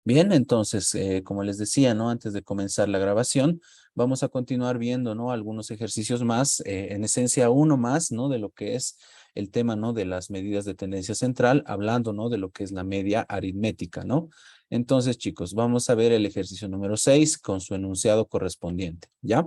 Bien, entonces, como les decía, ¿no? Antes de comenzar la grabación, vamos a continuar viendo, ¿no? Algunos ejercicios más, en esencia uno más, ¿no? De lo que es el tema, ¿no? De las medidas de tendencia central, hablando, ¿no? De lo que es la media aritmética, ¿no? Entonces, chicos, vamos a ver el ejercicio número 6 con su enunciado correspondiente, ¿ya?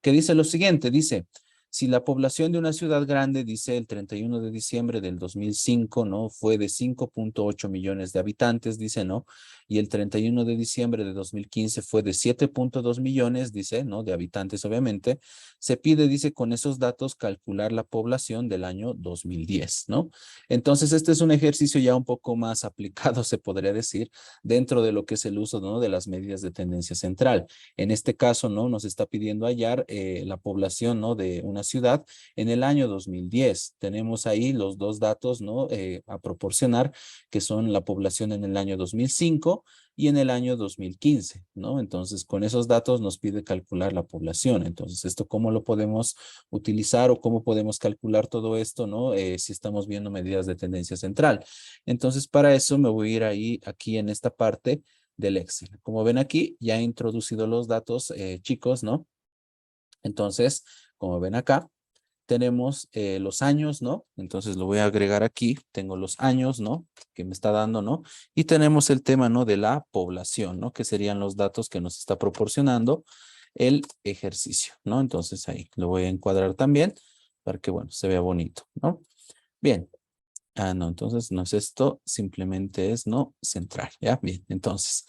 Que dice lo siguiente, dice... Si la población de una ciudad grande, dice el 31 de diciembre del 2005, ¿no? Fue de 5.8 millones de habitantes, dice, ¿no? Y el 31 de diciembre de 2015 fue de 7.2 millones, dice, ¿no? De habitantes, obviamente. Se pide, dice, con esos datos calcular la población del año 2010, ¿no? Entonces, este es un ejercicio ya un poco más aplicado, se podría decir, dentro de lo que es el uso, ¿no? De las medidas de tendencia central. En este caso, ¿no? Nos está pidiendo hallar la población, ¿no? De una ciudad en el año 2010. Tenemos ahí los dos datos, ¿no? A proporcionar, que son la población en el año 2005 y en el año 2015, ¿no? Entonces, con esos datos nos pide calcular la población. Entonces, ¿esto cómo lo podemos utilizar o cómo podemos calcular todo esto, ¿no? Si estamos viendo medidas de tendencia central. Entonces, para eso me voy a ir ahí, aquí en esta parte del Excel. Como ven aquí, ya he introducido los datos, chicos, ¿no? Entonces, como ven acá, tenemos los años, ¿no? Entonces lo voy a agregar aquí. Tengo los años, ¿no? Que me está dando, ¿no? Y tenemos el tema, ¿no? De la población, ¿no? Que serían los datos que nos está proporcionando el ejercicio, ¿no? Entonces ahí lo voy a encuadrar también para que, bueno, se vea bonito, ¿no? Bien. Ah, no, entonces no es esto, simplemente es no central, ¿ya? Bien, entonces,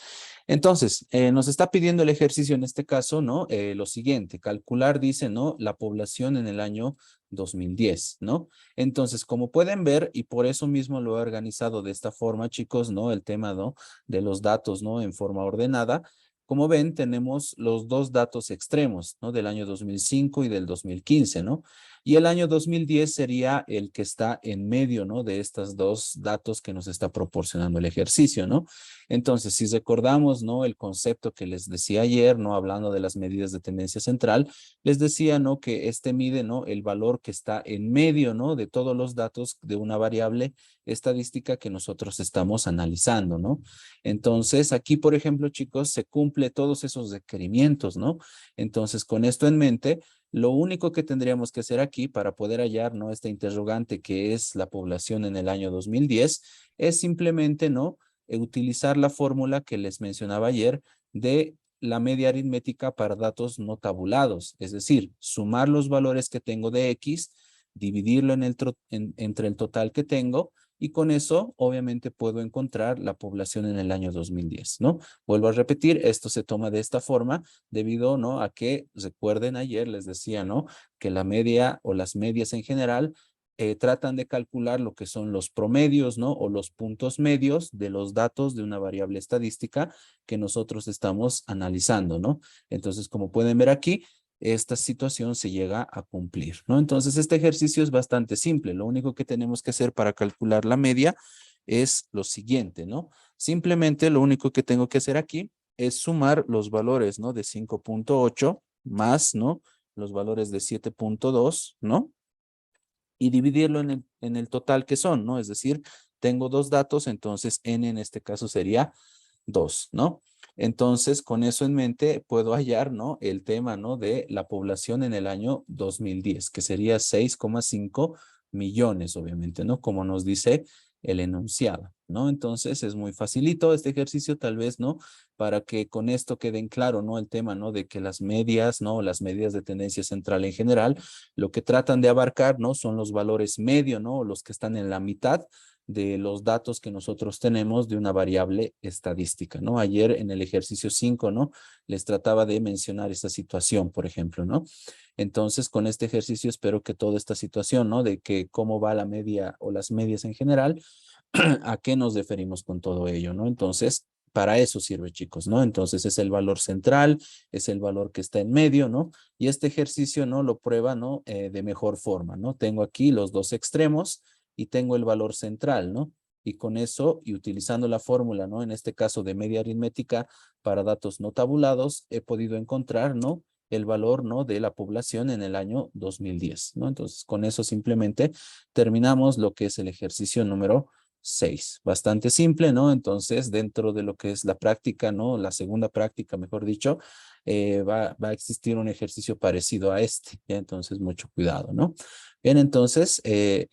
nos está pidiendo el ejercicio en este caso, ¿no? Lo siguiente, calcular, dice, ¿no? La población en el año 2010, ¿no? Entonces, como pueden ver, y por eso mismo lo he organizado de esta forma, chicos, ¿no? El tema, ¿no? De los datos, ¿no? En forma ordenada. Como ven, tenemos los dos datos extremos, ¿no? Del año 2005 y del 2015, ¿no? Y el año 2010 sería el que está en medio, ¿no? De estos dos datos que nos está proporcionando el ejercicio, ¿no? Entonces, si recordamos, ¿no? El concepto que les decía ayer, ¿no? Hablando de las medidas de tendencia central, les decía, ¿no? Que este mide, ¿no? El valor que está en medio, ¿no? De todos los datos de una variable estadística que nosotros estamos analizando, ¿no? Entonces, aquí, por ejemplo, chicos, se cumple todos esos requerimientos, ¿no? Entonces, con esto en mente, lo único que tendríamos que hacer aquí para poder hallar, ¿no? Esta interrogante que es la población en el año 2010 es simplemente, ¿no? Utilizar la fórmula que les mencionaba ayer de la media aritmética para datos no tabulados, es decir, sumar los valores que tengo de X, dividirlo entre el total que tengo y con eso obviamente puedo encontrar la población en el año 2010, ¿no? Vuelvo a repetir, esto se toma de esta forma debido, ¿no? A que, recuerden ayer les decía, ¿no? Que la media o las medias en general tratan de calcular lo que son los promedios, ¿no? O los puntos medios de los datos de una variable estadística que nosotros estamos analizando, ¿no? Entonces, como pueden ver aquí, esta situación se llega a cumplir, ¿no? Entonces, este ejercicio es bastante simple. Lo único que tenemos que hacer para calcular la media es lo siguiente, ¿no? Simplemente lo único que tengo que hacer aquí es sumar los valores, ¿no? De 5.8 más, ¿no? Los valores de 7.2, ¿no? Y dividirlo en el total que son, ¿no? Es decir, tengo dos datos, entonces n en este caso sería 2, ¿no? Entonces, con eso en mente, puedo hallar, ¿no? El tema, ¿no? De la población en el año 2010, que sería 6,5 millones, obviamente, ¿no? Como nos dice el enunciado, ¿no? Entonces, es muy facilito este ejercicio, tal vez, ¿no? Para que con esto queden claro, ¿no? El tema, ¿no? De que las medias, ¿no? Las medidas de tendencia central en general, lo que tratan de abarcar, ¿no? Son los valores medio, ¿no? Los que están en la mitad de los datos que nosotros tenemos de una variable estadística, ¿no? Ayer en el ejercicio 5, ¿no? Les trataba de mencionar esta situación, por ejemplo, ¿no? Entonces, con este ejercicio espero que toda esta situación, ¿no? De que cómo va la media o las medias en general, ¿a qué nos referimos con todo ello, ¿no? Entonces, para eso sirve, chicos, ¿no? Entonces, es el valor central, es el valor que está en medio, ¿no? Y este ejercicio, ¿no? Lo prueba, ¿no? De mejor forma, ¿no? Tengo aquí los dos extremos y tengo el valor central, ¿no? Y con eso, y utilizando la fórmula, ¿no? En este caso de media aritmética para datos no tabulados, he podido encontrar, ¿no? El valor, ¿no? De la población en el año 2010, ¿no? Entonces, con eso simplemente terminamos lo que es el ejercicio número 6. Bastante simple, ¿no? Entonces, dentro de lo que es la práctica, ¿no? La segunda práctica, mejor dicho, va a existir un ejercicio parecido a este, ¿ya? Entonces, mucho cuidado, ¿no? Bien, entonces,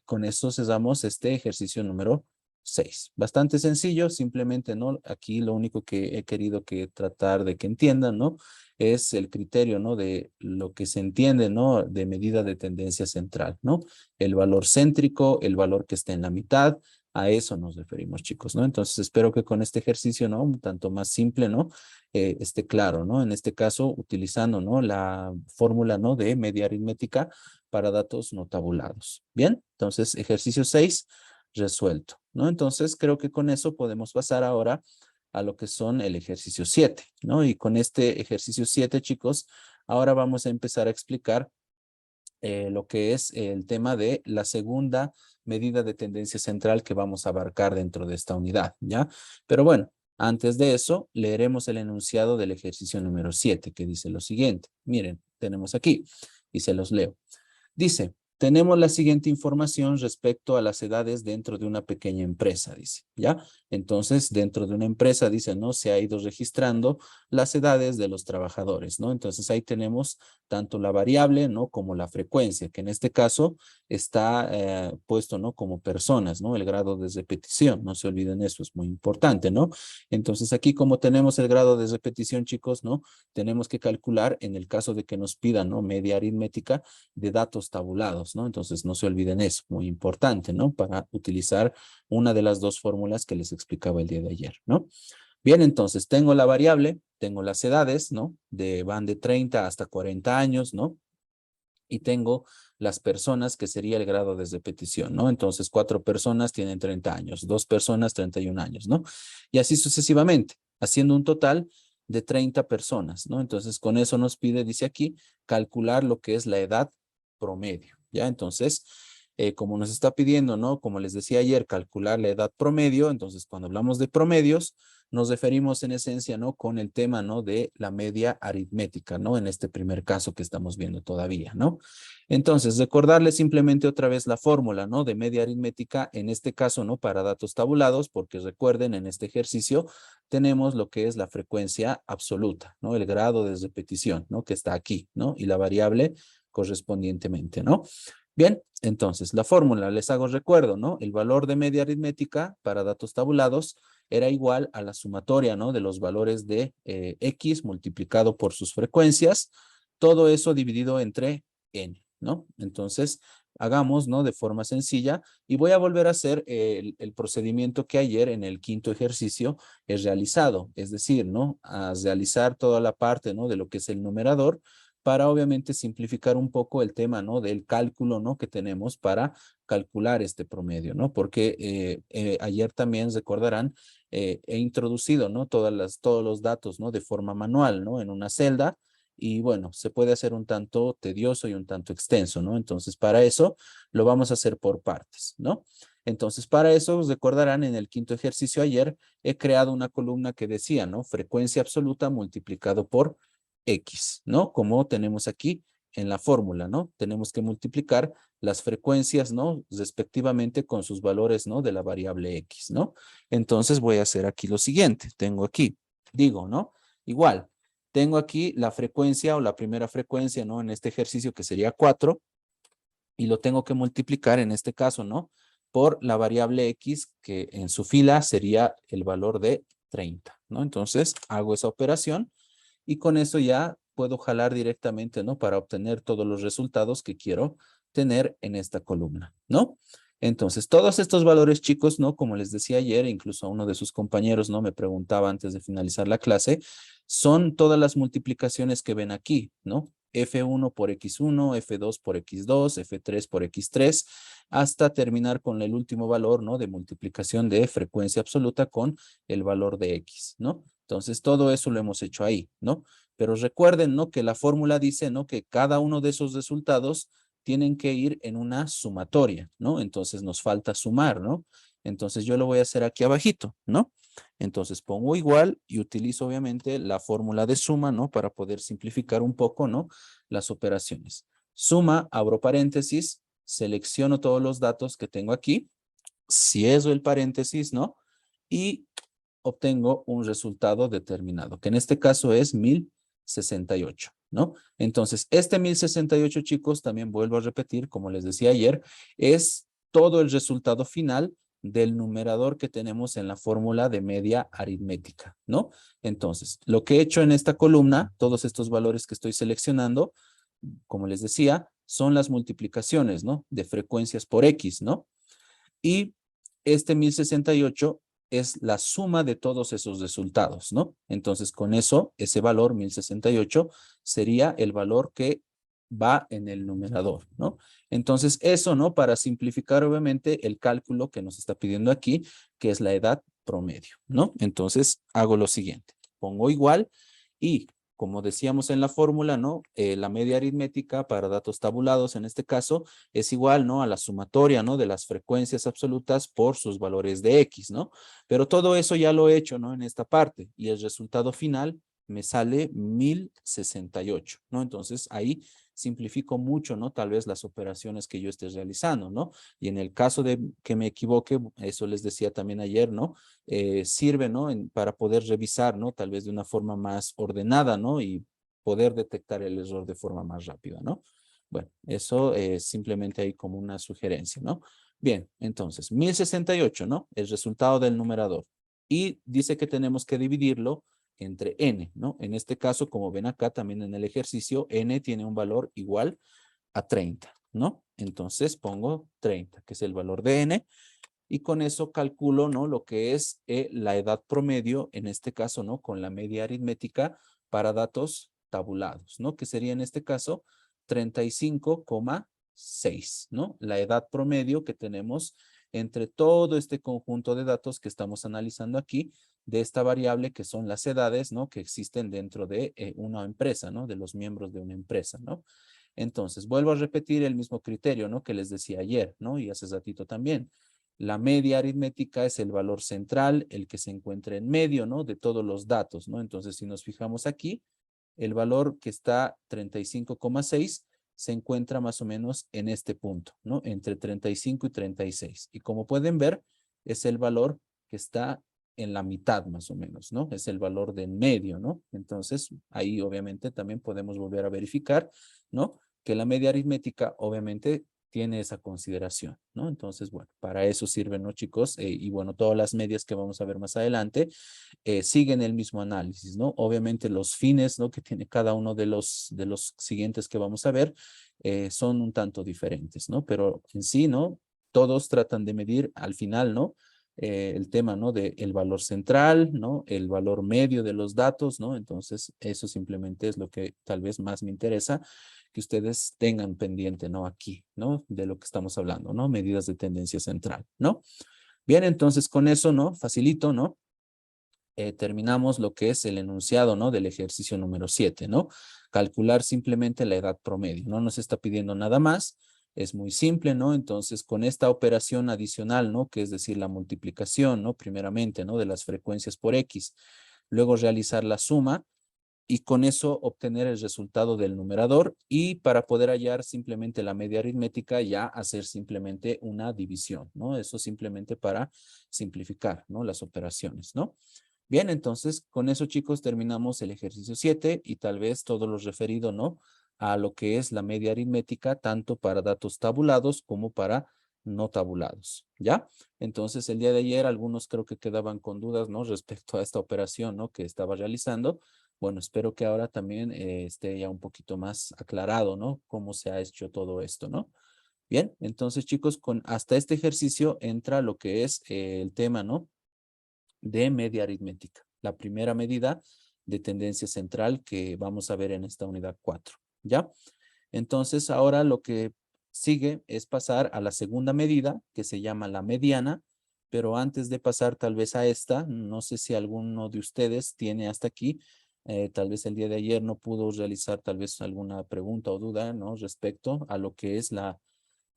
con esto cesamos este ejercicio número 6. Bastante sencillo, simplemente, ¿no? Aquí lo único que he querido que tratar de que entiendan, ¿no? Es el criterio, ¿no? De lo que se entiende, ¿no? De medida de tendencia central, ¿no? El valor céntrico, el valor que está en la mitad, a eso nos referimos, chicos, ¿no? Entonces, espero que con este ejercicio, ¿no? Un tanto más simple, ¿no? Esté claro, ¿no? En este caso, utilizando, ¿no? La fórmula, ¿no? De media aritmética para datos no tabulados. Bien, entonces, ejercicio 6 resuelto, ¿no? Entonces, creo que con eso podemos pasar ahora a lo que son el ejercicio 7, ¿no? Y con este ejercicio 7, chicos, ahora vamos a empezar a explicar lo que es el tema de la segunda medida de tendencia central que vamos a abarcar dentro de esta unidad, ¿ya? Pero bueno, antes de eso, leeremos el enunciado del ejercicio número 7, que dice lo siguiente. Miren, tenemos aquí, y se los leo. Dice, tenemos la siguiente información respecto a las edades dentro de una pequeña empresa, dice, ¿ya? Entonces, dentro de una empresa, dice, ¿no? Se ha ido registrando las edades de los trabajadores, ¿no? Entonces, ahí tenemos tanto la variable, ¿no? Como la frecuencia, que en este caso está puesto, ¿no? Como personas, ¿no? El grado de repetición, no se olviden eso, es muy importante, ¿no? Entonces, aquí como tenemos el grado de repetición, chicos, ¿no? Tenemos que calcular, en el caso de que nos pidan, ¿no? Media aritmética, de datos tabulados, ¿no? Entonces, no se olviden eso, muy importante, ¿no? Para utilizar una de las dos fórmulas que les explicaba el día de ayer, ¿no? Bien, entonces, tengo la variable, tengo las edades, ¿no? Van de 30 hasta 40 años, ¿no? Y tengo las personas, que sería el grado de repetición, ¿no? Entonces, 4 personas tienen 30 años, 2 personas 31 años, ¿no? Y así sucesivamente, haciendo un total de 30 personas, ¿no? Entonces, con eso nos pide, dice aquí, calcular lo que es la edad promedio, ¿ya? Entonces, como nos está pidiendo, ¿no? Como les decía ayer, calcular la edad promedio, entonces, cuando hablamos de promedios, nos referimos en esencia, ¿no? Con el tema, ¿no? De la media aritmética, ¿no? En este primer caso que estamos viendo todavía, ¿no? Entonces, recordarles simplemente otra vez la fórmula, ¿no? De media aritmética, en este caso, ¿no? Para datos tabulados, porque recuerden, en este ejercicio tenemos lo que es la frecuencia absoluta, ¿no? El grado de repetición, ¿no? Que está aquí, ¿no? Y la variable correspondientemente, ¿no? Bien, entonces, la fórmula, les hago recuerdo, ¿no? El valor de media aritmética para datos tabulados era igual a la sumatoria, ¿no? De los valores de X multiplicado por sus frecuencias, todo eso dividido entre N, ¿no? Entonces, hagamos, ¿no? De forma sencilla y voy a volver a hacer el procedimiento que ayer en el quinto ejercicio he realizado, es decir, ¿no? A realizar toda la parte, ¿no? De lo que es el numerador para obviamente simplificar un poco el tema, ¿no? Del cálculo, ¿no? Que tenemos para calcular este promedio, ¿no? Porque ayer también recordarán, he introducido, ¿no? Todos los datos, ¿no? De forma manual, ¿no? En una celda y bueno, se puede hacer un tanto tedioso y un tanto extenso, ¿no? Entonces, para eso lo vamos a hacer por partes, ¿no? Entonces, para eso, recordarán, en el quinto ejercicio ayer, he creado una columna que decía, ¿no? Frecuencia absoluta multiplicado por X, ¿no? Como tenemos aquí en la fórmula, ¿no? Tenemos que multiplicar las frecuencias, ¿no? Respectivamente con sus valores, ¿no? De la variable X, ¿no? Entonces voy a hacer aquí lo siguiente. Tengo aquí, digo, ¿no? Igual, tengo aquí la frecuencia o la primera frecuencia, ¿no? En este ejercicio que sería 4 y lo tengo que multiplicar en este caso, ¿no? Por la variable X que en su fila sería el valor de 30, ¿no? Entonces hago esa operación y con eso ya puedo jalar directamente, ¿no? Para obtener todos los resultados que quiero tener en esta columna, ¿no? Entonces, todos estos valores, chicos, ¿no? Como les decía ayer, incluso a uno de sus compañeros, ¿no? Me preguntaba antes de finalizar la clase, son todas las multiplicaciones que ven aquí, ¿no? F1 por X1, F2 por X2, F3 por X3, hasta terminar con el último valor, ¿no? De multiplicación de frecuencia absoluta con el valor de X, ¿no? Entonces, todo eso lo hemos hecho ahí, ¿no? Pero recuerden, ¿no? Que la fórmula dice, ¿no? Que cada uno de esos resultados tienen que ir en una sumatoria, ¿no? Entonces, nos falta sumar, ¿no? Entonces, yo lo voy a hacer aquí abajito, ¿no? Entonces, pongo igual y utilizo, obviamente, la fórmula de suma, ¿no? Para poder simplificar un poco, ¿no? Las operaciones. Suma, abro paréntesis, selecciono todos los datos que tengo aquí, cierro el paréntesis, ¿no? Y obtengo un resultado determinado, que en este caso es 1068, ¿no? Entonces, este 1068, chicos, también vuelvo a repetir, como les decía ayer, es todo el resultado final del numerador que tenemos en la fórmula de media aritmética, ¿no? Entonces, lo que he hecho en esta columna, todos estos valores que estoy seleccionando, como les decía, son las multiplicaciones, ¿no? De frecuencias por X, ¿no? Y este 1068 es la suma de todos esos resultados, ¿no? Entonces, con eso, ese valor 1068 sería el valor que va en el numerador, ¿no? Entonces, eso, ¿no? Para simplificar, obviamente, el cálculo que nos está pidiendo aquí, que es la edad promedio, ¿no? Entonces, hago lo siguiente. Pongo igual y como decíamos en la fórmula, ¿no? La media aritmética para datos tabulados, en este caso, es igual, ¿no? A la sumatoria, ¿no? De las frecuencias absolutas por sus valores de X, ¿no? Pero todo eso ya lo he hecho, ¿no? En esta parte y el resultado final me sale 1068, ¿no? Entonces ahí simplifico mucho, ¿no? Tal vez las operaciones que yo esté realizando, ¿no? Y en el caso de que me equivoque, eso les decía también ayer, ¿no? Sirve, ¿no? Para poder revisar, ¿no? Tal vez de una forma más ordenada, ¿no? Y poder detectar el error de forma más rápida, ¿no? Bueno, eso es simplemente ahí como una sugerencia, ¿no? Bien, entonces, 1068, ¿no? El resultado del numerador. Y dice que tenemos que dividirlo entre n, ¿no? En este caso, como ven acá también en el ejercicio, n tiene un valor igual a 30, ¿no? Entonces pongo 30, que es el valor de n, y con eso calculo, ¿no? Lo que es la edad promedio, en este caso, ¿no? Con la media aritmética para datos tabulados, ¿no? Que sería en este caso 35,6, ¿no? La edad promedio que tenemos entre todo este conjunto de datos que estamos analizando aquí de esta variable que son las edades, ¿no? Que existen dentro de una empresa, ¿no? De los miembros de una empresa, ¿no? Entonces, vuelvo a repetir el mismo criterio, ¿no? Que les decía ayer, ¿no? Y hace ratito también. La media aritmética es el valor central, el que se encuentra en medio, ¿no? De todos los datos, ¿no? Entonces, si nos fijamos aquí, el valor que está 35,6 se encuentra más o menos en este punto, ¿no? Entre 35 y 36. Y como pueden ver, es el valor que está en la mitad más o menos, ¿no? Es el valor de en medio, ¿no? Entonces, ahí obviamente también podemos volver a verificar, ¿no? Que la media aritmética obviamente tiene esa consideración, ¿no? Entonces, bueno, para eso sirven, ¿no, chicos? Y bueno, todas las medias que vamos a ver más adelante siguen el mismo análisis, ¿no? Obviamente los fines, ¿no? Que tiene cada uno de los siguientes que vamos a ver son un tanto diferentes, ¿no? Pero en sí, ¿no? Todos tratan de medir al final, ¿no? El tema, ¿no? De el valor central, ¿no? El valor medio de los datos, ¿no? Entonces, eso simplemente es lo que tal vez más me interesa que ustedes tengan pendiente, ¿no? Aquí, ¿no? De lo que estamos hablando, ¿no? Medidas de tendencia central, ¿no? Bien, entonces con eso, ¿no? Facilito, ¿no? Terminamos lo que es el enunciado, ¿no? Del ejercicio número 7, ¿no? Calcular simplemente la edad promedio. No nos está pidiendo nada más. Es muy simple, ¿no? Entonces, con esta operación adicional, ¿no? Que es decir, la multiplicación, ¿no? Primeramente, ¿no? De las frecuencias por X. Luego realizar la suma y con eso obtener el resultado del numerador y para poder hallar simplemente la media aritmética ya hacer simplemente una división, ¿no? Eso simplemente para simplificar, ¿no? Las operaciones, ¿no? Bien, entonces con eso, chicos, terminamos el ejercicio 7 y tal vez todo lo referido, ¿no? A lo que es la media aritmética, tanto para datos tabulados como para no tabulados, ¿ya? Entonces, el día de ayer algunos creo que quedaban con dudas, ¿no? Respecto a esta operación, ¿no? Que estaba realizando. Bueno, espero que ahora también esté ya un poquito más aclarado, ¿no? Cómo se ha hecho todo esto, ¿no? Bien, entonces, chicos, hasta este ejercicio entra lo que es el tema, ¿no? De media aritmética. La primera medida de tendencia central que vamos a ver en esta unidad 4, ¿ya? Entonces, ahora lo que sigue es pasar a la segunda medida, que se llama la mediana, pero antes de pasar tal vez a esta, no sé si alguno de ustedes tiene hasta aquí, tal vez el día de ayer no pudo realizar tal vez alguna pregunta o duda, ¿no? Respecto a lo que es a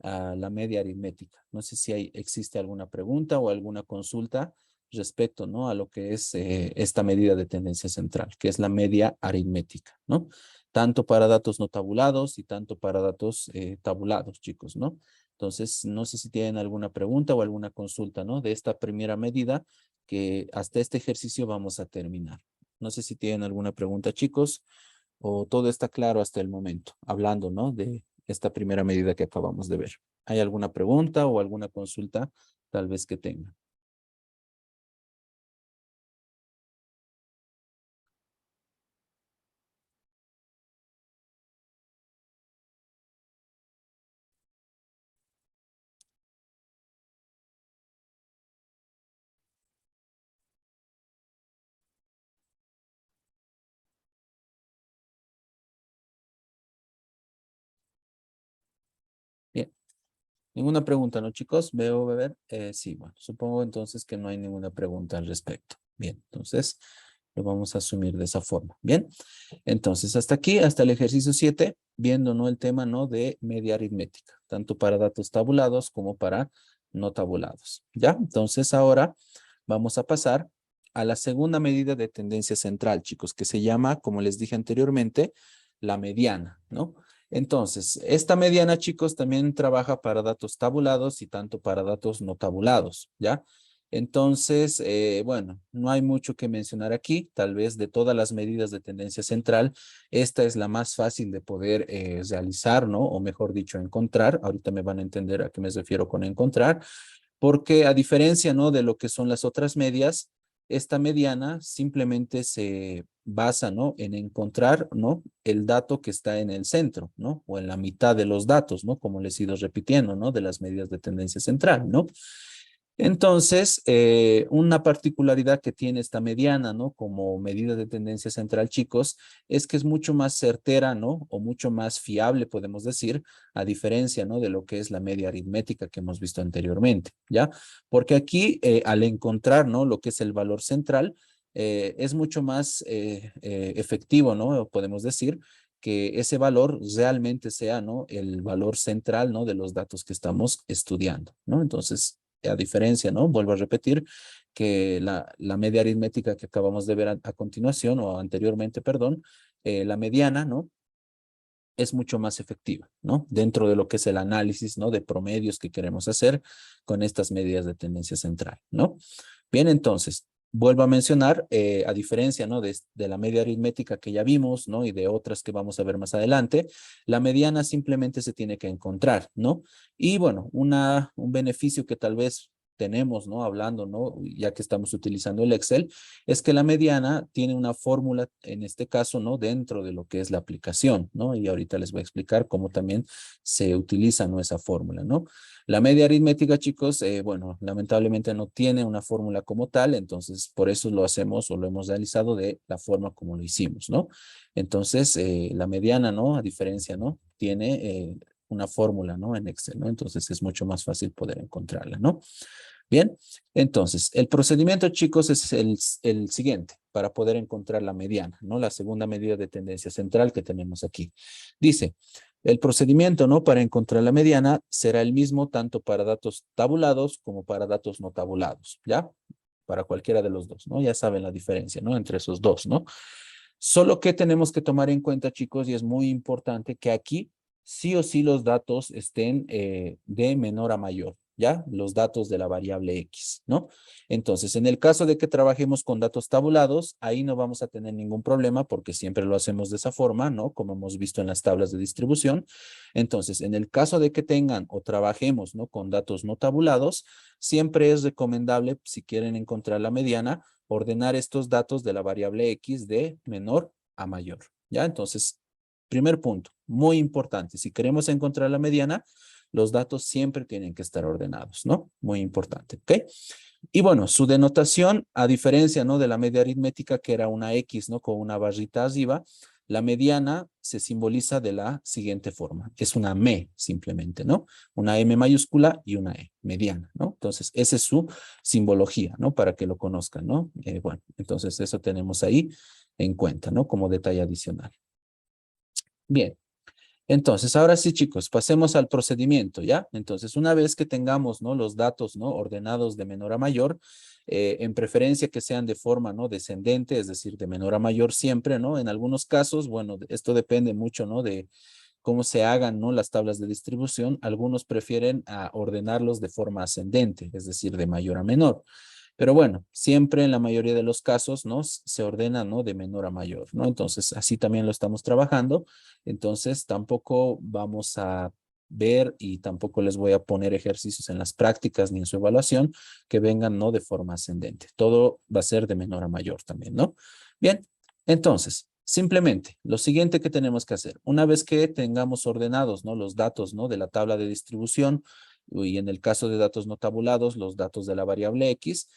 la media aritmética. No sé si existe alguna pregunta o alguna consulta respecto, ¿no? A lo que es esta medida de tendencia central, que es la media aritmética, ¿no? Tanto para datos no tabulados y tanto para datos tabulados, chicos, ¿no? Entonces, no sé si tienen alguna pregunta o alguna consulta, ¿no? De esta primera medida que hasta este ejercicio vamos a terminar. No sé si tienen alguna pregunta, chicos, o todo está claro hasta el momento, hablando, ¿no? De esta primera medida que acabamos de ver. ¿Hay alguna pregunta o alguna consulta tal vez que tengan? Bien. Ninguna pregunta, ¿no, chicos? Veo, beber. Sí, bueno, supongo entonces que no hay ninguna pregunta al respecto. Bien, entonces lo vamos a asumir de esa forma. Bien, entonces hasta aquí, hasta el ejercicio 7, viendo, ¿no? El tema, ¿no? De media aritmética, tanto para datos tabulados como para no tabulados. ¿Ya? Entonces ahora vamos a pasar a la segunda medida de tendencia central, chicos, que se llama, como les dije anteriormente, la mediana, ¿no? Entonces, esta mediana, chicos, también trabaja para datos tabulados y tanto para datos no tabulados, ¿ya? Entonces, bueno, no hay mucho que mencionar aquí. Tal vez de todas las medidas de tendencia central, esta es la más fácil de poder realizar, ¿no? O mejor dicho, encontrar. Ahorita me van a entender a qué me refiero con encontrar, porque a diferencia, ¿no? De lo que son las otras medias, esta mediana simplemente se basa, ¿no? En encontrar, ¿no? El dato que está en el centro, ¿no? O en la mitad de los datos, ¿no? Como les he ido repitiendo, ¿no? De las medidas de tendencia central, ¿no? Entonces, una particularidad que tiene esta mediana, ¿no? Como medida de tendencia central, chicos, es que es mucho más certera, ¿no? O mucho más fiable, podemos decir, a diferencia, ¿no? De lo que es la media aritmética que hemos visto anteriormente, ¿ya? Porque aquí, al encontrar, ¿no? Lo que es el valor central, es mucho más efectivo, ¿no? O podemos decir que ese valor realmente sea, ¿no? El valor central, ¿no? De los datos que estamos estudiando, ¿no? Entonces, a diferencia, ¿no? Vuelvo a repetir que la media aritmética que acabamos de ver a continuación o anteriormente, perdón, la mediana, ¿no? Es mucho más efectiva, ¿no? Dentro de lo que es el análisis, ¿no? De promedios que queremos hacer con estas medidas de tendencia central, ¿no? Bien, entonces, vuelvo a mencionar, a diferencia, ¿no? De la media aritmética que ya vimos, ¿no? Y de otras que vamos a ver más adelante, la mediana simplemente se tiene que encontrar, ¿no? Y bueno, un beneficio que tal vez tenemos, ¿no? Hablando, ¿no? Ya que estamos utilizando el Excel, es que la mediana tiene una fórmula, en este caso, ¿no? Dentro de lo que es la aplicación, ¿no? Y ahorita les voy a explicar cómo también se utiliza, ¿no? Esa fórmula, ¿no? La media aritmética, chicos, bueno, lamentablemente no tiene una fórmula como tal, entonces por eso lo hacemos o lo hemos realizado de la forma como lo hicimos, ¿no? Entonces, la mediana, ¿no? A diferencia, ¿no? Tiene una fórmula, ¿no? En Excel, ¿no? Entonces es mucho más fácil poder encontrarla, ¿no? Bien, entonces, el procedimiento, chicos, es el siguiente para poder encontrar la mediana, ¿no? La segunda medida de tendencia central que tenemos aquí. Dice, el procedimiento, ¿no? Para encontrar la mediana será el mismo tanto para datos tabulados como para datos no tabulados, ¿ya? Para cualquiera de los dos, ¿no? Ya saben la diferencia, ¿no? Entre esos dos, ¿no? Solo que tenemos que tomar en cuenta, chicos, y es muy importante que aquí sí o sí los datos estén de menor a mayor, ¿ya? Los datos de la variable X, ¿no? Entonces, en el caso de que trabajemos con datos tabulados, ahí no vamos a tener ningún problema porque siempre lo hacemos de esa forma, ¿no? Como hemos visto en las tablas de distribución. Entonces, en el caso de que tengan o trabajemos, ¿no? Con datos no tabulados, siempre es recomendable, si quieren encontrar la mediana, ordenar estos datos de la variable X de menor a mayor, ¿ya? Entonces, primer punto, muy importante, si queremos encontrar la mediana, los datos siempre tienen que estar ordenados, ¿no? Muy importante, ¿ok? Y bueno, su denotación, a diferencia, ¿no? De la media aritmética, que era una X, ¿no? Con una barrita arriba, la mediana se simboliza de la siguiente forma. Es una M simplemente, ¿no? Una M mayúscula y una E, mediana, ¿no? Entonces, esa es su simbología, ¿no? Para que lo conozcan, ¿no? Bueno, entonces eso tenemos ahí en cuenta, ¿no? Como detalle adicional. Bien. Entonces, ahora sí, chicos, pasemos al procedimiento, ¿ya? Entonces, una vez que tengamos, ¿no? Los datos, ¿no? Ordenados de menor a mayor, en preferencia que sean de forma, ¿no? Descendente, es decir, de menor a mayor siempre, ¿no? En algunos casos, bueno, esto depende mucho, ¿no? cómo se hagan, ¿no?, las tablas de distribución, algunos prefieren ordenarlos de forma ascendente, es decir, de mayor a menor. Pero bueno, siempre en la mayoría de los casos, ¿no?, se ordena, ¿no?, de menor a mayor, ¿no? Entonces, así también lo estamos trabajando. Entonces, tampoco vamos a ver y tampoco les voy a poner ejercicios en las prácticas ni en su evaluación que vengan, ¿no?, de forma ascendente. Todo va a ser de menor a mayor también, ¿no? Bien, entonces, simplemente lo siguiente que tenemos que hacer, una vez que tengamos ordenados, ¿no?, los datos, ¿no?, de la tabla de distribución y en el caso de datos no tabulados, los datos de la variable X,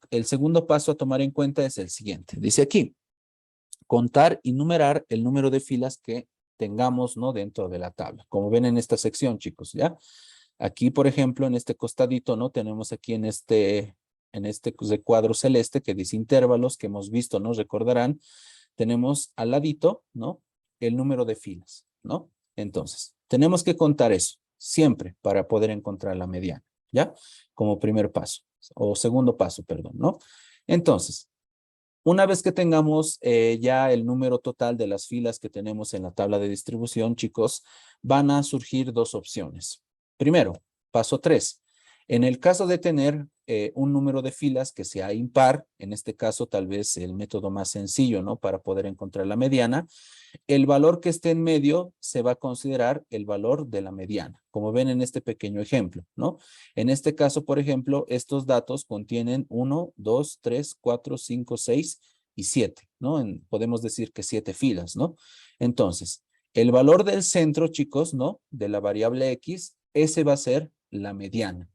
el segundo paso a tomar en cuenta es el siguiente. Dice aquí, contar y numerar el número de filas que tengamos, ¿no?, dentro de la tabla. Como ven en esta sección, chicos, ¿ya? Aquí, por ejemplo, en este costadito, ¿no? Tenemos aquí en este cuadro celeste que dice intervalos, que hemos visto, ¿no? Recordarán, tenemos al ladito, ¿no?, el número de filas, ¿no? Entonces, tenemos que contar eso siempre para poder encontrar la mediana, ¿ya? Como primer paso, o segundo paso, perdón, ¿no? Entonces, una vez que tengamos ya el número total de las filas que tenemos en la tabla de distribución, chicos, van a surgir dos opciones. Primero, paso 3. En el caso de tener un número de filas que sea impar, en este caso tal vez el método más sencillo, ¿no?, para poder encontrar la mediana, el valor que esté en medio se va a considerar el valor de la mediana, como ven en este pequeño ejemplo, ¿no? En este caso, por ejemplo, estos datos contienen 1, 2, 3, 4, 5, 6 y 7, ¿no? Podemos decir que 7 filas, ¿no? Entonces, el valor del centro, chicos, ¿no?, de la variable X, ese va a ser la mediana,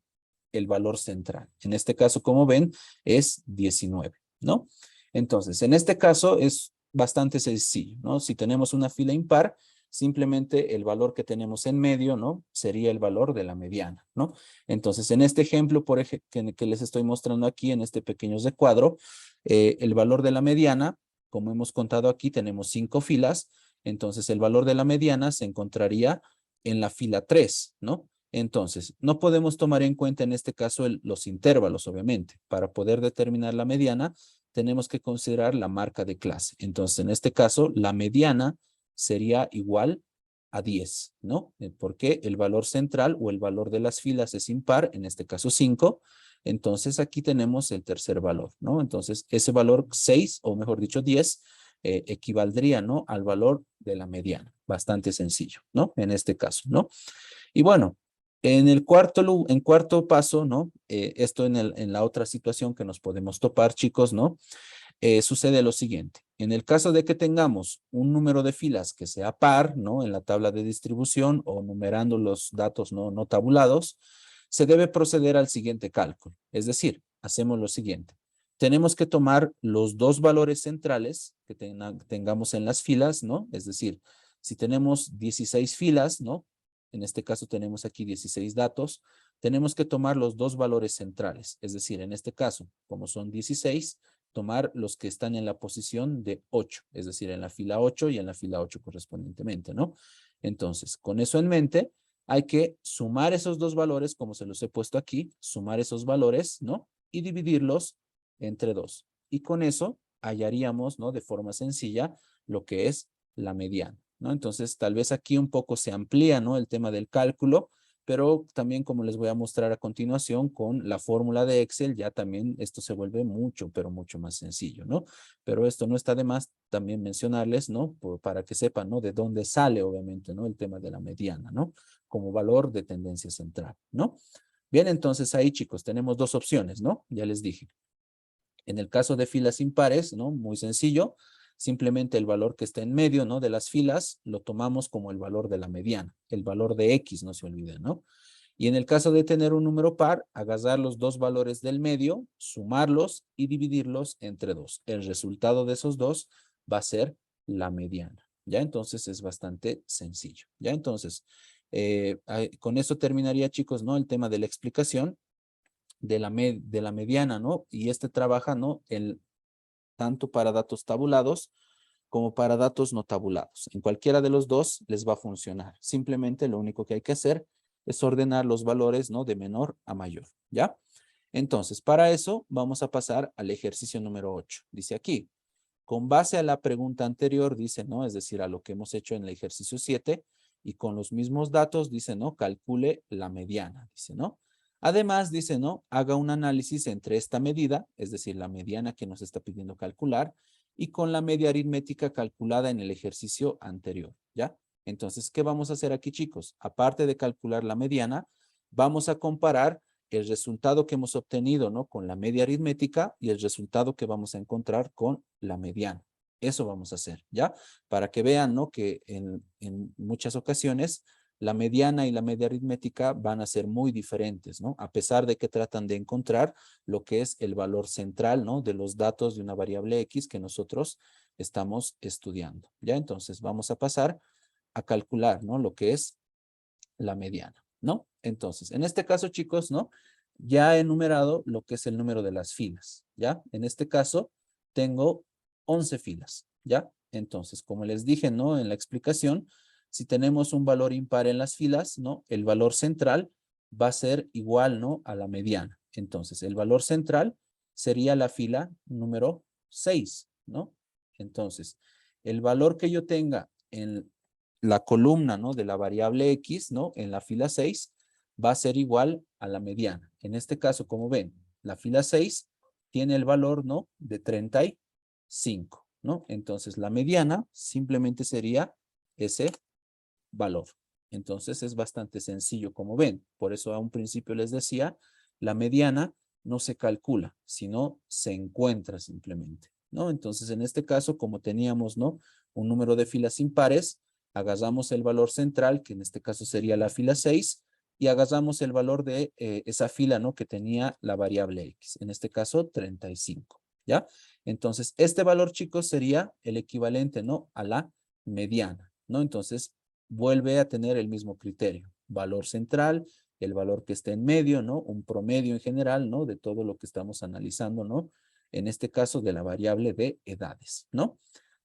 el valor central. En este caso, como ven, es 19, ¿no? Entonces, en este caso es bastante sencillo, ¿no? Si tenemos una fila impar, simplemente el valor que tenemos en medio, ¿no?, sería el valor de la mediana, ¿no? Entonces, en este ejemplo, que les estoy mostrando aquí, en este pequeño recuadro, el valor de la mediana, como hemos contado aquí, tenemos 5 filas, entonces el valor de la mediana se encontraría en la fila 3, ¿no? Entonces, no podemos tomar en cuenta en este caso los intervalos, obviamente. Para poder determinar la mediana, tenemos que considerar la marca de clase. Entonces, en este caso, la mediana sería igual a 10, ¿no? Porque el valor central o el valor de las filas es impar, en este caso 5. Entonces, aquí tenemos el tercer valor, ¿no? Entonces, ese valor 6, o mejor dicho 10, equivaldría, ¿no?, al valor de la mediana. Bastante sencillo, ¿no? En este caso, ¿no? Y bueno, en cuarto paso, ¿no? Esto en la otra situación que nos podemos topar, chicos, ¿no? Sucede lo siguiente. En el caso de que tengamos un número de filas que sea par, ¿no?, en la tabla de distribución o numerando los datos no tabulados, se debe proceder al siguiente cálculo. Es decir, hacemos lo siguiente. Tenemos que tomar los dos valores centrales que tengamos en las filas, ¿no? Es decir, si tenemos 16 filas, ¿no?, en este caso tenemos aquí 16 datos, tenemos que tomar los dos valores centrales. Es decir, en este caso, como son 16, tomar los que están en la posición de 8, es decir, en la fila 8 y en la fila 8 correspondientemente, ¿no? Entonces, con eso en mente, hay que sumar esos dos valores, como se los he puesto aquí, sumar esos valores, ¿no?, y dividirlos entre 2. Y con eso hallaríamos, ¿no?, de forma sencilla lo que es la mediana, ¿no? Entonces, tal vez aquí un poco se amplía, ¿no?, el tema del cálculo, pero también, como les voy a mostrar a continuación con la fórmula de Excel, ya también esto se vuelve mucho, pero mucho más sencillo, ¿no? Pero esto no está de más también mencionarles, ¿no?, para que sepan, ¿no?, de dónde sale, obviamente, ¿no?, el tema de la mediana, ¿no?, como valor de tendencia central, ¿no? Bien, entonces ahí, chicos, tenemos dos opciones, ¿no? Ya les dije. En el caso de filas impares, ¿no?, muy sencillo, simplemente el valor que está en medio, ¿no?, de las filas lo tomamos como el valor de la mediana, el valor de X, no se olviden, ¿no? Y en el caso de tener un número par, agarrar los dos valores del medio, sumarlos y dividirlos entre 2. El resultado de esos dos va a ser la mediana, ¿ya? Entonces es bastante sencillo, ¿ya? Entonces, con eso terminaría, chicos, ¿no?, el tema de la explicación de la mediana, ¿no? Y este trabaja, ¿no?, tanto para datos tabulados como para datos no tabulados. En cualquiera de los dos les va a funcionar. Simplemente lo único que hay que hacer es ordenar los valores, ¿no?, de menor a mayor, ¿ya? Entonces, para eso vamos a pasar al ejercicio número 8. Dice aquí, con base a la pregunta anterior, dice, ¿no?, es decir, a lo que hemos hecho en el ejercicio 7, y con los mismos datos, dice, ¿no? Calcule la mediana, dice, ¿no? Además, dice, ¿no? Haga un análisis entre esta medida, es decir, la mediana que nos está pidiendo calcular, y con la media aritmética calculada en el ejercicio anterior, ¿ya? Entonces, ¿qué vamos a hacer aquí, chicos? Aparte de calcular la mediana, vamos a comparar el resultado que hemos obtenido, ¿no? Con la media aritmética y el resultado que vamos a encontrar con la mediana. Eso vamos a hacer, ¿ya? Para que vean, ¿no? Que en muchas ocasiones la mediana y la media aritmética van a ser muy diferentes, ¿no? A pesar de que tratan de encontrar lo que es el valor central, ¿no? De los datos de una variable X que nosotros estamos estudiando, ¿ya? Entonces vamos a pasar a calcular, ¿no? Lo que es la mediana, ¿no? Entonces, en este caso, chicos, ¿no? Ya he enumerado lo que es el número de las filas, ¿ya? En este caso, tengo 11 filas, ¿ya? Entonces, como les dije, ¿no? En la explicación, si tenemos un valor impar en las filas, ¿no? El valor central va a ser igual, ¿no? A la mediana. Entonces, el valor central sería la fila número 6, ¿no? Entonces, el valor que yo tenga en la columna, ¿no? De la variable X, ¿no? En la fila 6 va a ser igual a la mediana. En este caso, como ven, la fila 6 tiene el valor, ¿no? De 35, ¿no? Entonces, la mediana simplemente sería ese valor. Entonces, es bastante sencillo, como ven. Por eso a un principio les decía, la mediana no se calcula, sino se encuentra simplemente, ¿no? Entonces, en este caso, como teníamos, ¿no? Un número de filas impares, agarramos el valor central, que en este caso sería la fila 6, y agarramos el valor de esa fila, ¿no? Que tenía la variable X, en este caso 35, ¿ya? Entonces, este valor, chicos, sería el equivalente, ¿no? A la mediana, ¿no? Entonces, vuelve a tener el mismo criterio. Valor central, el valor que está en medio, ¿no? Un promedio en general, ¿no? De todo lo que estamos analizando, ¿no? En este caso de la variable de edades, ¿no?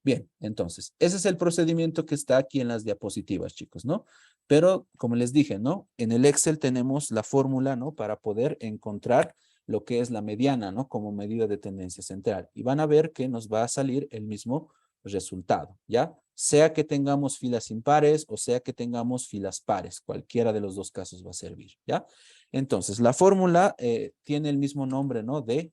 Bien, entonces, ese es el procedimiento que está aquí en las diapositivas, chicos, ¿no? Pero, como les dije, ¿no? En el Excel tenemos la fórmula, ¿no? Para poder encontrar lo que es la mediana, ¿no? Como medida de tendencia central. Y van a ver que nos va a salir el mismo resultado, ¿ya? Sea que tengamos filas impares o sea que tengamos filas pares, cualquiera de los dos casos va a servir, ¿ya? Entonces, la fórmula tiene el mismo nombre, ¿no? De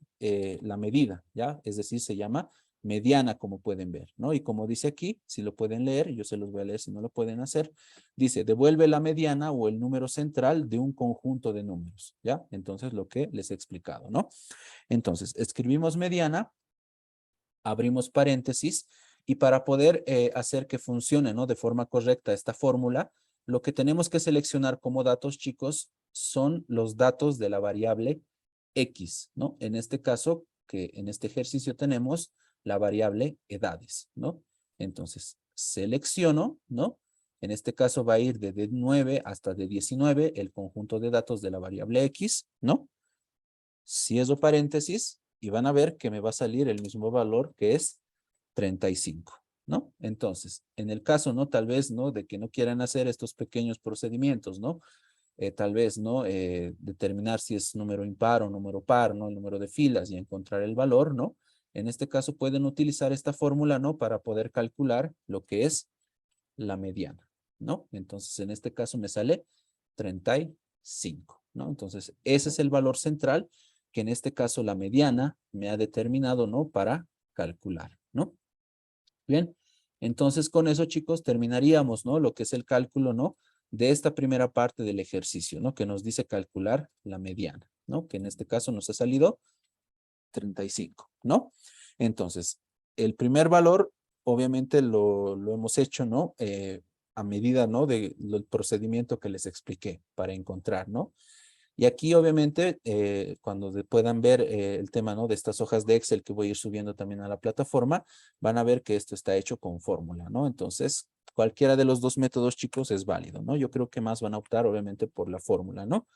la medida, ¿ya? Es decir, se llama mediana, como pueden ver, ¿no? Y como dice aquí, si lo pueden leer, yo se los voy a leer si no lo pueden hacer, dice, devuelve la mediana o el número central de un conjunto de números, ¿ya? Entonces, lo que les he explicado, ¿no? Entonces, escribimos mediana, abrimos paréntesis, y para poder hacer que funcione, ¿no? De forma correcta esta fórmula, lo que tenemos que seleccionar como datos, chicos, son los datos de la variable X, ¿no? En este caso, que en este ejercicio tenemos la variable edades, ¿no? Entonces, selecciono, ¿no? En este caso va a ir de 9 hasta de 19 el conjunto de datos de la variable X, ¿no? Cierro paréntesis y van a ver que me va a salir el mismo valor que es 35, ¿no? Entonces, en el caso, ¿no? Tal vez, ¿no? De que no quieran hacer estos pequeños procedimientos, ¿no? Tal vez, ¿no? Determinar si es número impar o número par, ¿no? El número de filas y encontrar el valor, ¿no? En este caso pueden utilizar esta fórmula, ¿no? Para poder calcular lo que es la mediana, ¿no? Entonces, en este caso me sale 35, ¿no? Entonces, ese es el valor central que en este caso la mediana me ha determinado, ¿no? Para calcular, ¿no? Bien, entonces con eso, chicos, terminaríamos, ¿no? Lo que es el cálculo, ¿no? De esta primera parte del ejercicio, ¿no? Que nos dice calcular la mediana, ¿no? Que en este caso nos ha salido 35, ¿no? Entonces, el primer valor, obviamente lo hemos hecho, ¿no? A medida, ¿no? Del procedimiento que les expliqué para encontrar, ¿no? Y aquí, obviamente, cuando puedan ver el tema, ¿no? De estas hojas de Excel que voy a ir subiendo también a la plataforma, van a ver que esto está hecho con fórmula, ¿no? Entonces, cualquiera de los dos métodos, chicos, es válido, ¿no? Yo creo que más van a optar, obviamente, por la fórmula, ¿no?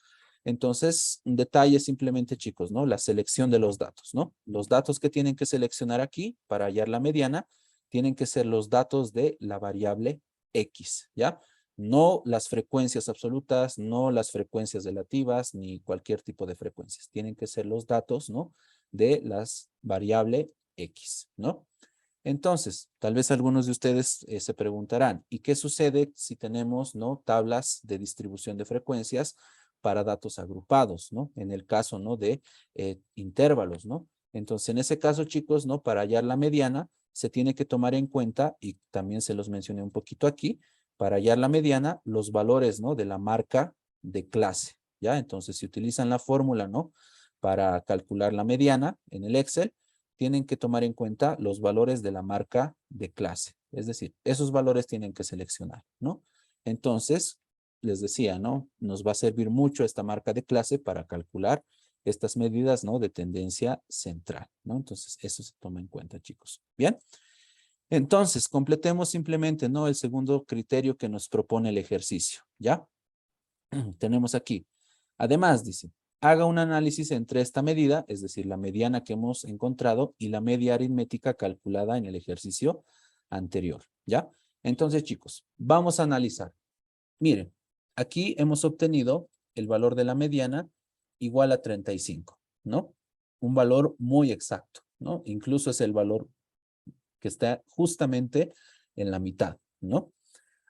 Entonces, un detalle simplemente, chicos, ¿no? La selección de los datos, ¿no? Los datos que tienen que seleccionar aquí para hallar la mediana tienen que ser los datos de la variable X, ¿ya? No las frecuencias absolutas, no las frecuencias relativas, ni cualquier tipo de frecuencias. Tienen que ser los datos, ¿no? De las variable X, ¿no? Entonces, tal vez algunos de ustedes se preguntarán, ¿y qué sucede si tenemos, ¿no?, tablas de distribución de frecuencias para datos agrupados, ¿no? En el caso, ¿no?, de intervalos, ¿no? Entonces, en ese caso, chicos, ¿no?, para hallar la mediana, se tiene que tomar en cuenta, y también se los mencioné un poquito aquí, para hallar la mediana, los valores, ¿no?, de la marca de clase, ¿ya? Entonces, si utilizan la fórmula, ¿no?, para calcular la mediana en el Excel, tienen que tomar en cuenta los valores de la marca de clase. Es decir, esos valores tienen que seleccionar, ¿no? Entonces, les decía, ¿no? Nos va a servir mucho esta marca de clase para calcular estas medidas, ¿no?, de tendencia central, ¿no? Entonces, eso se toma en cuenta, chicos. Bien. Entonces, completemos simplemente, ¿no?, el segundo criterio que nos propone el ejercicio, ¿ya? Tenemos aquí. Además, dice, haga un análisis entre esta medida, es decir, la mediana que hemos encontrado, y la media aritmética calculada en el ejercicio anterior, ¿ya? Entonces, chicos, vamos a analizar. Miren, aquí hemos obtenido el valor de la mediana igual a 35, ¿no? Un valor muy exacto, ¿no? Incluso es el valor que está justamente en la mitad, ¿no?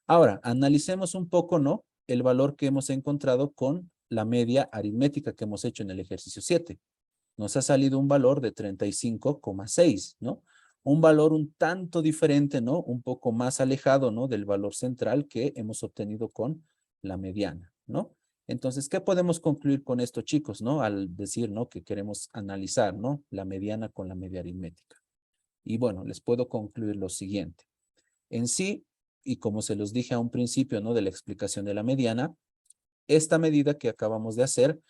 Ahora, analicemos un poco, ¿no?, el valor que hemos encontrado con la media aritmética que hemos hecho en el ejercicio 7. Nos ha salido un valor de 35,6, ¿no? Un valor un tanto diferente, ¿no? Un poco más alejado, ¿no?, del valor central que hemos obtenido con la mediana, ¿no? Entonces, ¿qué podemos concluir con esto, chicos, ¿no?, al decir, ¿no?, que queremos analizar, ¿no?, la mediana con la media aritmética? Y bueno, les puedo concluir lo siguiente. En sí, y como se los dije a un principio, ¿no?, de la explicación de la mediana, esta medida que acabamos de hacer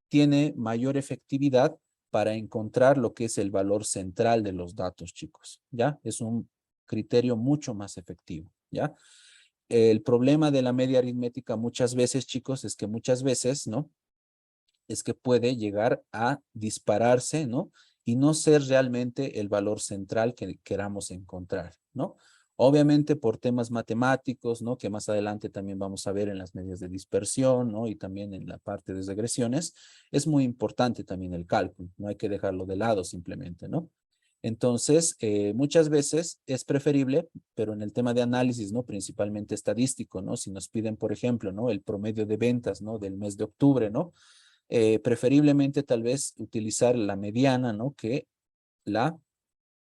tiene mayor efectividad para encontrar lo que es el valor central de los datos, chicos, ¿ya? Es un criterio mucho más efectivo, ¿ya? El problema de la media aritmética muchas veces, chicos, es que muchas veces, ¿no?, es que puede llegar a dispararse, ¿no?, y no ser realmente el valor central que queramos encontrar, ¿no? Obviamente por temas matemáticos, ¿no?, que más adelante también vamos a ver en las medidas de dispersión, ¿no?, y también en la parte de regresiones, es muy importante también el cálculo, no hay que dejarlo de lado simplemente, ¿no? Entonces, muchas veces es preferible, pero en el tema de análisis, ¿no?, principalmente estadístico, ¿no?, si nos piden, por ejemplo, ¿no?, el promedio de ventas, ¿no?, del mes de octubre, ¿no?, preferiblemente tal vez utilizar la mediana, ¿no?, que la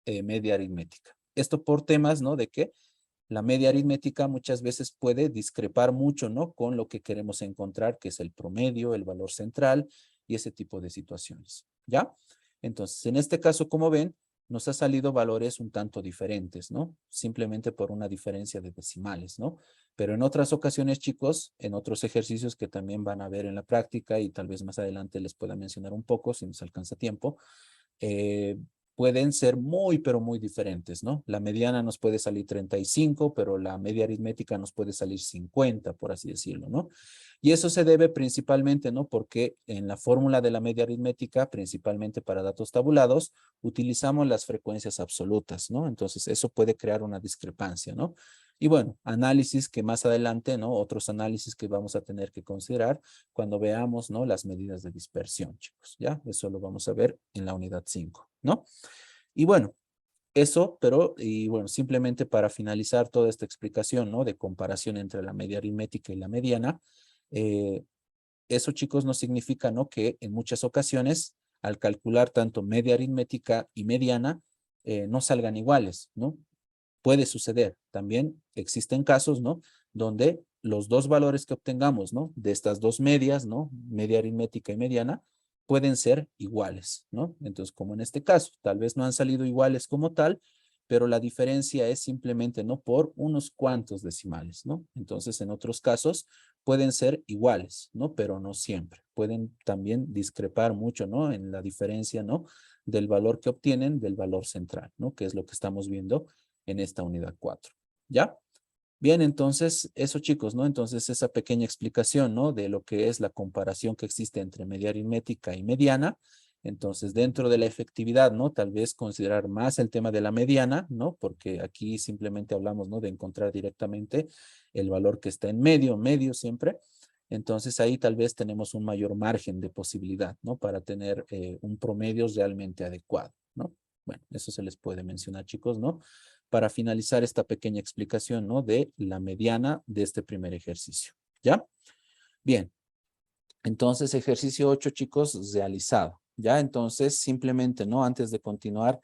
media aritmética. Esto por temas, ¿no?, de que la media aritmética muchas veces puede discrepar mucho, ¿no?, con lo que queremos encontrar, que es el promedio, el valor central y ese tipo de situaciones, ¿ya? Entonces, en este caso, como ven, nos ha salido valores un tanto diferentes, ¿no? Simplemente por una diferencia de decimales, ¿no? Pero en otras ocasiones, chicos, en otros ejercicios que también van a ver en la práctica y tal vez más adelante les pueda mencionar un poco si nos alcanza tiempo, eh, pueden ser muy, pero muy diferentes, ¿no? La mediana nos puede salir 35, pero la media aritmética nos puede salir 50, por así decirlo, ¿no? Y eso se debe principalmente, ¿no?, porque en la fórmula de la media aritmética, principalmente para datos tabulados, utilizamos las frecuencias absolutas, ¿no? Entonces, eso puede crear una discrepancia, ¿no? Y bueno, análisis que más adelante, ¿no?, otros análisis que vamos a tener que considerar cuando veamos, ¿no?, las medidas de dispersión, chicos, ¿ya? Eso lo vamos a ver en la unidad 5, ¿no? Y bueno, eso, pero, y bueno, simplemente para finalizar toda esta explicación, ¿no?, de comparación entre la media aritmética y la mediana, eh, eso, chicos, no significa, ¿no?, que en muchas ocasiones, al calcular tanto media aritmética y mediana, no salgan iguales, ¿no? Puede suceder. También existen casos, ¿no?, donde los dos valores que obtengamos, ¿no?, de estas dos medias, ¿no?, media aritmética y mediana, pueden ser iguales, ¿no? Entonces, como en este caso, tal vez no han salido iguales como tal, pero la diferencia es simplemente, ¿no?, por unos cuantos decimales, ¿no? Entonces, en otros casos pueden ser iguales, ¿no?, pero no siempre. Pueden también discrepar mucho, ¿no?, en la diferencia, ¿no?, del valor que obtienen del valor central, ¿no?, que es lo que estamos viendo en esta unidad 4, ¿ya? Bien, entonces, eso, chicos, ¿no? Entonces, esa pequeña explicación, ¿no?, de lo que es la comparación que existe entre media aritmética y mediana. Entonces, dentro de la efectividad, ¿no?, tal vez considerar más el tema de la mediana, ¿no?, porque aquí simplemente hablamos, ¿no?, de encontrar directamente el valor que está en medio siempre. Entonces, ahí tal vez tenemos un mayor margen de posibilidad, ¿no?, para tener un promedio realmente adecuado, ¿no? Bueno, eso se les puede mencionar, chicos, ¿no? Para finalizar esta pequeña explicación, ¿no? De la mediana de este primer ejercicio, ¿ya? Bien, entonces ejercicio 8, chicos, realizado, ¿ya? Entonces, simplemente, ¿no? Antes de continuar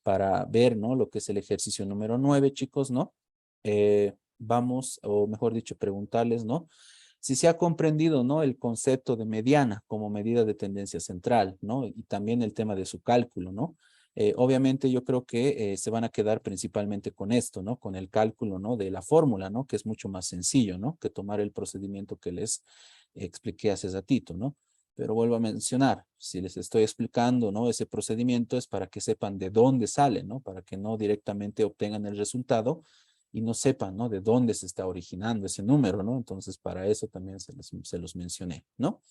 para ver, ¿no? Lo que es el ejercicio número 9, chicos, ¿no? Vamos, o mejor dicho, preguntarles, ¿no? Si se ha comprendido, ¿no? El concepto de mediana como medida de tendencia central, ¿no? Y también el tema de su cálculo, ¿no? Obviamente yo creo que se van a quedar principalmente con esto, ¿no? Con el cálculo, ¿no? De la fórmula, ¿no? Que es mucho más sencillo, ¿no? Que tomar el procedimiento que les expliqué hace ratito, ¿no? Pero vuelvo a mencionar, si les estoy explicando, ¿no? Ese procedimiento es para que sepan de dónde sale, ¿no? Para que no directamente obtengan el resultado y no sepan, ¿no? De dónde se está originando ese número, ¿no? Entonces, para eso también se los mencioné, ¿no?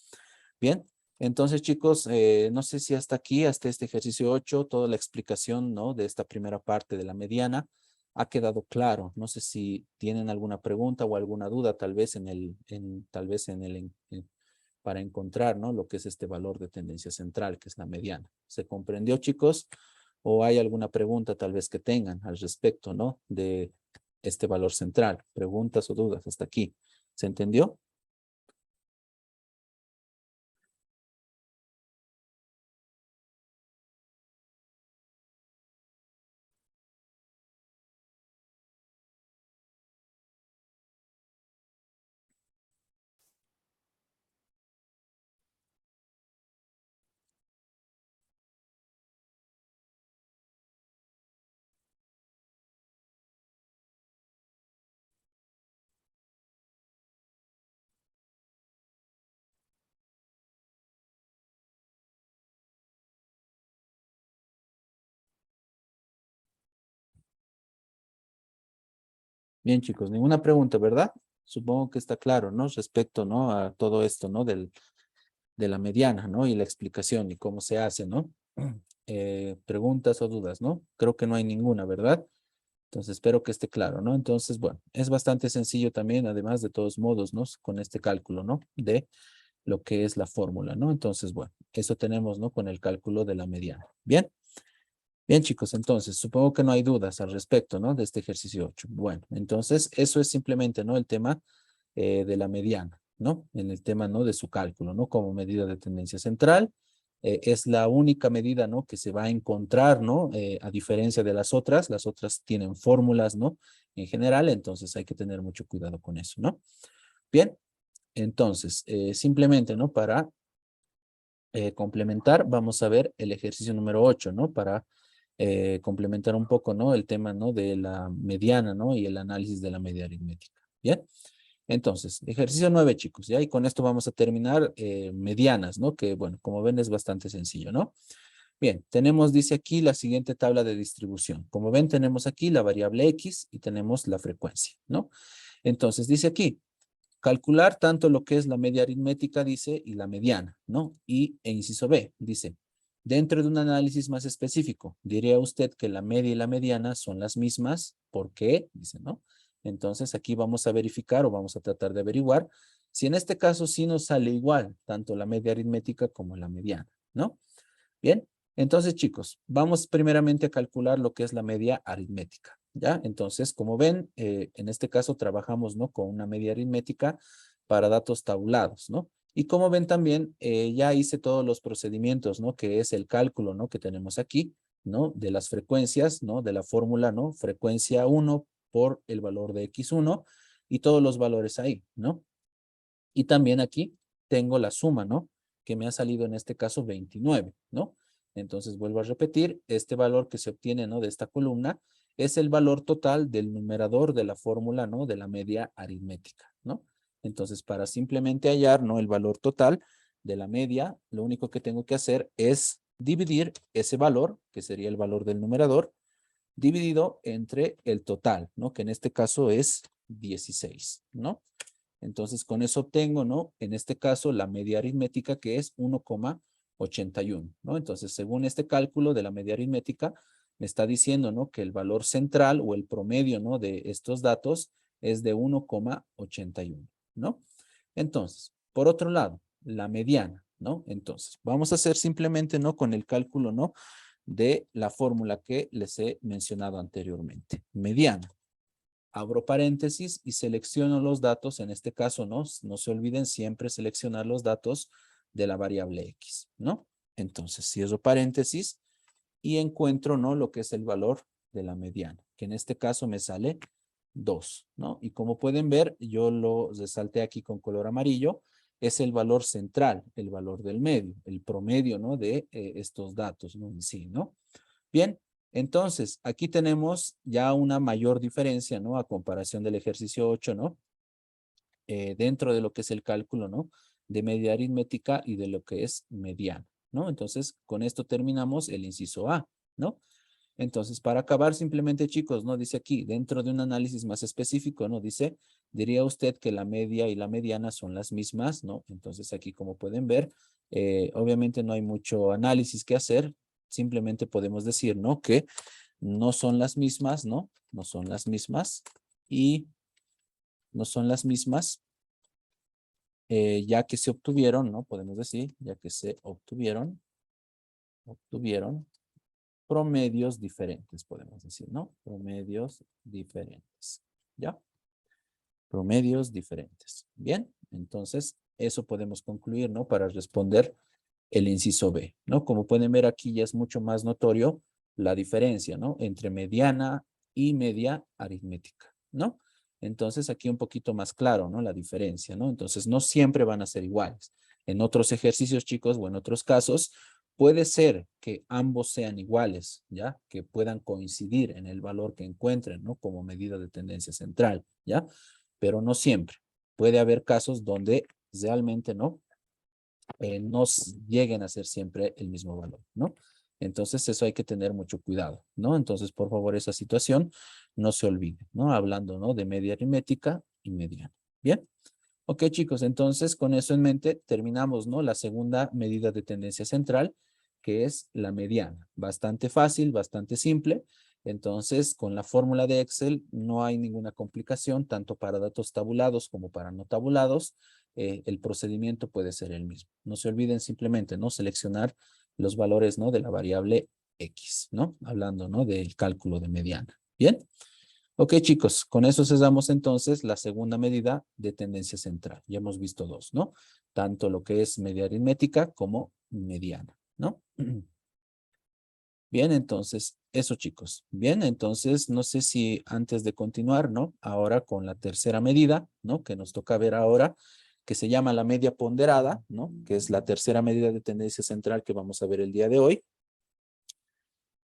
Bien, entonces, chicos, no sé si hasta aquí, hasta este ejercicio 8, toda la explicación, ¿no? De esta primera parte de la mediana ha quedado claro. No sé si tienen alguna pregunta o alguna duda, tal vez para encontrar, ¿no? Lo que es este valor de tendencia central, que es la mediana. ¿Se comprendió, chicos? ¿O hay alguna pregunta tal vez que tengan al respecto, ¿no? De este valor central. Preguntas o dudas hasta aquí. ¿Se entendió? Bien, chicos, ninguna pregunta, ¿verdad? Supongo que está claro, ¿no? Respecto, ¿no? A todo esto, ¿no? De la mediana, ¿no? Y la explicación y cómo se hace, ¿no? Preguntas o dudas, ¿no? Creo que no hay ninguna, ¿verdad? Entonces espero que esté claro, ¿no? Entonces, bueno, es bastante sencillo también, además de todos modos, ¿no? Con este cálculo, ¿no? De lo que es la fórmula, ¿no? Entonces, bueno, eso tenemos, ¿no? Con el cálculo de la mediana. Bien. Bien, chicos, entonces, supongo que no hay dudas al respecto, ¿no? De este ejercicio 8. Bueno, entonces, eso es simplemente, ¿no? El tema de la mediana, ¿no? En el tema, ¿no? De su cálculo, ¿no? Como medida de tendencia central. Es la única medida, ¿no? Que se va a encontrar, ¿no? A diferencia de las otras tienen fórmulas, ¿no? En general, entonces hay que tener mucho cuidado con eso, ¿no? Bien, entonces, simplemente, ¿no? Para complementar, vamos a ver el ejercicio número 8, ¿no? Para complementar un poco, ¿no? El tema, ¿no? De la mediana, ¿no? Y el análisis de la media aritmética. Bien. Entonces, ejercicio 9, chicos, ¿ya? Y con esto vamos a terminar medianas, ¿no? Que, bueno, como ven es bastante sencillo, ¿no? Bien, tenemos, dice aquí, la siguiente tabla de distribución. Como ven, tenemos aquí la variable X y tenemos la frecuencia, ¿no? Entonces, dice aquí, calcular tanto lo que es la media aritmética, dice, y la mediana, ¿no? E inciso B, dice, dentro de un análisis más específico, diría usted que la media y la mediana son las mismas. ¿Por qué? Dice, ¿no? Entonces aquí vamos a verificar o vamos a tratar de averiguar si en este caso sí nos sale igual, tanto la media aritmética como la mediana, ¿no? Bien, entonces chicos, vamos primeramente a calcular lo que es la media aritmética, ¿ya? Entonces, como ven, en este caso trabajamos, ¿no? Con una media aritmética para datos tabulados, ¿no? Y como ven también, ya hice todos los procedimientos, ¿no? Que es el cálculo, ¿no? Que tenemos aquí, ¿no? De las frecuencias, ¿no? De la fórmula, ¿no? Frecuencia 1 por el valor de X1 y todos los valores ahí, ¿no? Y también aquí tengo la suma, ¿no? Que me ha salido en este caso 29, ¿no? Entonces vuelvo a repetir, este valor que se obtiene, ¿no? De esta columna es el valor total del numerador de la fórmula, ¿no? De la media aritmética, ¿no? Entonces para simplemente hallar, ¿no? El valor total de la media, lo único que tengo que hacer es dividir ese valor, que sería el valor del numerador, dividido entre el total, ¿no? Que en este caso es 16, ¿no? Entonces, con eso obtengo, ¿no? En este caso, la media aritmética que es 1,81, ¿no? Entonces, según este cálculo de la media aritmética, me está diciendo, ¿no? Que el valor central o el promedio, ¿no? De estos datos es de 1,81, ¿no? Entonces, por otro lado, la mediana, ¿no? Entonces, vamos a hacer simplemente, ¿no? Con el cálculo, ¿no? de la fórmula que les he mencionado anteriormente. Mediana. Abro paréntesis y selecciono los datos. En este caso, no se olviden siempre seleccionar los datos de la variable X, ¿no? Entonces, cierro paréntesis y encuentro, ¿no? Lo que es el valor de la mediana, que en este caso me sale 2, ¿no? Y como pueden ver, yo lo resalté aquí con color amarillo, es el valor central, el valor del medio, el promedio, ¿no? De estos datos, ¿no? En sí, ¿no? Bien, entonces, aquí tenemos ya una mayor diferencia, ¿no? A comparación del ejercicio 8, ¿no? Dentro de lo que es el cálculo, ¿no? De media aritmética y de lo que es mediana, ¿no? Entonces, con esto terminamos el inciso A, ¿no? Entonces, para acabar simplemente, chicos, ¿no? Dice aquí, dentro de un análisis más específico, ¿no? Dice, diría usted que la media y la mediana son las mismas, ¿no? Entonces, aquí como pueden ver, obviamente no hay mucho análisis que hacer, simplemente podemos decir, ¿no? Que no son las mismas, ¿no? No son las mismas y no son las mismas, ya que se obtuvieron, ¿no? Podemos decir, ya que se obtuvieron promedios diferentes, podemos decir, ¿no? Promedios diferentes, ¿ya? Promedios diferentes. Bien, entonces eso podemos concluir, ¿no? Para responder el inciso B, ¿no? Como pueden ver aquí ya es mucho más notorio la diferencia, ¿no? Entre mediana y media aritmética, ¿no? Entonces aquí un poquito más claro, ¿no? La diferencia, ¿no? Entonces no siempre van a ser iguales. En otros ejercicios, chicos, o en otros casos, puede ser que ambos sean iguales, ¿ya? Que puedan coincidir en el valor que encuentren, ¿no? Como medida de tendencia central, ¿ya? Pero no siempre. Puede haber casos donde realmente no lleguen a ser siempre el mismo valor, ¿no? Entonces eso hay que tener mucho cuidado, ¿no? Entonces, por favor, esa situación no se olvide, ¿no? Hablando, ¿no? De media aritmética y mediana. ¿Bien? Ok, chicos, entonces con eso en mente terminamos, ¿no? La segunda medida de tendencia central, que es la mediana. Bastante fácil, bastante simple. Entonces, con la fórmula de Excel no hay ninguna complicación, tanto para datos tabulados como para no tabulados. El procedimiento puede ser el mismo. No se olviden simplemente, ¿no? Seleccionar los valores, ¿no? De la variable X, ¿no? Hablando, ¿no? Del cálculo de mediana. ¿Bien? Ok, chicos, con eso cesamos entonces la segunda medida de tendencia central. Ya hemos visto dos, ¿no? Tanto lo que es media aritmética como mediana, ¿no? Bien, entonces, eso, chicos. Bien, entonces, no sé si antes de continuar, ¿no? Ahora con la tercera medida, ¿no? Que nos toca ver ahora, que se llama la media ponderada, ¿no? Que es la tercera medida de tendencia central que vamos a ver el día de hoy.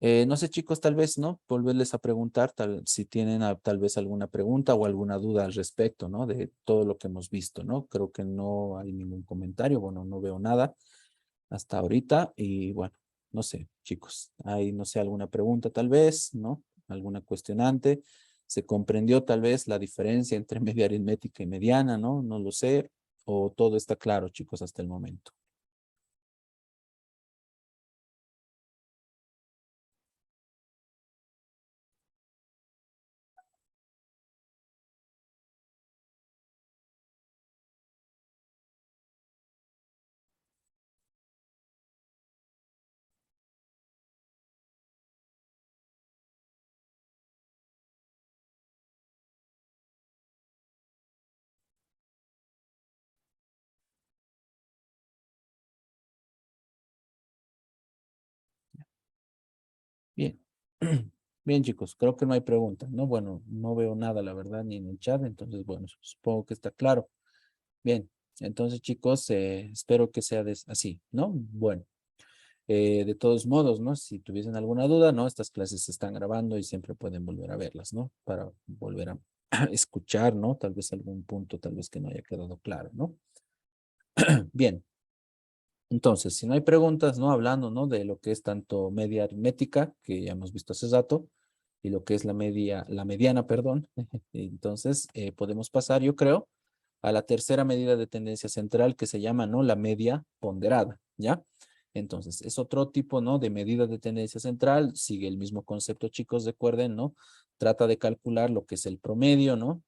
No sé, chicos, tal vez, ¿no? Volverles a preguntar si tienen tal vez alguna pregunta o alguna duda al respecto, ¿no? De todo lo que hemos visto, ¿no? Creo que no hay ningún comentario, bueno, no veo nada hasta ahorita y bueno, no sé, chicos, hay, no sé, alguna pregunta tal vez, ¿no? Alguna cuestionante. ¿Se comprendió tal vez la diferencia entre media aritmética y mediana, ¿no? No lo sé, o todo está claro, chicos, hasta el momento. Bien. Bien, chicos, creo que no hay preguntas, ¿no? Bueno, no veo nada, la verdad, ni en el chat, entonces, bueno, supongo que está claro. Bien, entonces, chicos, espero que sea así, ¿no? Bueno, de todos modos, ¿no? Si tuviesen alguna duda, ¿no? Estas clases se están grabando y siempre pueden volver a verlas, ¿no? Para volver a escuchar, ¿no? Tal vez algún punto, tal vez que no haya quedado claro, ¿no? Bien. Entonces, si no hay preguntas, ¿no? Hablando, ¿no? De lo que es tanto media aritmética, que ya hemos visto hace rato, y lo que es la mediana, perdón. Entonces, podemos pasar, yo creo, a la tercera medida de tendencia central que se llama, ¿no? La media ponderada, ¿ya? Entonces, es otro tipo, ¿no? De medida de tendencia central, sigue el mismo concepto, chicos, recuerden, ¿no? Trata de calcular lo que es el promedio, ¿no?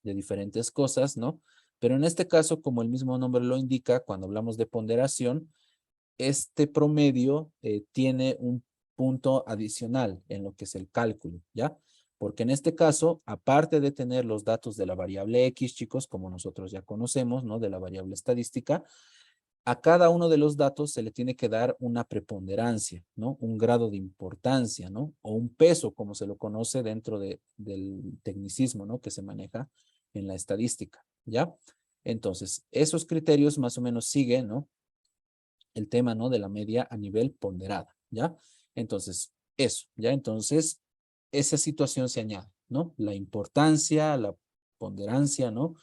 De diferentes cosas, ¿no? Pero en este caso, como el mismo nombre lo indica, cuando hablamos de ponderación, este promedio tiene un punto adicional en lo que es el cálculo, ¿ya? Porque en este caso, aparte de tener los datos de la variable X, chicos, como nosotros ya conocemos, ¿no? De la variable estadística, a cada uno de los datos se le tiene que dar una preponderancia, ¿no? Un grado de importancia, ¿no? O un peso, como se lo conoce dentro del tecnicismo, ¿no? Que se maneja en la estadística, ¿ya? Entonces, esos criterios más o menos siguen, ¿no? El tema, ¿no? De la media a nivel ponderada, ¿ya? Entonces, eso, ¿ya? Entonces, esa situación se añade, ¿no? La importancia, la ponderancia, ¿no?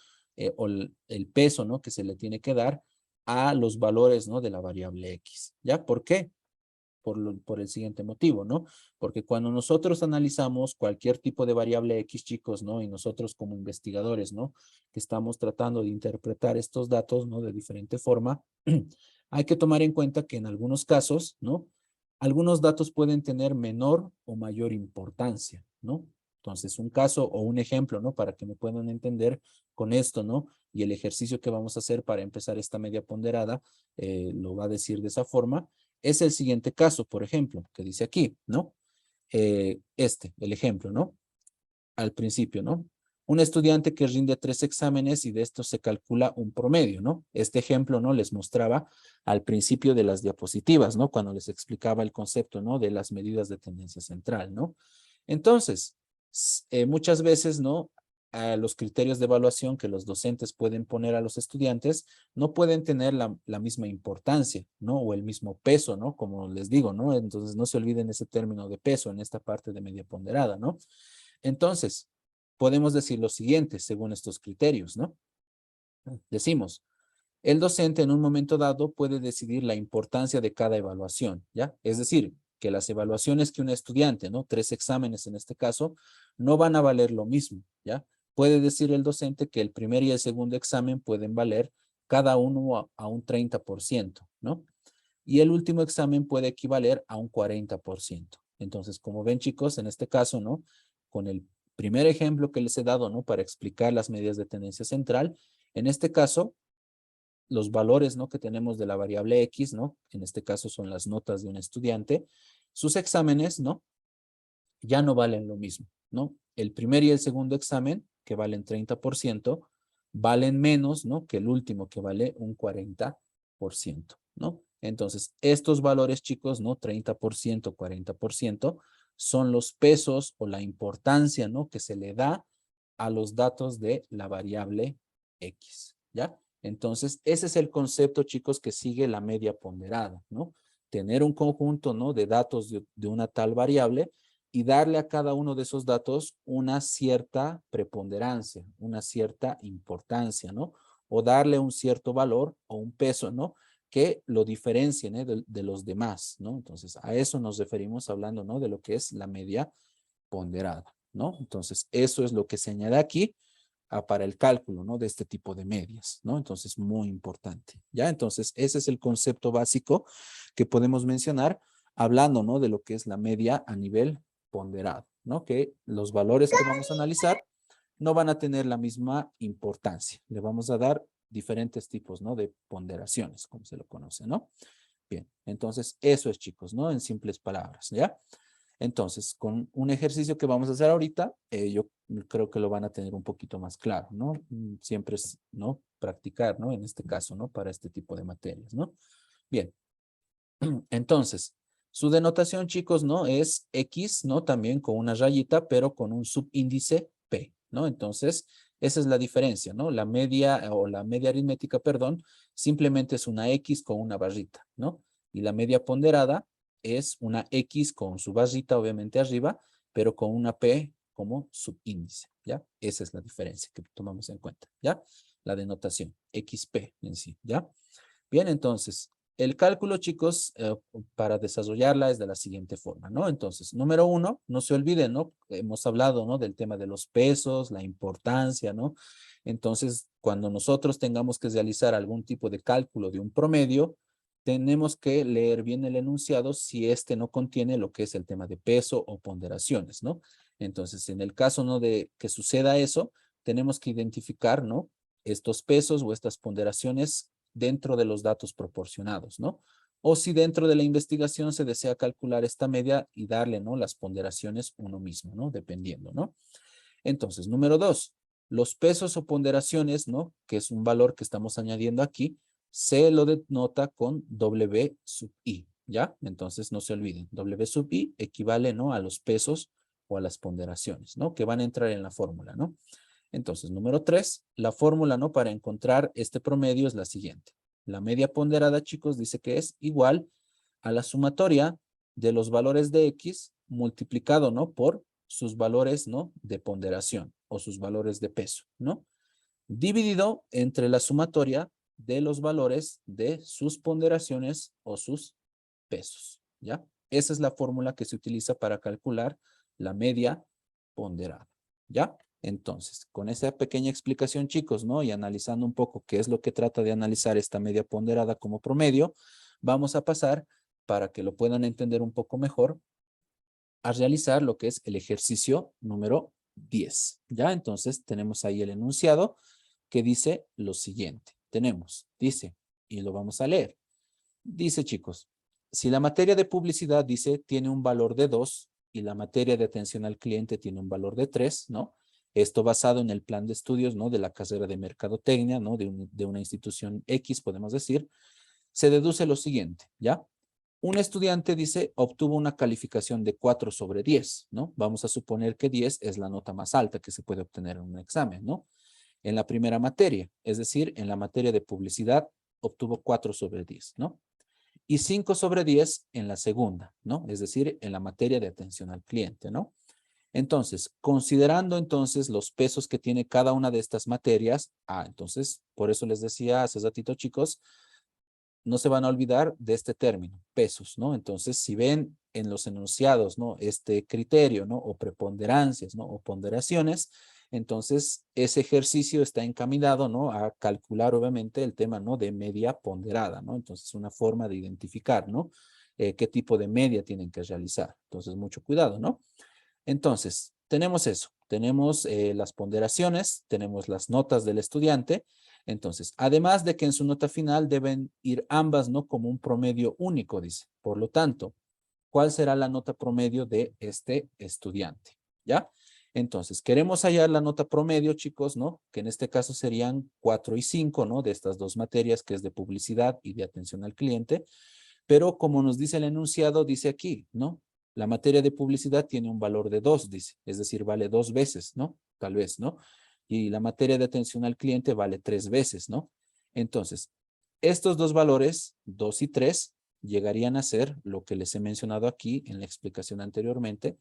O el peso, ¿no? Que se le tiene que dar a los valores, ¿no? De la variable X, ¿ya? ¿Por qué? Por el siguiente motivo, ¿no? Porque cuando nosotros analizamos cualquier tipo de variable X, chicos, ¿no? Y nosotros como investigadores, ¿no? Que estamos tratando de interpretar estos datos, ¿no? De diferente forma, hay que tomar en cuenta que en algunos casos, ¿no? Algunos datos pueden tener menor o mayor importancia, ¿no? Entonces, un caso o un ejemplo, ¿no? Para que me puedan entender con esto, ¿no? Y el ejercicio que vamos a hacer para empezar esta media ponderada, lo va a decir de esa forma, es el siguiente caso, por ejemplo, que dice aquí, ¿no? El ejemplo, ¿no? Al principio, ¿no? Un estudiante que rinde 3 exámenes y de estos se calcula un promedio, ¿no? Este ejemplo, ¿no? Les mostraba al principio de las diapositivas, ¿no? Cuando les explicaba el concepto, ¿no? De las medidas de tendencia central, ¿no? Entonces, muchas veces, ¿no? A los criterios de evaluación que los docentes pueden poner a los estudiantes no pueden tener la misma importancia, ¿no? O el mismo peso, ¿no? Como les digo, ¿no? Entonces, no se olviden ese término de peso en esta parte de media ponderada, ¿no? Entonces, podemos decir lo siguiente según estos criterios, ¿no? Decimos, el docente en un momento dado puede decidir la importancia de cada evaluación, ¿ya? Es decir, que las evaluaciones que un estudiante, ¿no? 3 exámenes en este caso, no van a valer lo mismo, ¿ya? Puede decir el docente que el primer y el segundo examen pueden valer cada uno a un 30%, ¿no? Y el último examen puede equivaler a un 40%. Entonces, como ven, chicos, en este caso, ¿no? Con el primer ejemplo que les he dado, ¿no? Para explicar las medidas de tendencia central, en este caso, los valores, ¿no? Que tenemos de la variable X, ¿no? En este caso son las notas de un estudiante, sus exámenes, ¿no? Ya no valen lo mismo, ¿no? El primer y el segundo examen, que valen 30%, valen menos, ¿no? Que el último, que vale un 40%, ¿no? Entonces, estos valores, chicos, ¿no? 30%, 40%, son los pesos o la importancia, ¿no? Que se le da a los datos de la variable X, ¿ya? Entonces, ese es el concepto, chicos, que sigue la media ponderada, ¿no? Tener un conjunto, ¿no? De datos de una tal variable y darle a cada uno de esos datos una cierta preponderancia, una cierta importancia, ¿no? O darle un cierto valor o un peso, ¿no? Que lo diferencien, ¿eh? de los demás, ¿no? Entonces, a eso nos referimos hablando, ¿no? De lo que es la media ponderada, ¿no? Entonces, eso es lo que se añade aquí para el cálculo, ¿no? De este tipo de medias, ¿no? Entonces, muy importante, ¿ya? Entonces, ese es el concepto básico que podemos mencionar hablando, ¿no? De lo que es la media a nivel ponderado, ¿no? Que los valores que vamos a analizar no van a tener la misma importancia. Le vamos a dar diferentes tipos, ¿no? De ponderaciones, como se lo conoce, ¿no? Bien, entonces eso es, chicos, ¿no? En simples palabras, ¿ya? Entonces, con un ejercicio que vamos a hacer ahorita, yo creo que lo van a tener un poquito más claro, ¿no? Siempre es, ¿no? Practicar, ¿no? En este caso, ¿no? Para este tipo de materias, ¿no? Bien, entonces, su denotación, chicos, ¿no? Es X, ¿no? También con una rayita, pero con un subíndice P, ¿no? Entonces, esa es la diferencia, ¿no? La media o la media aritmética, perdón, simplemente es una X con una barrita, ¿no? Y la media ponderada es una X con su barrita, obviamente arriba, pero con una P como subíndice, ¿ya? Esa es la diferencia que tomamos en cuenta, ¿ya? La denotación, XP en sí, ¿ya? Bien, entonces, el cálculo, chicos, para desarrollarla es de la siguiente forma, ¿no? Entonces, número uno, no se olviden, ¿no? Hemos hablado, ¿no? Del tema de los pesos, la importancia, ¿no? Entonces, cuando nosotros tengamos que realizar algún tipo de cálculo de un promedio, tenemos que leer bien el enunciado si este no contiene lo que es el tema de peso o ponderaciones, ¿no? Entonces, en el caso, ¿no? De que suceda eso, tenemos que identificar, ¿no? Estos pesos o estas ponderaciones dentro de los datos proporcionados, ¿no? o si dentro de la investigación se desea calcular esta media y darle, ¿no? Las ponderaciones uno mismo, ¿no? Dependiendo, ¿no? Entonces, número 2, los pesos o ponderaciones, ¿no? Que es un valor que estamos añadiendo aquí, se lo denota con W sub I, ¿ya? Entonces, no se olviden, W sub I equivale, ¿no? A los pesos o a las ponderaciones, ¿no? Que van a entrar en la fórmula, ¿no? Entonces, número 3, la fórmula, ¿no? Para encontrar este promedio es la siguiente. La media ponderada, chicos, dice que es igual a la sumatoria de los valores de X multiplicado, ¿no? Por sus valores, ¿no? De ponderación o sus valores de peso, ¿no? Dividido entre la sumatoria de los valores de sus ponderaciones o sus pesos, ¿ya? Esa es la fórmula que se utiliza para calcular la media ponderada, ¿ya? Entonces, con esa pequeña explicación, chicos, ¿no? Y analizando un poco qué es lo que trata de analizar esta media ponderada como promedio, vamos a pasar, para que lo puedan entender un poco mejor, a realizar lo que es el ejercicio número 10, ¿ya? Entonces, tenemos ahí el enunciado que dice lo siguiente. Dice, y lo vamos a leer. Dice, chicos, si la materia de publicidad, dice, tiene un valor de 2 y la materia de atención al cliente tiene un valor de 3, ¿no? Esto basado en el plan de estudios, ¿no? De la carrera de mercadotecnia, ¿no? De una institución X, podemos decir. Se deduce lo siguiente, ¿ya? Un estudiante, dice, obtuvo una calificación de 4 sobre 10, ¿no? Vamos a suponer que 10 es la nota más alta que se puede obtener en un examen, ¿no? En la primera materia, es decir, en la materia de publicidad, obtuvo 4 sobre 10, ¿no? Y 5 sobre 10 en la segunda, ¿no? Es decir, en la materia de atención al cliente, ¿no? Entonces, considerando entonces los pesos que tiene cada una de estas materias, entonces, por eso les decía hace ratito, chicos, no se van a olvidar de este término, pesos, ¿no? Entonces, si ven en los enunciados, ¿no? Este criterio, ¿no? O preponderancias, ¿no? O ponderaciones, entonces ese ejercicio está encaminado, ¿no? A calcular, obviamente, el tema, ¿no? De media ponderada, ¿no? Entonces, una forma de identificar, ¿no? Qué tipo de media tienen que realizar. Entonces, mucho cuidado, ¿no? Entonces, tenemos eso. Tenemos las ponderaciones, tenemos las notas del estudiante. Entonces, además de que en su nota final deben ir ambas, ¿no? Como un promedio único, dice. Por lo tanto, ¿cuál será la nota promedio de este estudiante? ¿Ya? Entonces, queremos hallar la nota promedio, chicos, ¿no? Que en este caso serían 4 y 5, ¿no? De estas dos materias, que es de publicidad y de atención al cliente. Pero como nos dice el enunciado, dice aquí, ¿no? La materia de publicidad tiene un valor de 2, dice. Es decir, vale 2 veces, ¿no? Tal vez, ¿no? Y la materia de atención al cliente vale 3 veces, ¿no? Entonces, estos dos valores, 2 y 3, llegarían a ser lo que les he mencionado aquí en la explicación anteriormente,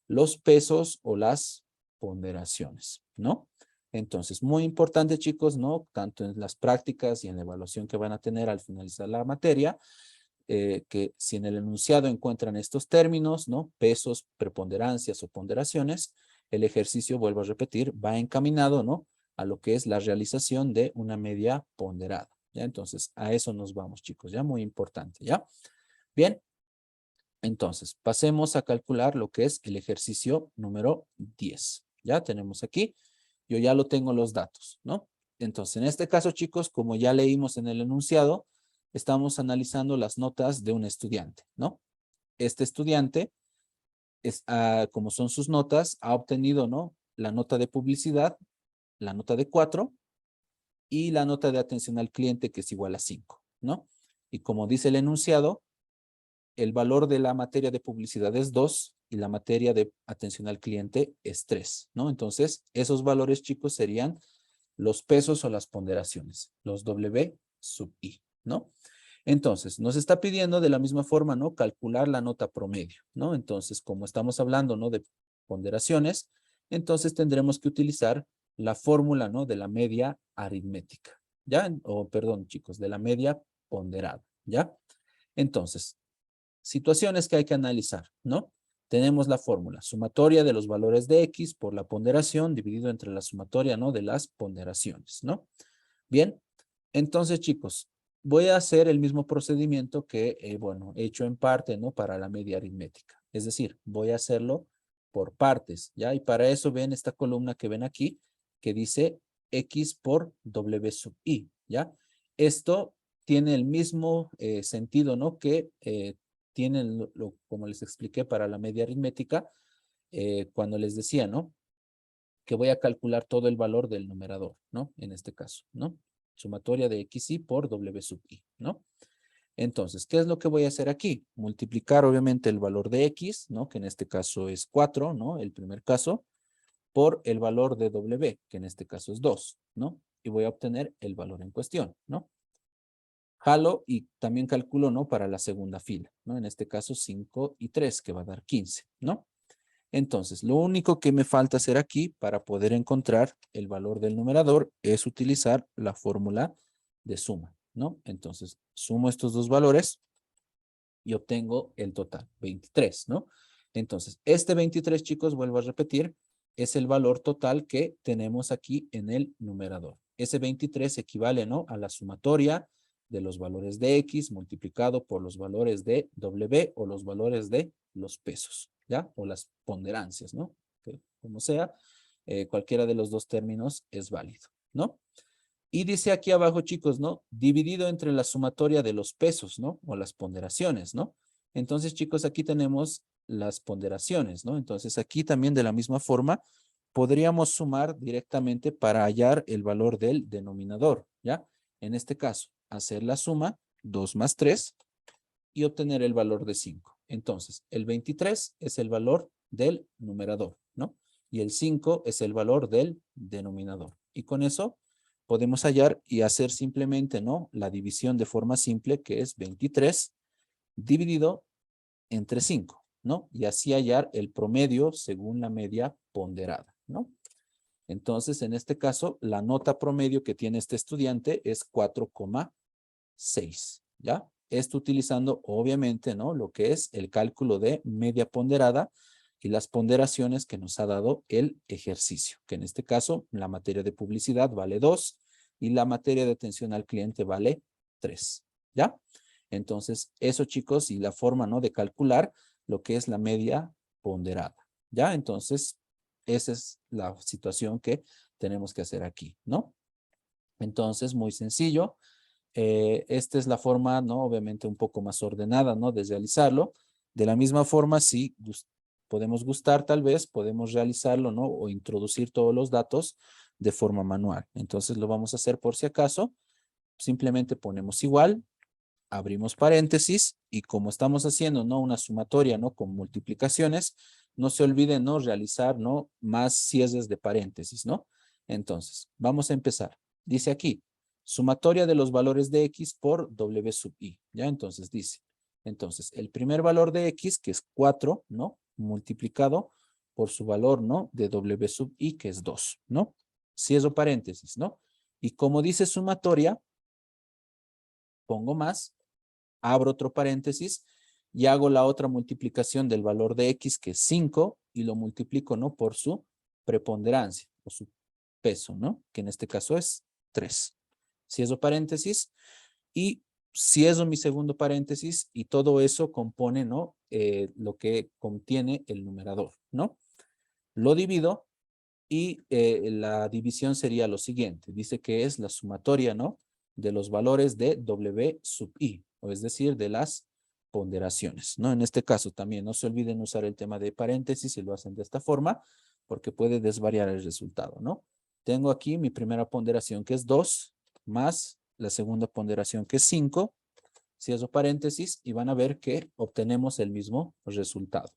los pesos o las ponderaciones, ¿no? Entonces, muy importante, chicos, ¿no? Tanto en las prácticas y en la evaluación que van a tener al finalizar la materia, que si en el enunciado encuentran estos términos, ¿no? Pesos, preponderancias o ponderaciones, el ejercicio, vuelvo a repetir, va encaminado, ¿no? A lo que es la realización de una media ponderada, ¿ya? Entonces, a eso nos vamos, chicos, ¿ya? Muy importante, ¿ya? Bien, entonces, pasemos a calcular lo que es el ejercicio número 10. Ya tenemos aquí, yo ya lo tengo los datos, ¿no? Entonces, en este caso, chicos, como ya leímos en el enunciado, estamos analizando las notas de un estudiante, ¿no? Este estudiante, como son sus notas, ha obtenido, ¿no? La nota de publicidad, la nota de 4 y la nota de atención al cliente, que es igual a 5, ¿no? Y como dice el enunciado, el valor de la materia de publicidad es 2 y la materia de atención al cliente es 3, ¿no? Entonces, esos valores, chicos, serían los pesos o las ponderaciones, los W sub I, ¿no? Entonces, nos está pidiendo de la misma forma, ¿no? Calcular la nota promedio, ¿no? Entonces, como estamos hablando, ¿no? De ponderaciones, entonces tendremos que utilizar la fórmula, ¿no? De la media aritmética, ¿ya? O, perdón, chicos, de la media ponderada, ¿ya? Entonces, situaciones que hay que analizar, ¿no? Tenemos la fórmula, sumatoria de los valores de X por la ponderación dividido entre la sumatoria, ¿no? De las ponderaciones, ¿no? Bien, entonces, chicos, voy a hacer el mismo procedimiento que, bueno, he hecho en parte, ¿no? Para la media aritmética. Es decir, voy a hacerlo por partes, ¿ya? Y para eso ven esta columna que ven aquí, que dice X por W sub I, ¿ya? Esto tiene el mismo sentido, ¿no? Que tiene, como les expliqué para la media aritmética, cuando les decía, ¿no? Que voy a calcular todo el valor del numerador, ¿no? En este caso, ¿no? Sumatoria de XY por W sub I, ¿no? Entonces, ¿qué es lo que voy a hacer aquí? Multiplicar, obviamente, el valor de X, ¿no? Que en este caso es 4, ¿no? El primer caso, por el valor de W, que en este caso es 2, ¿no? Y voy a obtener el valor en cuestión, ¿no? Jalo y también calculo, ¿no? Para la segunda fila, ¿no? En este caso 5 y 3, que va a dar 15, ¿no? Entonces, lo único que me falta hacer aquí para poder encontrar el valor del numerador es utilizar la fórmula de suma, ¿no? Entonces, sumo estos dos valores y obtengo el total, 23, ¿no? Entonces, este 23, chicos, vuelvo a repetir, es el valor total que tenemos aquí en el numerador. Ese 23 equivale, ¿no? A la sumatoria de los valores de X multiplicado por los valores de W o los valores de los pesos, ¿ya? O las ponderancias, ¿no? Que, como sea, cualquiera de los dos términos es válido, ¿no? Y dice aquí abajo, chicos, ¿no? Dividido entre la sumatoria de los pesos, ¿no? O las ponderaciones, ¿no? Entonces, chicos, aquí tenemos las ponderaciones, ¿no? Entonces, aquí también de la misma forma, podríamos sumar directamente para hallar el valor del denominador, ¿ya? En este caso, hacer la suma, 2 más 3, y obtener el valor de 5. Entonces, el 23 es el valor del numerador, ¿no? Y el 5 es el valor del denominador. Y con eso podemos hallar y hacer simplemente, ¿no? La división de forma simple, que es 23 dividido entre 5, ¿no? Y así hallar el promedio según la media ponderada, ¿no? Entonces, en este caso, la nota promedio que tiene este estudiante es 4,6, ¿ya? Esto utilizando, obviamente, ¿no? Lo que es el cálculo de media ponderada y las ponderaciones que nos ha dado el ejercicio, que en este caso, la materia de publicidad vale 2 y la materia de atención al cliente vale 3, ¿ya? Entonces, eso, chicos, y la forma, ¿no? De calcular lo que es la media ponderada, ¿ya? Entonces, esa es la situación que tenemos que hacer aquí, ¿no? Entonces, muy sencillo. Esta es la forma, ¿no? Obviamente un poco más ordenada, ¿no? De realizarlo. De la misma forma, si podemos gustar, tal vez, podemos realizarlo, ¿no? O introducir todos los datos de forma manual. Entonces, lo vamos a hacer por si acaso. Simplemente ponemos igual, abrimos paréntesis y como estamos haciendo, ¿no? Una sumatoria, ¿no? Con multiplicaciones, no se olviden, ¿no? Realizar, ¿no? Más cierres de paréntesis, ¿no? Entonces, vamos a empezar. Dice aquí, sumatoria de los valores de X por W sub I, ¿ya? Entonces dice, entonces, el primer valor de X, que es 4, ¿no? Multiplicado por su valor, ¿no? De W sub I, que es 2, ¿no? Cierro paréntesis, ¿no? Y como dice sumatoria, pongo más, abro otro paréntesis y hago la otra multiplicación del valor de X, que es 5, y lo multiplico, ¿no? Por su preponderancia, o su peso, ¿no? Que en este caso es 3. Cierro paréntesis y cierro mi segundo paréntesis y todo eso compone, ¿no? Lo que contiene el numerador, ¿no? Lo divido y la división sería lo siguiente. Dice que es la sumatoria, ¿no? De los valores de W sub I, o es decir, de las ponderaciones, ¿no? En este caso también no se olviden usar el tema de paréntesis y lo hacen de esta forma porque puede desvariar el resultado, ¿no? Tengo aquí mi primera ponderación que es 2 más la segunda ponderación que es 5. Cierro paréntesis y van a ver que obtenemos el mismo resultado.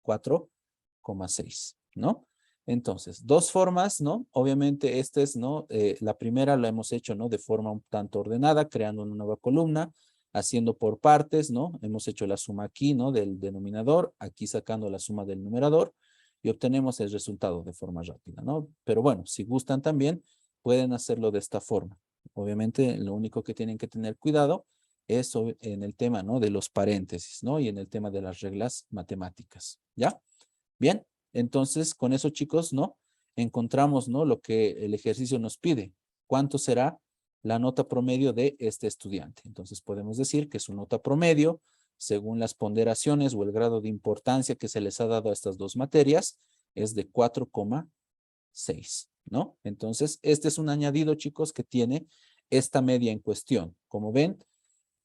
4,6, ¿no? Entonces, dos formas, ¿no? Obviamente, esta es, ¿no? La primera la hemos hecho, ¿no? De forma un tanto ordenada, creando una nueva columna, haciendo por partes, ¿no? Hemos hecho la suma aquí, ¿no? Del denominador, aquí sacando la suma del numerador y obtenemos el resultado de forma rápida, ¿no? Pero bueno, si gustan también, pueden hacerlo de esta forma. Obviamente, lo único que tienen que tener cuidado es en el tema, ¿no? De los paréntesis, ¿no? Y en el tema de las reglas matemáticas, ¿ya? Bien, entonces con eso, chicos, ¿no? Encontramos, ¿no? Lo que el ejercicio nos pide. ¿Cuánto será la nota promedio de este estudiante? Entonces podemos decir que su nota promedio, según las ponderaciones o el grado de importancia que se les ha dado a estas dos materias, es de 4,6, ¿no? Entonces, este es un añadido, chicos, que tiene esta media en cuestión. Como ven,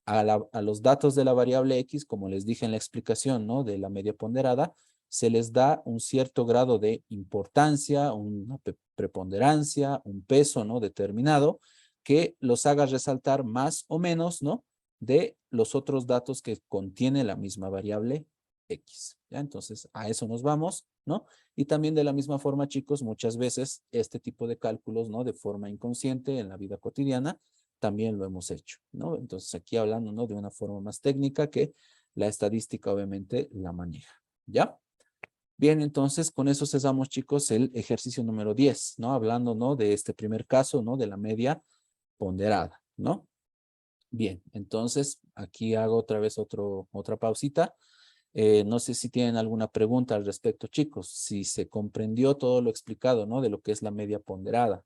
a los datos de la variable X, como les dije en la explicación, ¿no? De la media ponderada, se les da un cierto grado de importancia, una preponderancia, un peso, ¿no? Determinado, que los haga resaltar más o menos, ¿no? De los otros datos que contiene la misma variable X. ¿Ya? Entonces, a eso nos vamos, ¿no? Y también de la misma forma, chicos, muchas veces este tipo de cálculos, ¿no? De forma inconsciente en la vida cotidiana, también lo hemos hecho, ¿no? Entonces, aquí hablando, ¿no? De una forma más técnica que la estadística obviamente la maneja, ¿ya? Bien, entonces, con eso cesamos, chicos, el ejercicio número 10, ¿no? Hablando, ¿no? De este primer caso, ¿no? De la media ponderada, ¿no? Bien, entonces, aquí hago otra vez otra pausita. No sé si tienen alguna pregunta al respecto, chicos, si se comprendió todo lo explicado, ¿no? De lo que es la media ponderada.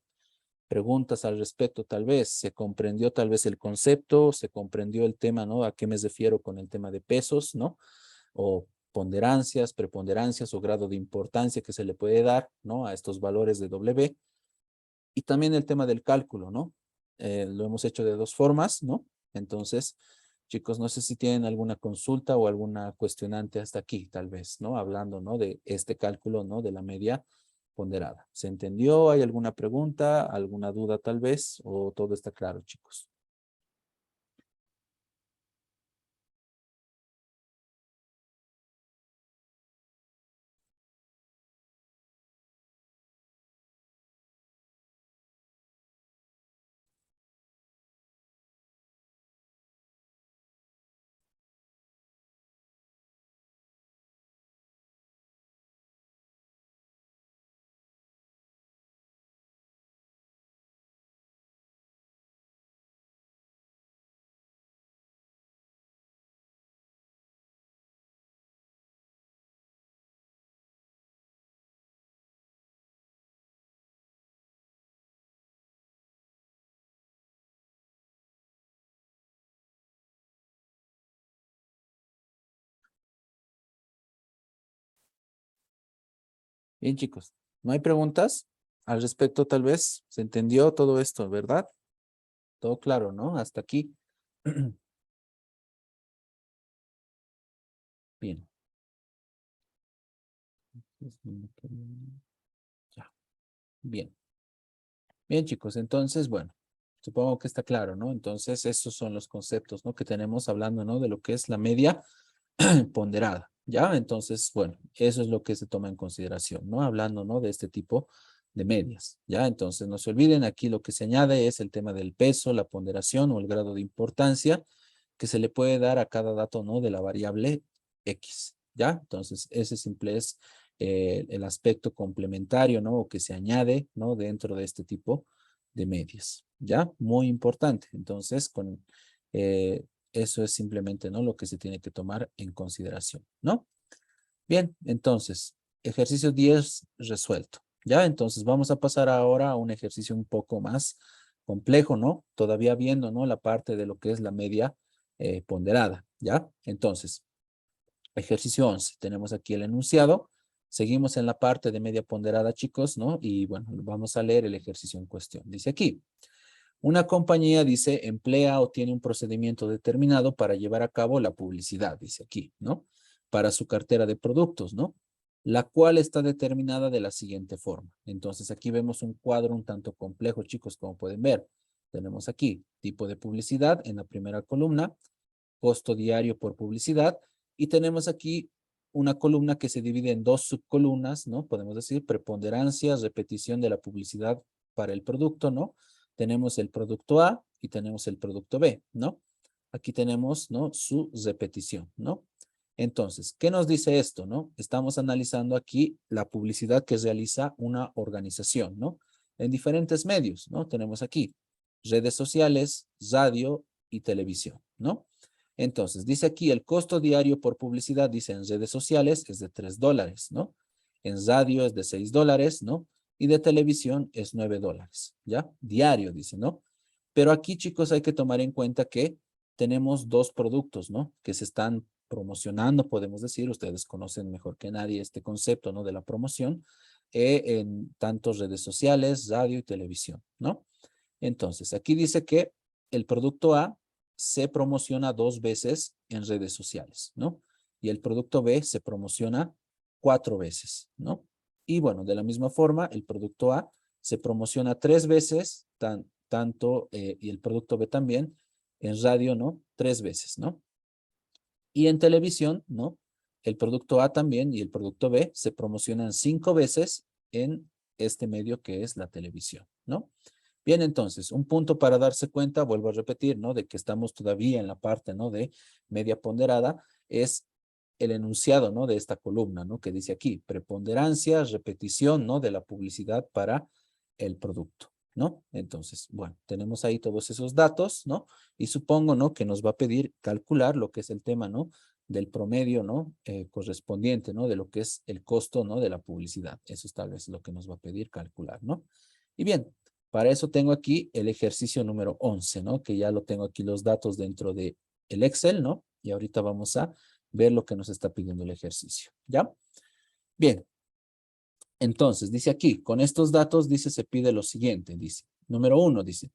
Preguntas al respecto, tal vez. ¿Se comprendió tal vez el concepto? ¿Se comprendió el tema, ¿no? ¿A qué me refiero con el tema de pesos, ¿no? O ponderancias, preponderancias o grado de importancia que se le puede dar, ¿no? A estos valores de W. Y también el tema del cálculo, ¿no? Lo hemos hecho de dos formas, ¿no? Entonces, chicos, no sé si tienen alguna consulta o alguna cuestionante hasta aquí, tal vez, ¿no? Hablando, ¿no? De este cálculo, ¿no? De la media ponderada. ¿Se entendió? ¿Hay alguna pregunta? ¿Alguna duda tal vez? ¿O todo está claro, chicos? Bien, chicos. ¿No hay preguntas al respecto tal vez? ¿Se entendió todo esto, verdad? Todo claro, ¿no? Hasta aquí. Bien. Ya. Bien. Bien, chicos, entonces, bueno, supongo que está claro, ¿no? Entonces, esos son los conceptos, ¿no? Que tenemos hablando, ¿no? De lo que es la media ponderada, ¿ya? Entonces, bueno, eso es lo que se toma en consideración, ¿no? Hablando, ¿no? De este tipo de medias, ¿ya? Entonces, no se olviden, aquí lo que se añade es el tema del peso, la ponderación o el grado de importancia que se le puede dar a cada dato, ¿no? De la variable X, ¿ya? Entonces, ese simple es el aspecto complementario, ¿no? O que se añade, ¿no? Dentro de este tipo de medias, ¿ya? Muy importante. Entonces, eso es simplemente, ¿no? Lo que se tiene que tomar en consideración, ¿no? Bien, entonces, ejercicio 10 resuelto, ¿ya? Entonces, vamos a pasar ahora a un ejercicio un poco más complejo, ¿no? Todavía viendo, ¿no? La parte de lo que es la media ponderada, ¿ya? Entonces, ejercicio 11. Tenemos aquí el enunciado. Seguimos en la parte de media ponderada, chicos, ¿no? Y bueno, vamos a leer el ejercicio en cuestión. Dice aquí, una compañía dice emplea o tiene un procedimiento determinado para llevar a cabo la publicidad, dice aquí, ¿no? Para su cartera de productos, ¿no? La cual está determinada de la siguiente forma. Entonces aquí vemos un cuadro un tanto complejo, chicos, como pueden ver. Tenemos aquí tipo de publicidad en la primera columna, costo diario por publicidad, y tenemos aquí una columna que se divide en dos subcolumnas, ¿no? Podemos decir preponderancia, repetición de la publicidad para el producto, ¿no? Tenemos el producto A y tenemos el producto B, ¿no? Aquí tenemos, ¿no? Su repetición, ¿no? Entonces, ¿qué nos dice esto, no? Estamos analizando aquí la publicidad que realiza una organización, ¿no? En diferentes medios, ¿no? Tenemos aquí redes sociales, radio y televisión, ¿no? Entonces, dice aquí el costo diario por publicidad, dice en redes sociales es de $3, ¿no? En radio es de $6, ¿no? Y de televisión es $9, ¿ya? Diario, dice, ¿no? Pero aquí, chicos, hay que tomar en cuenta que tenemos dos productos, ¿no? Que se están promocionando, podemos decir, ustedes conocen mejor que nadie este concepto, ¿no? De la promoción en tanto redes sociales, radio y televisión, ¿no? Entonces, aquí dice que el producto A se promociona 2 veces en redes sociales, ¿no? Y el producto B se promociona 4 veces, ¿no? Y bueno, de la misma forma, el producto A se promociona 3 veces, y el producto B también, en radio, ¿no? 3 veces, ¿no? Y en televisión, ¿no? El producto A también y el producto B se promocionan 5 veces en este medio que es la televisión, ¿no? Bien, entonces, un punto para darse cuenta, vuelvo a repetir, ¿no? De que estamos todavía en la parte, ¿no? De media ponderada, es el enunciado, ¿no? De esta columna, ¿no? Que dice aquí, preponderancia, repetición, ¿no? De la publicidad para el producto, ¿no? Entonces, bueno, tenemos ahí todos esos datos, ¿no? Y supongo, ¿no? Que nos va a pedir calcular lo que es el tema, ¿no? Del promedio, ¿no? Correspondiente, ¿no? De lo que es el costo, ¿no? De la publicidad. Eso es tal vez lo que nos va a pedir calcular, ¿no? Y bien, para eso tengo aquí el ejercicio número 11, ¿no? Que ya lo tengo aquí los datos dentro de el Excel, ¿no? Y ahorita vamos a ver lo que nos está pidiendo el ejercicio, ¿ya? Bien, entonces dice aquí, con estos datos, dice, se pide lo siguiente, dice, número 1, dice,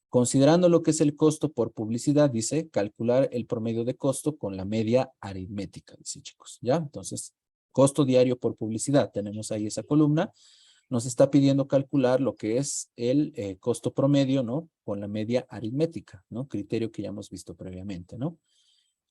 considerando lo que es el costo por publicidad, dice, calcular el promedio de costo con la media aritmética, dice chicos, ¿ya? Entonces, costo diario por publicidad, tenemos ahí esa columna, nos está pidiendo calcular lo que es el costo promedio, ¿no? Con la media aritmética, ¿no? Criterio que ya hemos visto previamente, ¿no?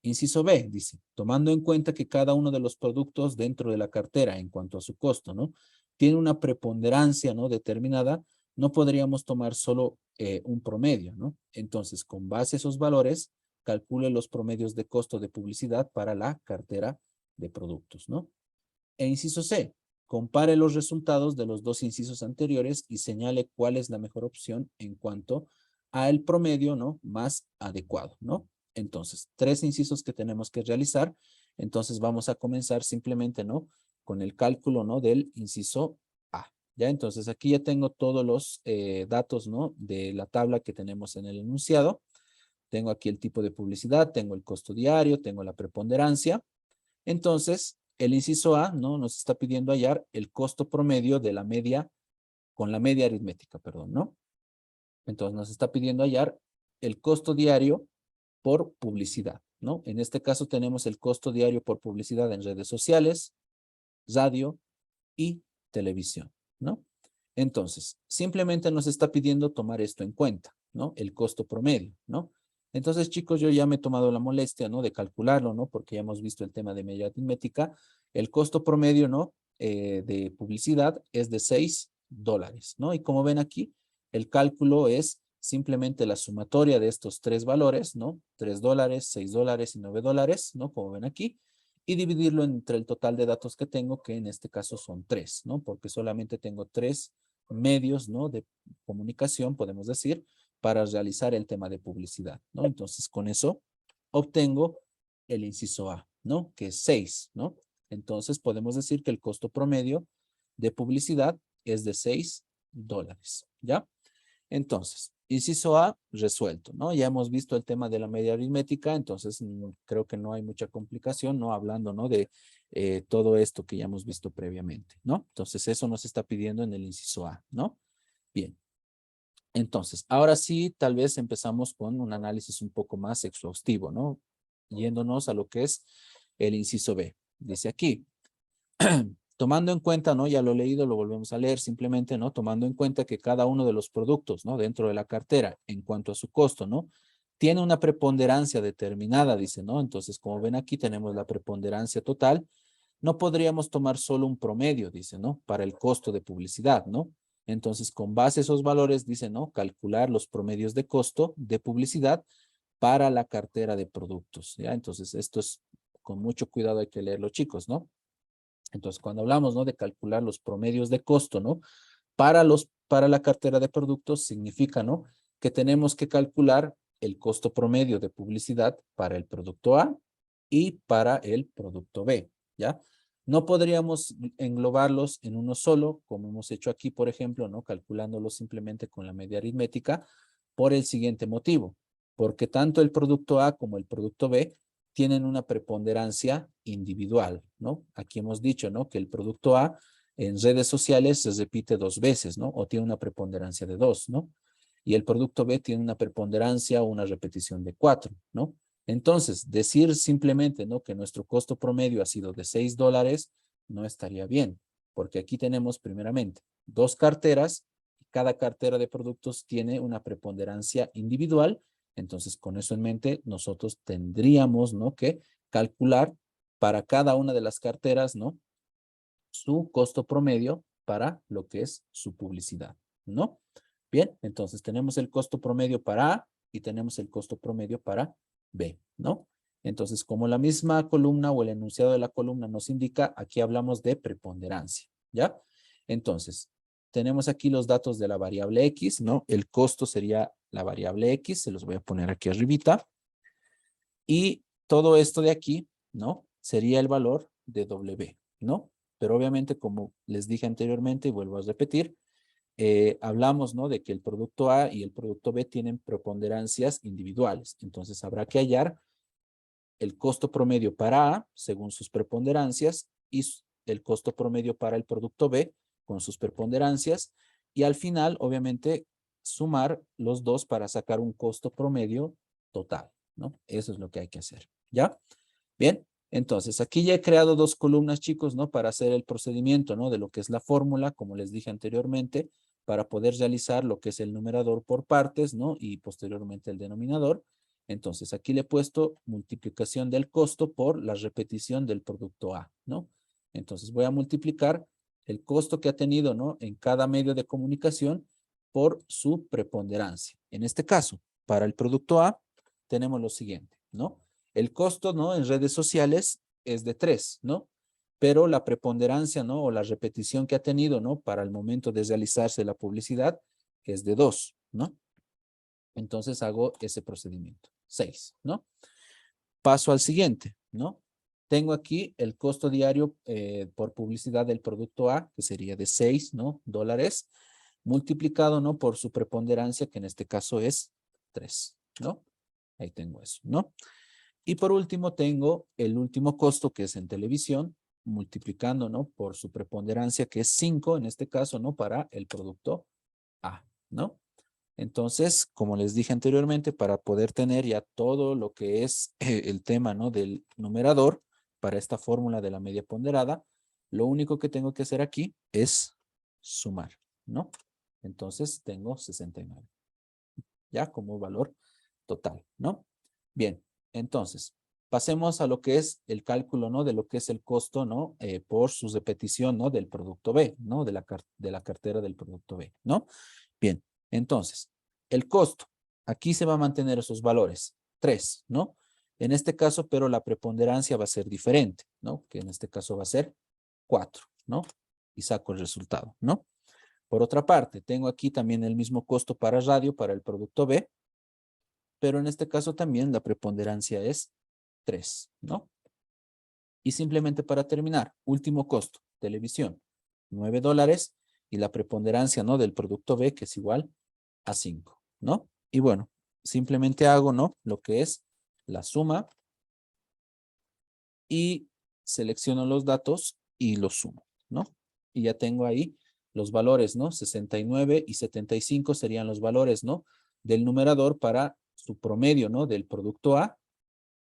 Inciso B, dice, tomando en cuenta que cada uno de los productos dentro de la cartera en cuanto a su costo, ¿no? Tiene una preponderancia, ¿no? Determinada, no podríamos tomar solo un promedio, ¿no? Entonces, con base a esos valores, calcule los promedios de costo de publicidad para la cartera de productos, ¿no? E inciso C, compare los resultados de los dos incisos anteriores y señale cuál es la mejor opción en cuanto al promedio, ¿no? Más adecuado, ¿no? Entonces, 3 incisos que tenemos que realizar. Entonces, vamos a comenzar simplemente, ¿no? Con el cálculo, ¿no? Del inciso A. ¿Ya? Entonces, aquí ya tengo todos los datos, ¿no? De la tabla que tenemos en el enunciado. Tengo aquí el tipo de publicidad, tengo el costo diario, tengo la preponderancia. Entonces, el inciso A, ¿no? Nos está pidiendo hallar el costo promedio de la media, con la media aritmética, perdón, ¿no? Entonces, nos está pidiendo hallar el costo diario por publicidad, ¿no? En este caso tenemos el costo diario por publicidad en redes sociales, radio y televisión, ¿no? Entonces, simplemente nos está pidiendo tomar esto en cuenta, ¿no? El costo promedio, ¿no? Entonces, chicos, yo ya me he tomado la molestia, ¿no? De calcularlo, ¿no? Porque ya hemos visto el tema de media aritmética. El costo promedio, ¿no? De publicidad es de $6, ¿no? Y como ven aquí, el cálculo es simplemente la sumatoria de estos 3 valores, ¿no? $3, $6 y $9, ¿no? Como ven aquí, y dividirlo entre el total de datos que tengo, que en este caso son 3, ¿no? Porque solamente tengo 3 medios, ¿no? De comunicación, podemos decir, para realizar el tema de publicidad, ¿no? Entonces, con eso obtengo el inciso A, ¿no? Que es 6, ¿no? Entonces, podemos decir que el costo promedio de publicidad es de $6, ¿ya? Entonces, inciso A, resuelto, ¿no? Ya hemos visto el tema de la media aritmética, entonces creo que no hay mucha complicación, ¿no? Hablando, ¿no? De todo esto que ya hemos visto previamente, ¿no? Entonces, eso nos está pidiendo en el inciso A, ¿no? Bien. Entonces, ahora sí, tal vez empezamos con un análisis un poco más exhaustivo, ¿no? Yéndonos a lo que es el inciso B. Dice aquí, tomando en cuenta, ¿no? Ya lo he leído, lo volvemos a leer simplemente, ¿no? Tomando en cuenta que cada uno de los productos, ¿no? Dentro de la cartera, en cuanto a su costo, ¿no? Tiene una preponderancia determinada, dice, ¿no? Entonces, como ven aquí, tenemos la preponderancia total. No podríamos tomar solo un promedio, dice, ¿no? Para el costo de publicidad, ¿no? Entonces, con base a esos valores, dice, ¿no? Calcular los promedios de costo de publicidad para la cartera de productos, ¿ya? Entonces, esto es con mucho cuidado, hay que leerlo, chicos, ¿no? Entonces, cuando hablamos, ¿no? De calcular los promedios de costo, ¿no? Para la cartera de productos significa, ¿no? Que tenemos que calcular el costo promedio de publicidad para el producto A y para el producto B, ¿ya? No podríamos englobarlos en uno solo, como hemos hecho aquí, por ejemplo, ¿no? Calculándolos simplemente con la media aritmética, por el siguiente motivo, porque tanto el producto A como el producto B tienen una preponderancia individual, ¿no? Aquí hemos dicho, ¿no? Que el producto A en redes sociales se repite 2 veces, ¿no? O tiene una preponderancia de 2, ¿no? y el producto B tiene una preponderancia o una repetición de 4, ¿no? Entonces, decir simplemente, ¿no?, que nuestro costo promedio ha sido de $6 no estaría bien, porque aquí tenemos primeramente 2 carteras, y cada cartera de productos tiene una preponderancia individual. Entonces, con eso en mente, nosotros tendríamos, ¿no?, que calcular para cada una de las carteras, ¿no?, su costo promedio para lo que es su publicidad, ¿no? Bien, entonces tenemos el costo promedio para A y tenemos el costo promedio para B, ¿no? Entonces, como la misma columna o el enunciado de la columna nos indica, aquí hablamos de preponderancia, ¿ya? Entonces, tenemos aquí los datos de la variable X, ¿no? El costo sería la variable X, se los voy a poner aquí arribita. Y todo esto de aquí, ¿no?, sería el valor de W, ¿no? Pero obviamente, como les dije anteriormente y vuelvo a repetir, hablamos, ¿no?, de que el producto A y el producto B tienen preponderancias individuales. Entonces, habrá que hallar el costo promedio para A según sus preponderancias y el costo promedio para el producto B con sus preponderancias. Y al final, obviamente, sumar los dos para sacar un costo promedio total, ¿no? Eso es lo que hay que hacer, ¿ya? Bien, entonces aquí ya he creado 2 columnas, chicos, ¿no?, para hacer el procedimiento, ¿no?, de lo que es la fórmula, como les dije anteriormente, para poder realizar lo que es el numerador por partes, ¿no?, y posteriormente el denominador. Entonces aquí le he puesto multiplicación del costo por la repetición del producto A, ¿no? Entonces voy a multiplicar el costo que ha tenido, ¿no?, en cada medio de comunicación por su preponderancia. En este caso, para el producto A, tenemos lo siguiente, ¿no? El costo, ¿no?, en redes sociales es de 3, ¿no? Pero la preponderancia, ¿no?, o la repetición que ha tenido, ¿no?, para el momento de realizarse la publicidad es de 2, ¿no? Entonces hago ese procedimiento, 6, ¿no? Paso al siguiente, ¿no? Tengo aquí el costo diario por publicidad del producto A, que sería de 6, ¿no?, dólares, multiplicado, ¿no?, por su preponderancia, que en este caso es 3, ¿no? Ahí tengo eso, ¿no? Y por último tengo el último costo, que es en televisión, multiplicando, ¿no?, por su preponderancia, que es 5 en este caso, ¿no?, para el producto A, ¿no? Entonces, como les dije anteriormente, para poder tener ya todo lo que es el tema, ¿no?, del numerador para esta fórmula de la media ponderada, lo único que tengo que hacer aquí es sumar, ¿no? Entonces tengo 69, ya como valor total, ¿no? Bien, entonces, pasemos a lo que es el cálculo, ¿no?, de lo que es el costo, ¿no?, por su repetición, ¿no?, del producto B, ¿no?, de la cartera del producto B, ¿no? Bien, entonces, el costo, aquí se va a mantener esos valores, 3, ¿no? En este caso, pero la preponderancia va a ser diferente, ¿no?, que en este caso va a ser 4, ¿no? Y saco el resultado, ¿no? Por otra parte, tengo aquí también el mismo costo para radio, para el producto B, pero en este caso también la preponderancia es 3, ¿no? Y simplemente para terminar, último costo, televisión, $9 y la preponderancia, ¿no?, del producto B, que es igual a 5, ¿no? Y bueno, simplemente hago, ¿no?, lo que es la suma y selecciono los datos y los sumo, ¿no? Y ya tengo ahí los valores, ¿no? 69 y 75 serían los valores, ¿no?, del numerador para su promedio, ¿no?, del producto A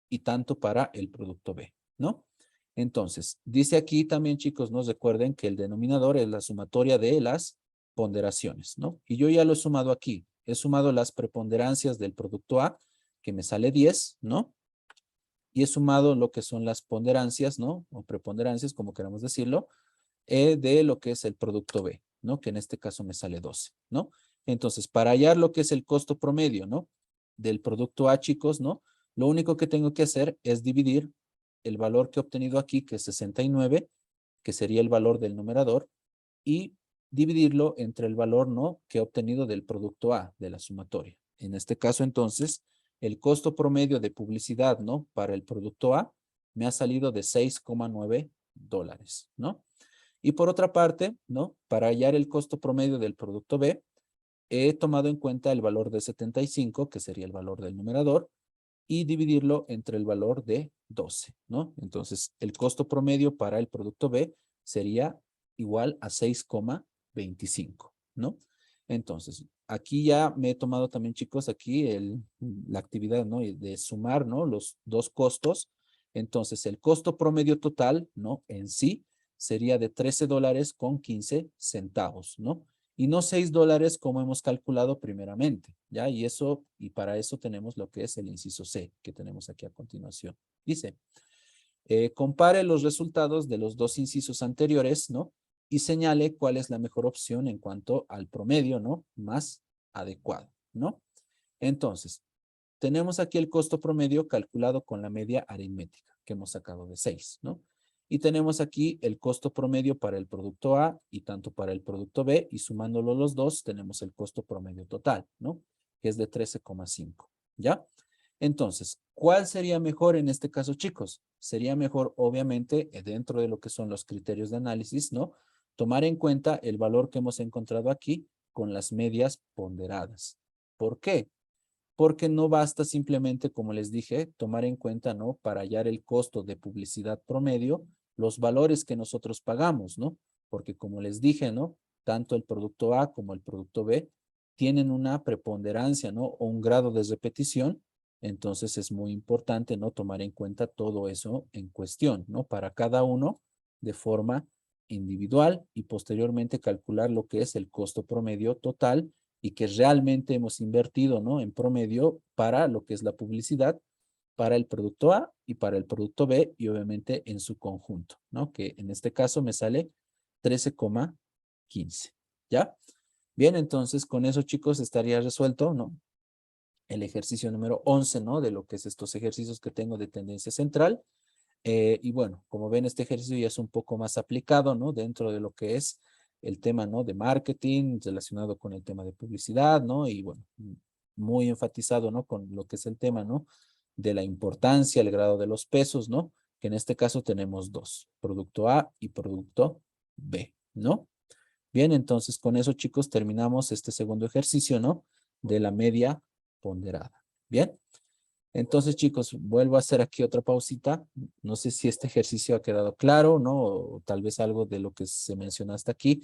y tanto para el producto B, ¿no? Entonces, dice aquí también, chicos, nos recuerden que el denominador es la sumatoria de las ponderaciones, ¿no? Y yo ya lo he sumado aquí. He sumado las preponderancias del producto A, que me sale 10, ¿no? Y he sumado lo que son las ponderancias, ¿no?, o preponderancias, como queramos decirlo, de lo que es el producto B, ¿no?, que en este caso me sale 12, ¿no? Entonces, para hallar lo que es el costo promedio, ¿no?, del producto A, chicos, ¿no?, lo único que tengo que hacer es dividir el valor que he obtenido aquí, que es 69, que sería el valor del numerador, y dividirlo entre el valor, ¿no?, que he obtenido del producto A, de la sumatoria. En este caso, entonces, el costo promedio de publicidad, ¿no?, para el producto A me ha salido de $6,9, ¿no? Y por otra parte, ¿no?, para hallar el costo promedio del producto B, he tomado en cuenta el valor de 75, que sería el valor del numerador, y dividirlo entre el valor de 12, ¿no? Entonces, el costo promedio para el producto B sería igual a 6,25, ¿no? Entonces, aquí ya me he tomado también, chicos, aquí la actividad, ¿no? De sumar, ¿no? Los dos costos. Entonces, el costo promedio total, ¿no? En sí sería de $13.15, ¿no? Y no $6 como hemos calculado primeramente, ¿ya? Y para eso tenemos lo que es el inciso C, que tenemos aquí a continuación. Dice, compare los resultados de los dos incisos anteriores, ¿no? Y señale cuál es la mejor opción en cuanto al promedio, ¿no? Más adecuado, ¿no? Entonces, tenemos aquí el costo promedio calculado con la media aritmética que hemos sacado de 6, ¿no? Y tenemos aquí el costo promedio para el producto A y tanto para el producto B, y sumándolo los dos tenemos el costo promedio total, ¿no? Que es de 13,5, ¿ya? Entonces, ¿cuál sería mejor en este caso, chicos? Sería mejor, obviamente, dentro de lo que son los criterios de análisis, ¿no? Tomar en cuenta el valor que hemos encontrado aquí con las medias ponderadas. ¿Por qué? Porque no basta simplemente, como les dije, tomar en cuenta, ¿no? Para hallar el costo de publicidad promedio, los valores que nosotros pagamos, ¿no? Porque como les dije, ¿no? Tanto el producto A como el producto B tienen una preponderancia, ¿no? O un grado de repetición. Entonces es muy importante, ¿no? Tomar en cuenta todo eso en cuestión, ¿no? Para cada uno de forma individual y posteriormente calcular lo que es el costo promedio total y que realmente hemos invertido, ¿no? En promedio para lo que es la publicidad, para el producto A y para el producto B y obviamente en su conjunto, ¿no? Que en este caso me sale 13,15, ¿ya? Bien, entonces con eso, chicos, estaría resuelto, ¿no? El ejercicio número 11, ¿no? De lo que es estos ejercicios que tengo de tendencia central. Y bueno, como ven, este ejercicio ya es un poco más aplicado, ¿no? Dentro de lo que es el tema, ¿no? De marketing relacionado con el tema de publicidad, ¿no? Y bueno, muy enfatizado, ¿no? Con lo que es el tema, ¿no? De la importancia, el grado de los pesos, ¿no? Que en este caso tenemos dos, producto A y producto B, ¿no? Bien, entonces con eso, chicos, terminamos este segundo ejercicio, ¿no? De la media ponderada. Bien. Entonces, chicos, vuelvo a hacer aquí otra pausita. No sé si este ejercicio ha quedado claro, ¿no? O tal vez algo de lo que se menciona hasta aquí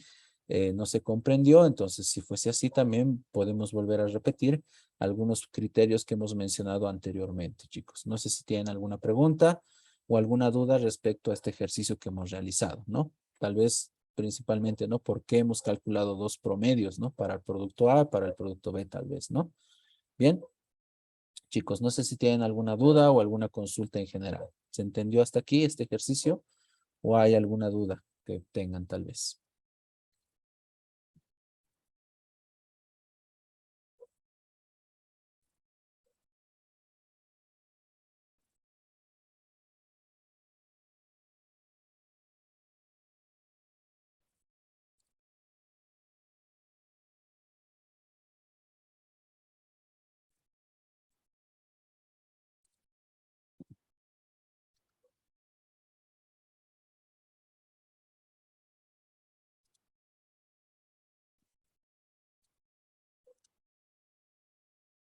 no se comprendió. Entonces, si fuese así, también podemos volver a repetir algunos criterios que hemos mencionado anteriormente, chicos. No sé si tienen alguna pregunta o alguna duda respecto a este ejercicio que hemos realizado, ¿no? Tal vez principalmente, ¿no? ¿Por qué hemos calculado dos promedios, ¿no? Para el producto A, para el producto B, tal vez, ¿no? Bien. Chicos, no sé si tienen alguna duda o alguna consulta en general. ¿Se entendió hasta aquí este ejercicio o hay alguna duda que tengan tal vez?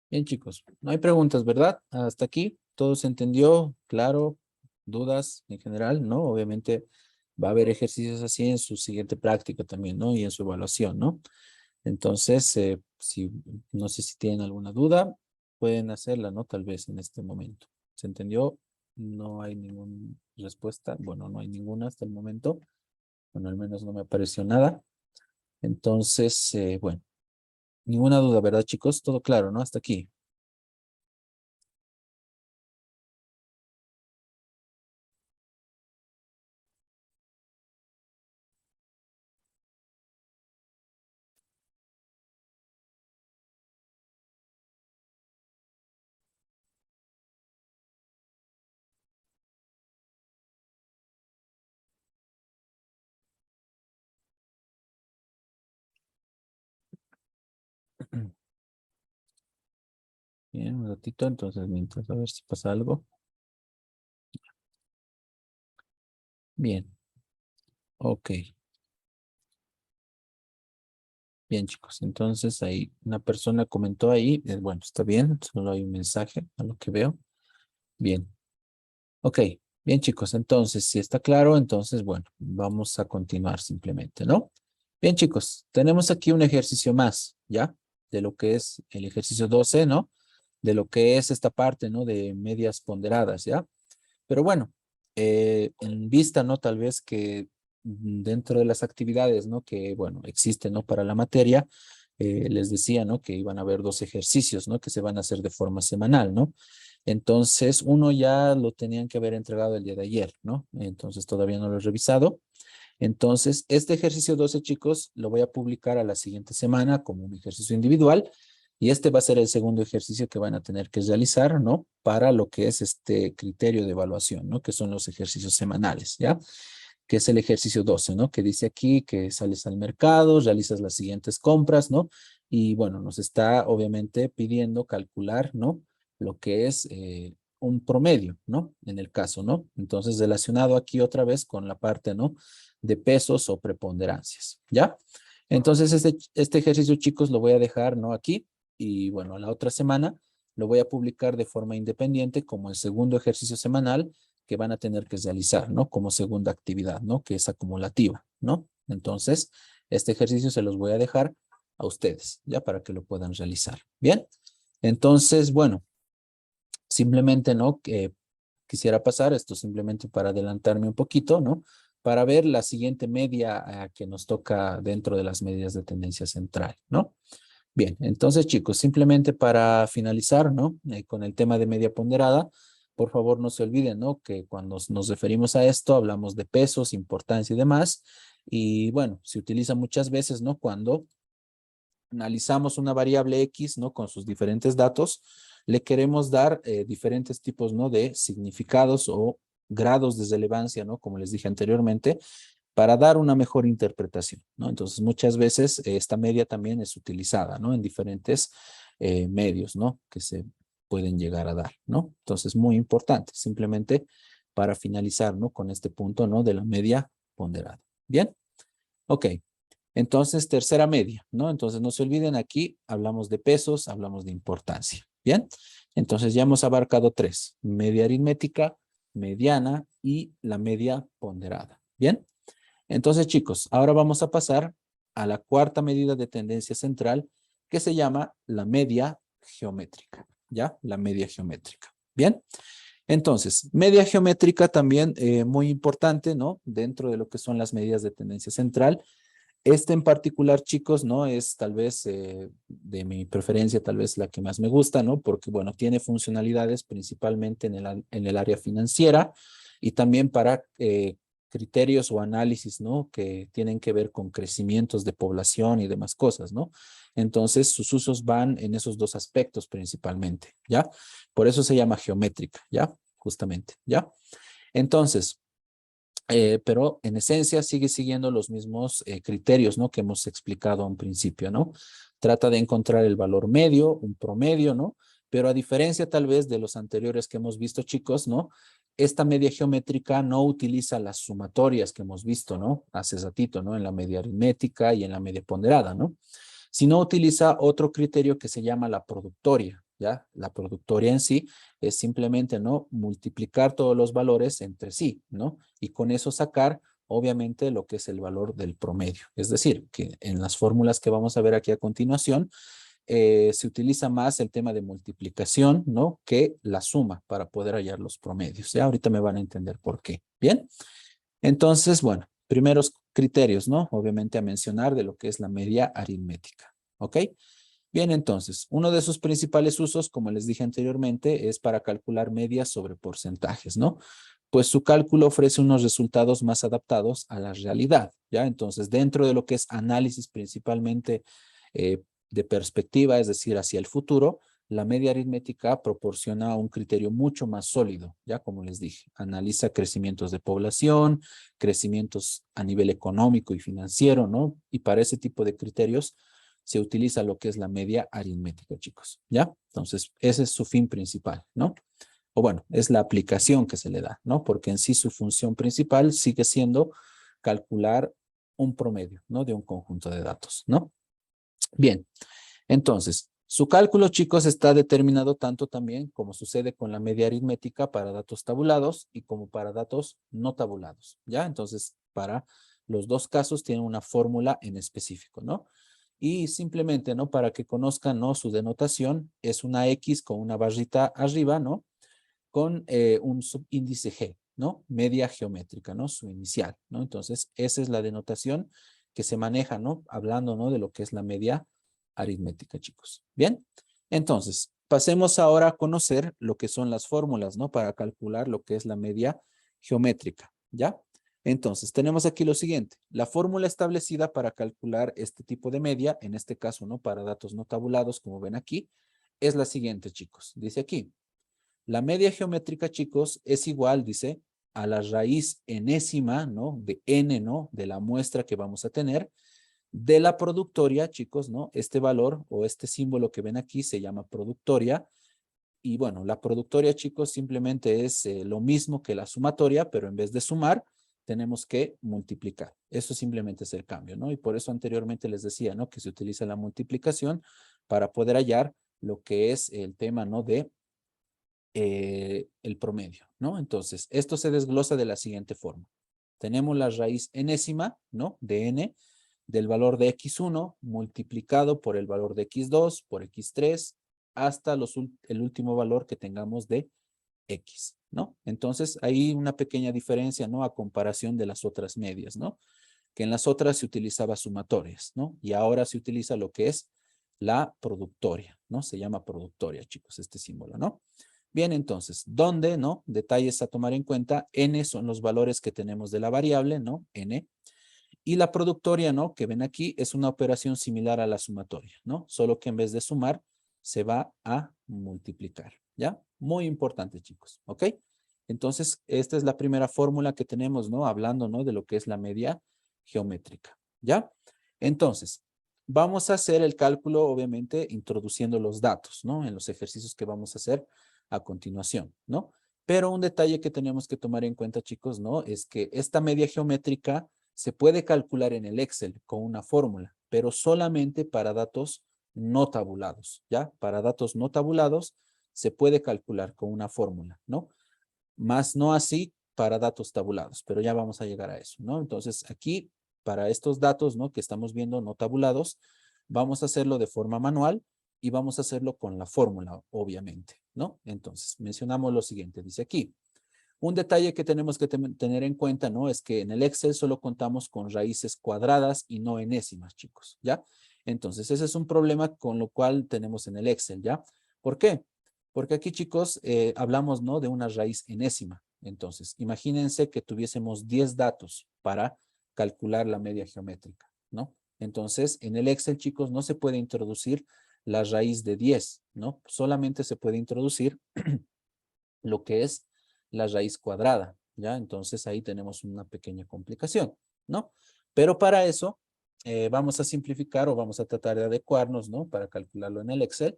Bien, chicos, no hay preguntas, ¿verdad? Hasta aquí, ¿todo se entendió? Claro, dudas en general, ¿no? Obviamente va a haber ejercicios así en su siguiente práctica también, ¿no? Y en su evaluación, ¿no? Entonces, si, no sé si tienen alguna duda, pueden hacerla, ¿no? Tal vez en este momento. ¿Se entendió? No hay ninguna respuesta. Bueno, no hay ninguna hasta el momento. Bueno, al menos no me apareció nada. Entonces, bueno, ninguna duda, ¿verdad, chicos? Todo claro, ¿no? Hasta aquí. Bien, un ratito, entonces mientras a ver si pasa algo. Bien, ok. Bien, chicos. Entonces ahí una persona comentó ahí, bueno, está bien, solo hay un mensaje a lo que veo. Bien, ok. Bien, chicos. Entonces, si está claro, entonces, bueno, vamos a continuar simplemente, ¿no? Bien, chicos, tenemos aquí un ejercicio más, ¿ya? De lo que es el ejercicio 12, ¿no? De lo que es esta parte, ¿no? De medias ponderadas, ¿ya? Pero bueno, en vista, ¿no? Tal vez que dentro de las actividades, ¿no? Que, bueno, existen, ¿no? Para la materia, les decía, ¿no? Que iban a haber dos ejercicios, ¿no? Que se van a hacer de forma semanal, ¿no? Entonces, uno ya lo tenían que haber entregado el día de ayer, ¿no? Entonces, todavía no lo he revisado. Entonces, este ejercicio 12, chicos, lo voy a publicar a la siguiente semana como un ejercicio individual y este va a ser el segundo ejercicio que van a tener que realizar, ¿no? Para lo que es este criterio de evaluación, ¿no? Que son los ejercicios semanales, ¿ya? Que es el ejercicio 12, ¿no? Que dice aquí que sales al mercado, realizas las siguientes compras, ¿no? Y bueno, nos está obviamente pidiendo calcular, ¿no? Lo que es un promedio, ¿no? En el caso, ¿no? Entonces, relacionado aquí otra vez con la parte, ¿no? De pesos o preponderancias, ¿ya? Entonces, este ejercicio, chicos, lo voy a dejar, ¿no? Aquí y bueno, la otra semana lo voy a publicar de forma independiente como el segundo ejercicio semanal que van a tener que realizar, ¿no? Como segunda actividad, ¿no? Que es acumulativa, ¿no? Entonces, este ejercicio se los voy a dejar a ustedes, ya para que lo puedan realizar. Bien, entonces, bueno, simplemente, ¿no? Que quisiera pasar esto simplemente para adelantarme un poquito, ¿no? Para ver la siguiente media que nos toca dentro de las medidas de tendencia central, ¿no? Bien, entonces chicos, simplemente para finalizar, ¿no? Con el tema de media ponderada, por favor no se olviden, ¿no? Que cuando nos referimos a esto hablamos de pesos, importancia y demás. Y bueno, se utiliza muchas veces, ¿no? Cuando analizamos una variable X, ¿no? Con sus diferentes datos, le queremos dar diferentes tipos, ¿no? De significados o grados de relevancia, ¿no? Como les dije anteriormente, para dar una mejor interpretación, ¿no? Entonces, muchas veces esta media también es utilizada, ¿no? En diferentes medios, ¿no? Que se pueden llegar a dar, ¿no? Entonces, muy importante, simplemente para finalizar, ¿no? Con este punto, ¿no? De la media ponderada. Bien, ok. Entonces, tercera media, ¿no? Entonces, no se olviden, aquí hablamos de pesos, hablamos de importancia. Bien, entonces ya hemos abarcado tres: media aritmética, mediana y la media ponderada. Bien, entonces, chicos, ahora vamos a pasar a la cuarta medida de tendencia central que se llama la media geométrica, ¿ya? La media geométrica. Bien, entonces, media geométrica también muy importante, ¿no? Dentro de lo que son las medidas de tendencia central. Este en particular, chicos, ¿no? Es tal vez de mi preferencia, tal vez la que más me gusta, ¿no? Porque, bueno, tiene funcionalidades principalmente en el área financiera y también para criterios o análisis, ¿no? Que tienen que ver con crecimientos de población y demás cosas, ¿no? Entonces, sus usos van en esos dos aspectos principalmente, ¿ya? Por eso se llama geométrica, ¿ya? Justamente, ¿ya? Entonces, pero en esencia sigue siguiendo los mismos criterios, ¿no? Que hemos explicado a un principio, ¿no? Trata de encontrar el valor medio, un promedio, ¿no? Pero a diferencia tal vez de los anteriores que hemos visto, chicos, ¿no? Esta media geométrica no utiliza las sumatorias que hemos visto, ¿no? Hace ratito, ¿no? En la media aritmética y en la media ponderada, ¿no? Sino utiliza otro criterio que se llama la productoria, ¿ya? La productoria en sí es simplemente, ¿no? Multiplicar todos los valores entre sí, ¿no? Y con eso sacar, obviamente, lo que es el valor del promedio. Es decir, que en las fórmulas que vamos a ver aquí a continuación, se utiliza más el tema de multiplicación, ¿no? Que la suma para poder hallar los promedios. Ya ahorita me van a entender por qué. Bien, entonces, bueno, primeros criterios, ¿no? Obviamente a mencionar de lo que es la media aritmética. ¿Ok? Bien, entonces, uno de sus principales usos, como les dije anteriormente, es para calcular medias sobre porcentajes, ¿no? Pues su cálculo ofrece unos resultados más adaptados a la realidad, ¿ya? Entonces, dentro de lo que es análisis principalmente de perspectiva, es decir, hacia el futuro, la media aritmética proporciona un criterio mucho más sólido, ya como les dije, analiza crecimientos de población, crecimientos a nivel económico y financiero, ¿no? Y para ese tipo de criterios se utiliza lo que es la media aritmética, chicos, ¿ya? Entonces, ese es su fin principal, ¿no? O bueno, es la aplicación que se le da, ¿no? Porque en sí su función principal sigue siendo calcular un promedio, ¿no? De un conjunto de datos, ¿no? Bien, entonces, su cálculo, chicos, está determinado tanto también como sucede con la media aritmética para datos tabulados y como para datos no tabulados, ¿ya? Entonces, para Los dos casos tienen una fórmula en específico, ¿no? Y simplemente, ¿no? Para que conozcan, ¿no? Su denotación es una X con una barrita arriba, ¿no? Con un subíndice G, ¿no? Media geométrica, ¿no? Su inicial, ¿no? Entonces, esa es la denotación que se maneja, ¿no? Hablando, ¿no? De lo que es la media aritmética, chicos. Bien, entonces, pasemos ahora a conocer lo que son las fórmulas, ¿no? Para calcular lo que es la media geométrica, ¿ya? Entonces, tenemos aquí lo siguiente. La fórmula establecida para calcular este tipo de media, en este caso, ¿no? Para datos no tabulados, como ven aquí, es la siguiente, chicos. Dice aquí, la media geométrica, chicos, es igual, dice, a la raíz enésima, ¿no? De n, ¿no? De la muestra que vamos a tener, de la productoria, chicos, ¿no? Este valor o este símbolo que ven aquí se llama productoria. Y bueno, la productoria, chicos, simplemente es lo mismo que la sumatoria, pero en vez de sumar, tenemos que multiplicar. Eso simplemente es el cambio, ¿no? Y por eso anteriormente les decía, ¿no? Que se utiliza la multiplicación para poder hallar lo que es el tema, ¿no? De el promedio, ¿no? Entonces, esto se desglosa de la siguiente forma. Tenemos la raíz enésima, ¿no? De n, del valor de x1 multiplicado por el valor de x2 por x3 hasta el último valor que tengamos de x, ¿no? Entonces, hay una pequeña diferencia, ¿no? A comparación de las otras medias, ¿no? Que en las otras se utilizaba sumatorias, ¿no? Y ahora se utiliza lo que es la productoria, ¿no? Se llama productoria, chicos, este símbolo, ¿no? Bien, entonces, ¿dónde, no? Detalles a tomar en cuenta. N son los valores que tenemos de la variable, ¿no? N. Y la productoria, ¿no? Que ven aquí, es una operación similar a la sumatoria, ¿no? Solo que en vez de sumar, se va a multiplicar, ¿ya? Muy importante, chicos, ¿ok? Entonces, esta es la primera fórmula que tenemos, ¿no? Hablando, ¿no? De lo que es la media geométrica, ¿ya? Entonces, vamos a hacer el cálculo, obviamente, introduciendo los datos, ¿no? En los ejercicios que vamos a hacer a continuación, ¿no? Pero un detalle que tenemos que tomar en cuenta, chicos, ¿no? Es que esta media geométrica se puede calcular en el Excel con una fórmula, pero solamente para datos no tabulados, ¿ya? Para datos no tabulados se puede calcular con una fórmula, ¿no? Más no así para datos tabulados, pero ya vamos a llegar a eso, ¿no? Entonces, aquí, para estos datos, ¿no? Que estamos viendo no tabulados, vamos a hacerlo de forma manual y vamos a hacerlo con la fórmula, obviamente, ¿no? Entonces, mencionamos lo siguiente, dice aquí. Un detalle que tenemos que tener en cuenta, ¿no? Es que en el Excel solo contamos con raíces cuadradas y no enésimas, chicos, ¿ya? Entonces, ese es un problema con lo cual tenemos en el Excel, ¿ya? ¿Por qué? Porque aquí, chicos, hablamos, ¿no? De una raíz enésima. Entonces, imagínense que tuviésemos 10 datos para calcular la media geométrica, ¿no? Entonces, en el Excel, chicos, no se puede introducir la raíz de 10, ¿no? Solamente se puede introducir lo que es la raíz cuadrada, ¿ya? Entonces ahí tenemos una pequeña complicación, ¿no? Pero para eso vamos a simplificar o vamos a tratar de adecuarnos, ¿no? Para calcularlo en el Excel,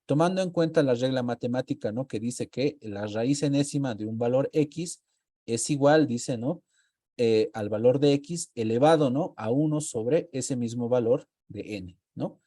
tomando en cuenta la regla matemática, ¿no? Que dice que la raíz enésima de un valor X es igual, dice, ¿no? Al valor de X elevado, ¿no? A 1 sobre ese mismo valor de N, ¿no?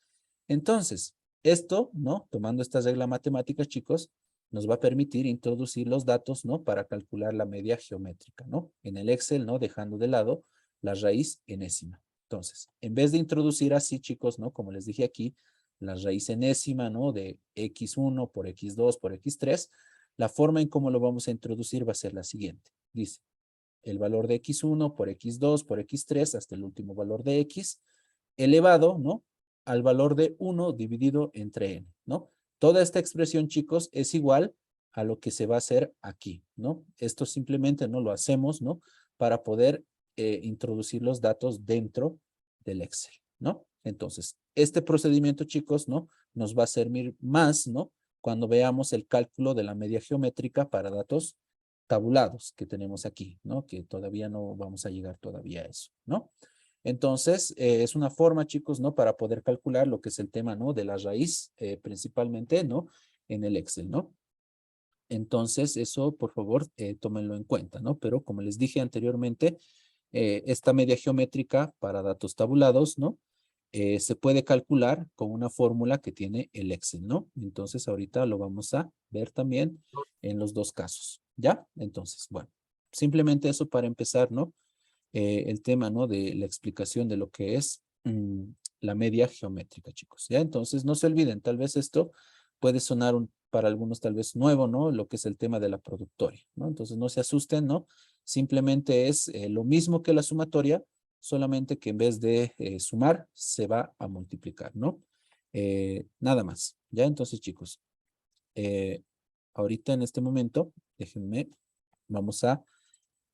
Entonces, esto, ¿no? Tomando esta regla matemática, chicos, nos va a permitir introducir los datos, ¿no? Para calcular la media geométrica, ¿no? En el Excel, ¿no? Dejando de lado la raíz enésima. Entonces, en vez de introducir así, chicos, ¿no? Como les dije aquí, la raíz enésima, ¿no? De x1 por x2 por x3, la forma en cómo lo vamos a introducir va a ser la siguiente. Dice, el valor de x1 por x2 por x3 hasta el último valor de x elevado, ¿no? Al valor de 1 dividido entre n, ¿no? Toda esta expresión, chicos, es igual a lo que se va a hacer aquí, ¿no? Esto simplemente no lo hacemos, ¿no? Para poder introducir los datos dentro del Excel, ¿no? Entonces, este procedimiento, chicos, ¿no? Nos va a servir más, ¿no? Cuando veamos el cálculo de la media geométrica para datos tabulados que tenemos aquí, ¿no? Que todavía no vamos a llegar todavía a eso, ¿no? Entonces, es una forma, chicos, ¿no? Para poder calcular lo que es el tema, ¿no? De la raíz, principalmente, ¿no? En el Excel, ¿no? Entonces, eso, por favor, tómenlo en cuenta, ¿no? Pero como les dije anteriormente, esta media geométrica para datos tabulados, ¿no? Se puede calcular con una fórmula que tiene el Excel, ¿no? Entonces, ahorita lo vamos a ver también en los dos casos, ¿ya? Entonces, bueno, simplemente eso para empezar, ¿no? el tema, ¿no? De la explicación de lo que es la media geométrica, chicos. ¿Ya? Entonces, no se olviden, tal vez esto puede sonar para algunos tal vez nuevo, ¿no? Lo que es el tema de la productoria, ¿no? Entonces, no se asusten, ¿no? Simplemente es lo mismo que la sumatoria, solamente que en vez de sumar, se va a multiplicar, ¿no? Nada más, ¿ya? Entonces, chicos, eh, ahorita en este momento, déjenme, vamos a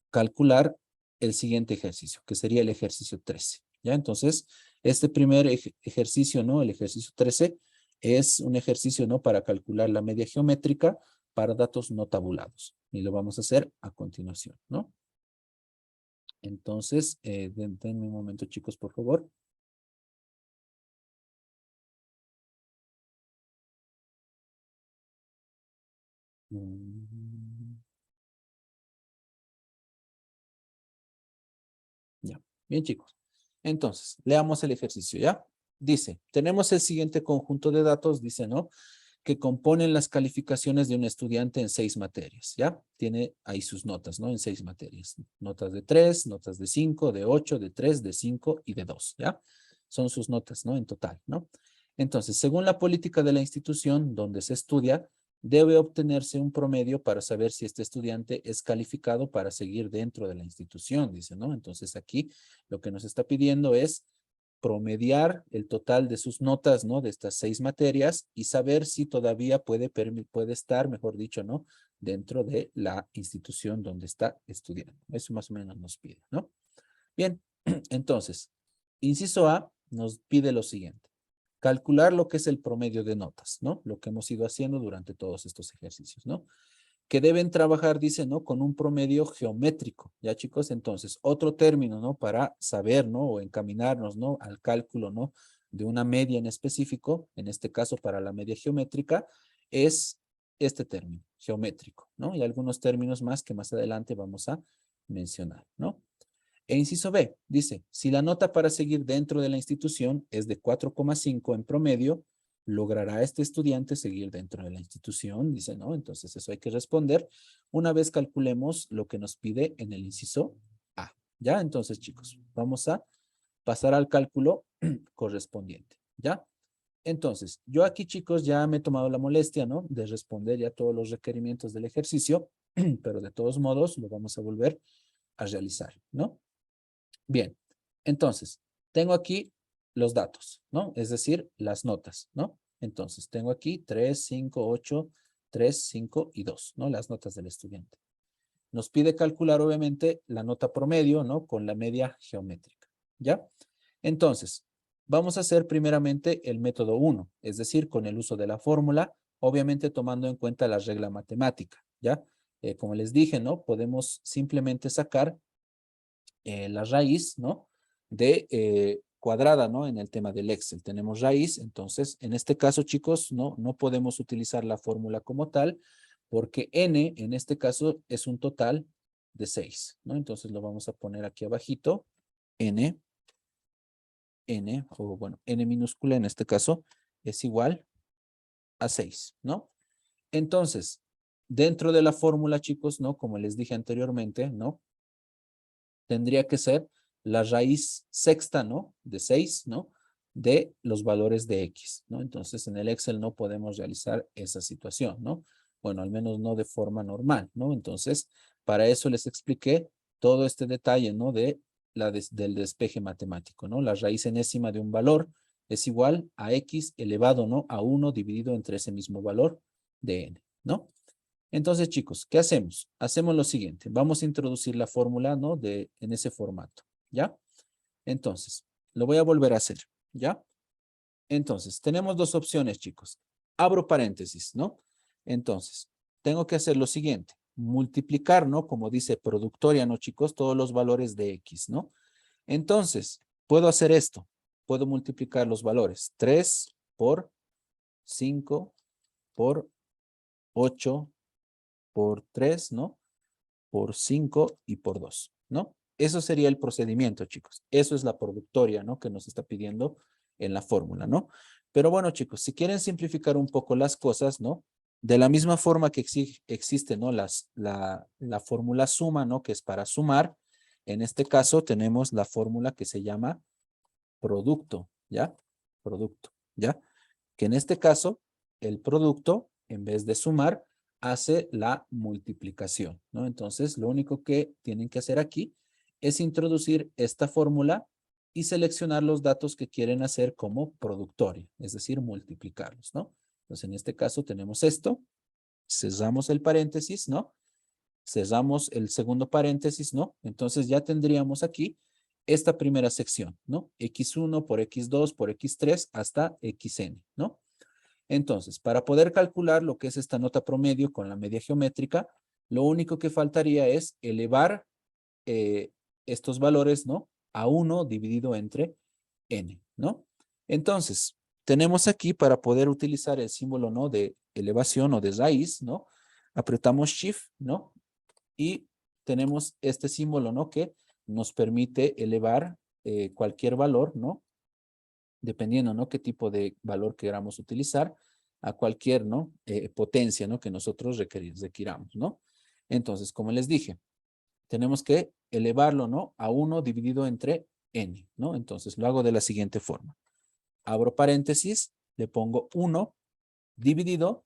calcular el siguiente ejercicio, que sería el ejercicio 13. ¿Ya? Entonces, este primer ejercicio, ¿no? El ejercicio 13 es un ejercicio, ¿no? Para calcular la media geométrica para datos no tabulados. Y lo vamos a hacer a continuación, ¿no? Entonces, denme un momento, chicos, por favor. Mm, Ya. Bien, chicos. Entonces, leamos el ejercicio, ¿ya? Dice, tenemos el siguiente conjunto de datos, dice, ¿no? Que componen las calificaciones de un estudiante en 6 materias, ¿ya? Tiene ahí sus notas, ¿no? En 6 materias. Notas de 3, notas de 5, de 8, de 3, de 5 y de 2, ¿ya? Son sus notas, ¿no? En total, ¿no? Entonces, según la política de la institución donde se estudia, debe obtenerse un promedio para saber si este estudiante es calificado para seguir dentro de la institución, dice, ¿no? Entonces, aquí lo que nos está pidiendo es promediar el total de sus notas, ¿no? De estas 6 materias y saber si todavía puede estar, mejor dicho, ¿no? Dentro de la institución donde está estudiando. Eso más o menos nos pide, ¿no? Bien, entonces, inciso A nos pide lo siguiente. Calcular lo que es el promedio de notas, ¿no? Lo que hemos ido haciendo durante todos estos ejercicios, ¿no? Que deben trabajar, dice, ¿no? Con un promedio geométrico, ¿ya, chicos? Entonces, otro término, ¿no? Para saber, ¿no? O encaminarnos, ¿no? Al cálculo, ¿no? De una media en específico, en este caso para la media geométrica, es este término, geométrico, ¿no? Y algunos términos más que más adelante vamos a mencionar, ¿no? E inciso B, dice, si la nota para seguir dentro de la institución es de 4,5 en promedio, ¿logrará este estudiante seguir dentro de la institución? Dice, ¿no? Entonces eso hay que responder una vez calculemos lo que nos pide en el inciso A. ¿Ya? Entonces, chicos, vamos a pasar al cálculo correspondiente. ¿Ya? Entonces, yo aquí, chicos, ya me he tomado la molestia, ¿no? De responder ya todos los requerimientos del ejercicio, pero de todos modos lo vamos a volver a realizar, ¿no? Bien, entonces, tengo aquí los datos, ¿no? Es decir, las notas, ¿no? Entonces, tengo aquí 3, 5, 8, 3, 5 y 2, ¿no? Las notas del estudiante. Nos pide calcular, obviamente, la nota promedio, ¿no? Con la media geométrica, ¿ya? Entonces, vamos a hacer primeramente el método 1, es decir, con el uso de la fórmula, obviamente tomando en cuenta la regla matemática, ¿ya? Como les dije, ¿no? Podemos simplemente sacar la raíz, ¿no? De cuadrada, ¿no? En el tema del Excel. Tenemos raíz, entonces, en este caso, chicos, no podemos utilizar la fórmula como tal, porque n, en este caso, es un total de 6, ¿no? Entonces, lo vamos a poner aquí abajito, n, o bueno, n minúscula en este caso, es igual a 6, ¿no? Entonces, dentro de la fórmula, chicos, ¿no? Como les dije anteriormente, ¿no? Tendría que ser la raíz sexta, ¿no? De 6, ¿no? De los valores de X, ¿no? Entonces, en el Excel no podemos realizar esa situación, ¿no? Bueno, al menos no de forma normal, ¿no? Entonces, para eso les expliqué todo este detalle, ¿no? Del despeje matemático, ¿no? La raíz enésima de un valor es igual a X elevado, ¿no? A 1 dividido entre ese mismo valor de N, ¿no? Entonces, chicos, ¿qué hacemos? Hacemos lo siguiente. Vamos a introducir la fórmula, ¿no? En ese formato, ¿ya? Entonces, lo voy a volver a hacer, ¿ya? Entonces, tenemos dos opciones, chicos. Abro paréntesis, ¿no? Entonces, tengo que hacer lo siguiente. Multiplicar, ¿no? Como dice productoria, ¿no, chicos? Todos los valores de X, ¿no? Entonces, puedo hacer esto. Puedo multiplicar los valores. 3 por 5 por 8 por 3, ¿no? Por 5 y por 2, ¿no? Eso sería el procedimiento, chicos. Eso es la productoria, ¿no? Que nos está pidiendo en la fórmula, ¿no? Pero bueno, chicos, si quieren simplificar un poco las cosas, ¿no? De la misma forma que existe, ¿no? La fórmula suma, ¿no? Que es para sumar. En este caso tenemos la fórmula que se llama producto, ¿ya? Producto, ¿ya? Que en este caso, el producto, en vez de sumar, hace la multiplicación, ¿no? Entonces, lo único que tienen que hacer aquí es introducir esta fórmula y seleccionar los datos que quieren hacer como productorio, es decir, multiplicarlos, ¿no? Entonces, en este caso tenemos esto, cerramos el paréntesis, ¿no? Cerramos el segundo paréntesis, ¿no? Entonces ya tendríamos aquí esta primera sección, ¿no? X1 por X2 por X3 hasta XN, ¿no? Entonces, para poder calcular lo que es esta nota promedio con la media geométrica, lo único que faltaría es elevar estos valores, ¿no? A 1 dividido entre N, ¿no? Entonces, tenemos aquí para poder utilizar el símbolo, ¿no? De elevación o de raíz, ¿no? Apretamos Shift, ¿no? Y tenemos este símbolo, ¿no? Que nos permite elevar cualquier valor, ¿no? Dependiendo, ¿no? Qué tipo de valor queramos utilizar a cualquier, ¿no? Potencia, ¿no? Que nosotros requiramos, ¿no? Entonces, como les dije, tenemos que elevarlo, ¿no? A 1 dividido entre n, ¿no? Entonces, lo hago de la siguiente forma. Abro paréntesis, le pongo 1 dividido,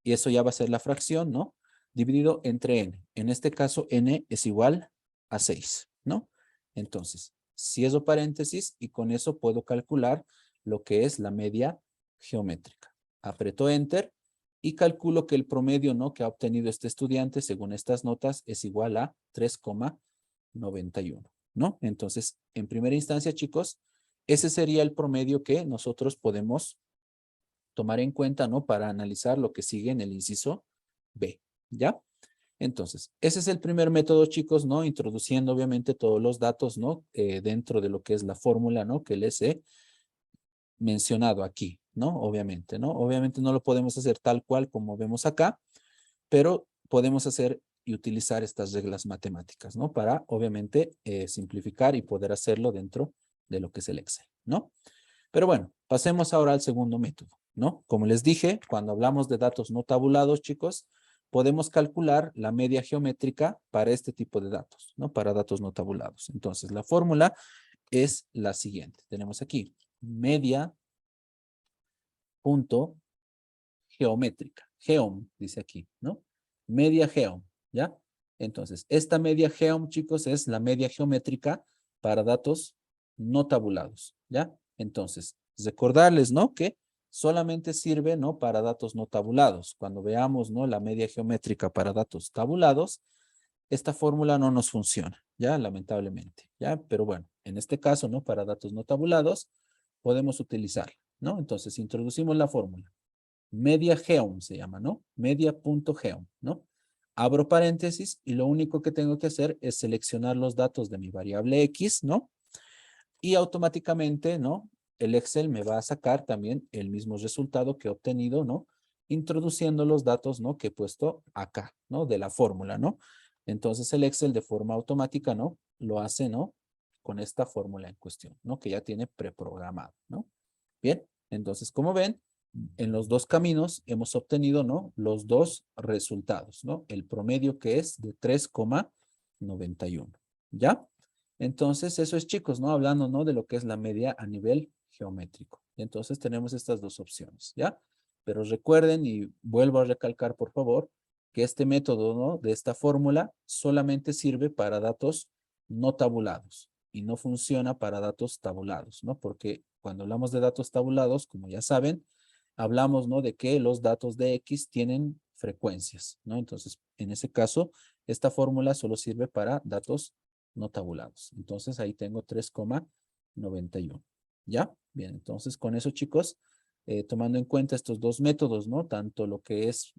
y eso ya va a ser la fracción, ¿no? Dividido entre n. En este caso, n es igual a 6, ¿no? Entonces, cierro paréntesis y con eso puedo calcular lo que es la media geométrica. Aprieto Enter y calculo que el promedio, ¿no? Que ha obtenido este estudiante según estas notas es igual a 3,91, ¿no? Entonces, en primera instancia, chicos, ese sería el promedio que nosotros podemos tomar en cuenta, ¿no? Para analizar lo que sigue en el inciso B, ¿ya? Entonces, ese es el primer método, chicos, ¿no? Introduciendo, obviamente, todos los datos, ¿no? Dentro de lo que es la fórmula, ¿no? Que les he mencionado aquí, ¿no? Obviamente, ¿no? Obviamente no lo podemos hacer tal cual como vemos acá, pero podemos hacer y utilizar estas reglas matemáticas, ¿no? Para, obviamente, simplificar y poder hacerlo dentro de lo que es el Excel, ¿no? Pero bueno, pasemos ahora al segundo método, ¿no? Como les dije, cuando hablamos de datos no tabulados, chicos, podemos calcular la media geométrica para este tipo de datos, ¿no? Para datos no tabulados. Entonces, la fórmula es la siguiente. Tenemos aquí media punto geométrica. Geom, dice aquí, ¿no? Media geom, ¿ya? Entonces, esta media geom, chicos, es la media geométrica para datos no tabulados, ¿ya? Entonces, recordarles, ¿no? Que solamente sirve, ¿no? Para datos no tabulados. Cuando veamos, ¿no? La media geométrica para datos tabulados, esta fórmula no nos funciona, ¿ya? Lamentablemente, ¿ya? Pero bueno, en este caso, ¿no? Para datos no tabulados, podemos utilizarla, ¿no? Entonces, introducimos la fórmula. Media geom se llama, ¿no? Media.geom, ¿no? Abro paréntesis y lo único que tengo que hacer es seleccionar los datos de mi variable X, ¿no? Y automáticamente, ¿no? El Excel me va a sacar también el mismo resultado que he obtenido, ¿no? Introduciendo los datos, ¿no? Que he puesto acá, ¿no? De la fórmula, ¿no? Entonces el Excel de forma automática, ¿no? Lo hace, ¿no? Con esta fórmula en cuestión, ¿no? Que ya tiene preprogramado, ¿no? Bien, entonces como ven, en los dos caminos hemos obtenido, ¿no? Los dos resultados, ¿no? El promedio que es de 3,91, ¿ya? Entonces eso es, chicos, ¿no? Hablando, ¿no? De lo que es la media a nivel geométrico. Y entonces tenemos estas dos opciones, ¿ya? Pero recuerden y vuelvo a recalcar, por favor, que este método, ¿no? De esta fórmula solamente sirve para datos no tabulados y no funciona para datos tabulados, ¿no? Porque cuando hablamos de datos tabulados, como ya saben, hablamos, ¿no? De que los datos de X tienen frecuencias, ¿no? Entonces, en ese caso, esta fórmula solo sirve para datos no tabulados. Entonces, ahí tengo 3,91. ¿Ya? Bien, entonces con eso, chicos, tomando en cuenta estos dos métodos, ¿no? Tanto lo que es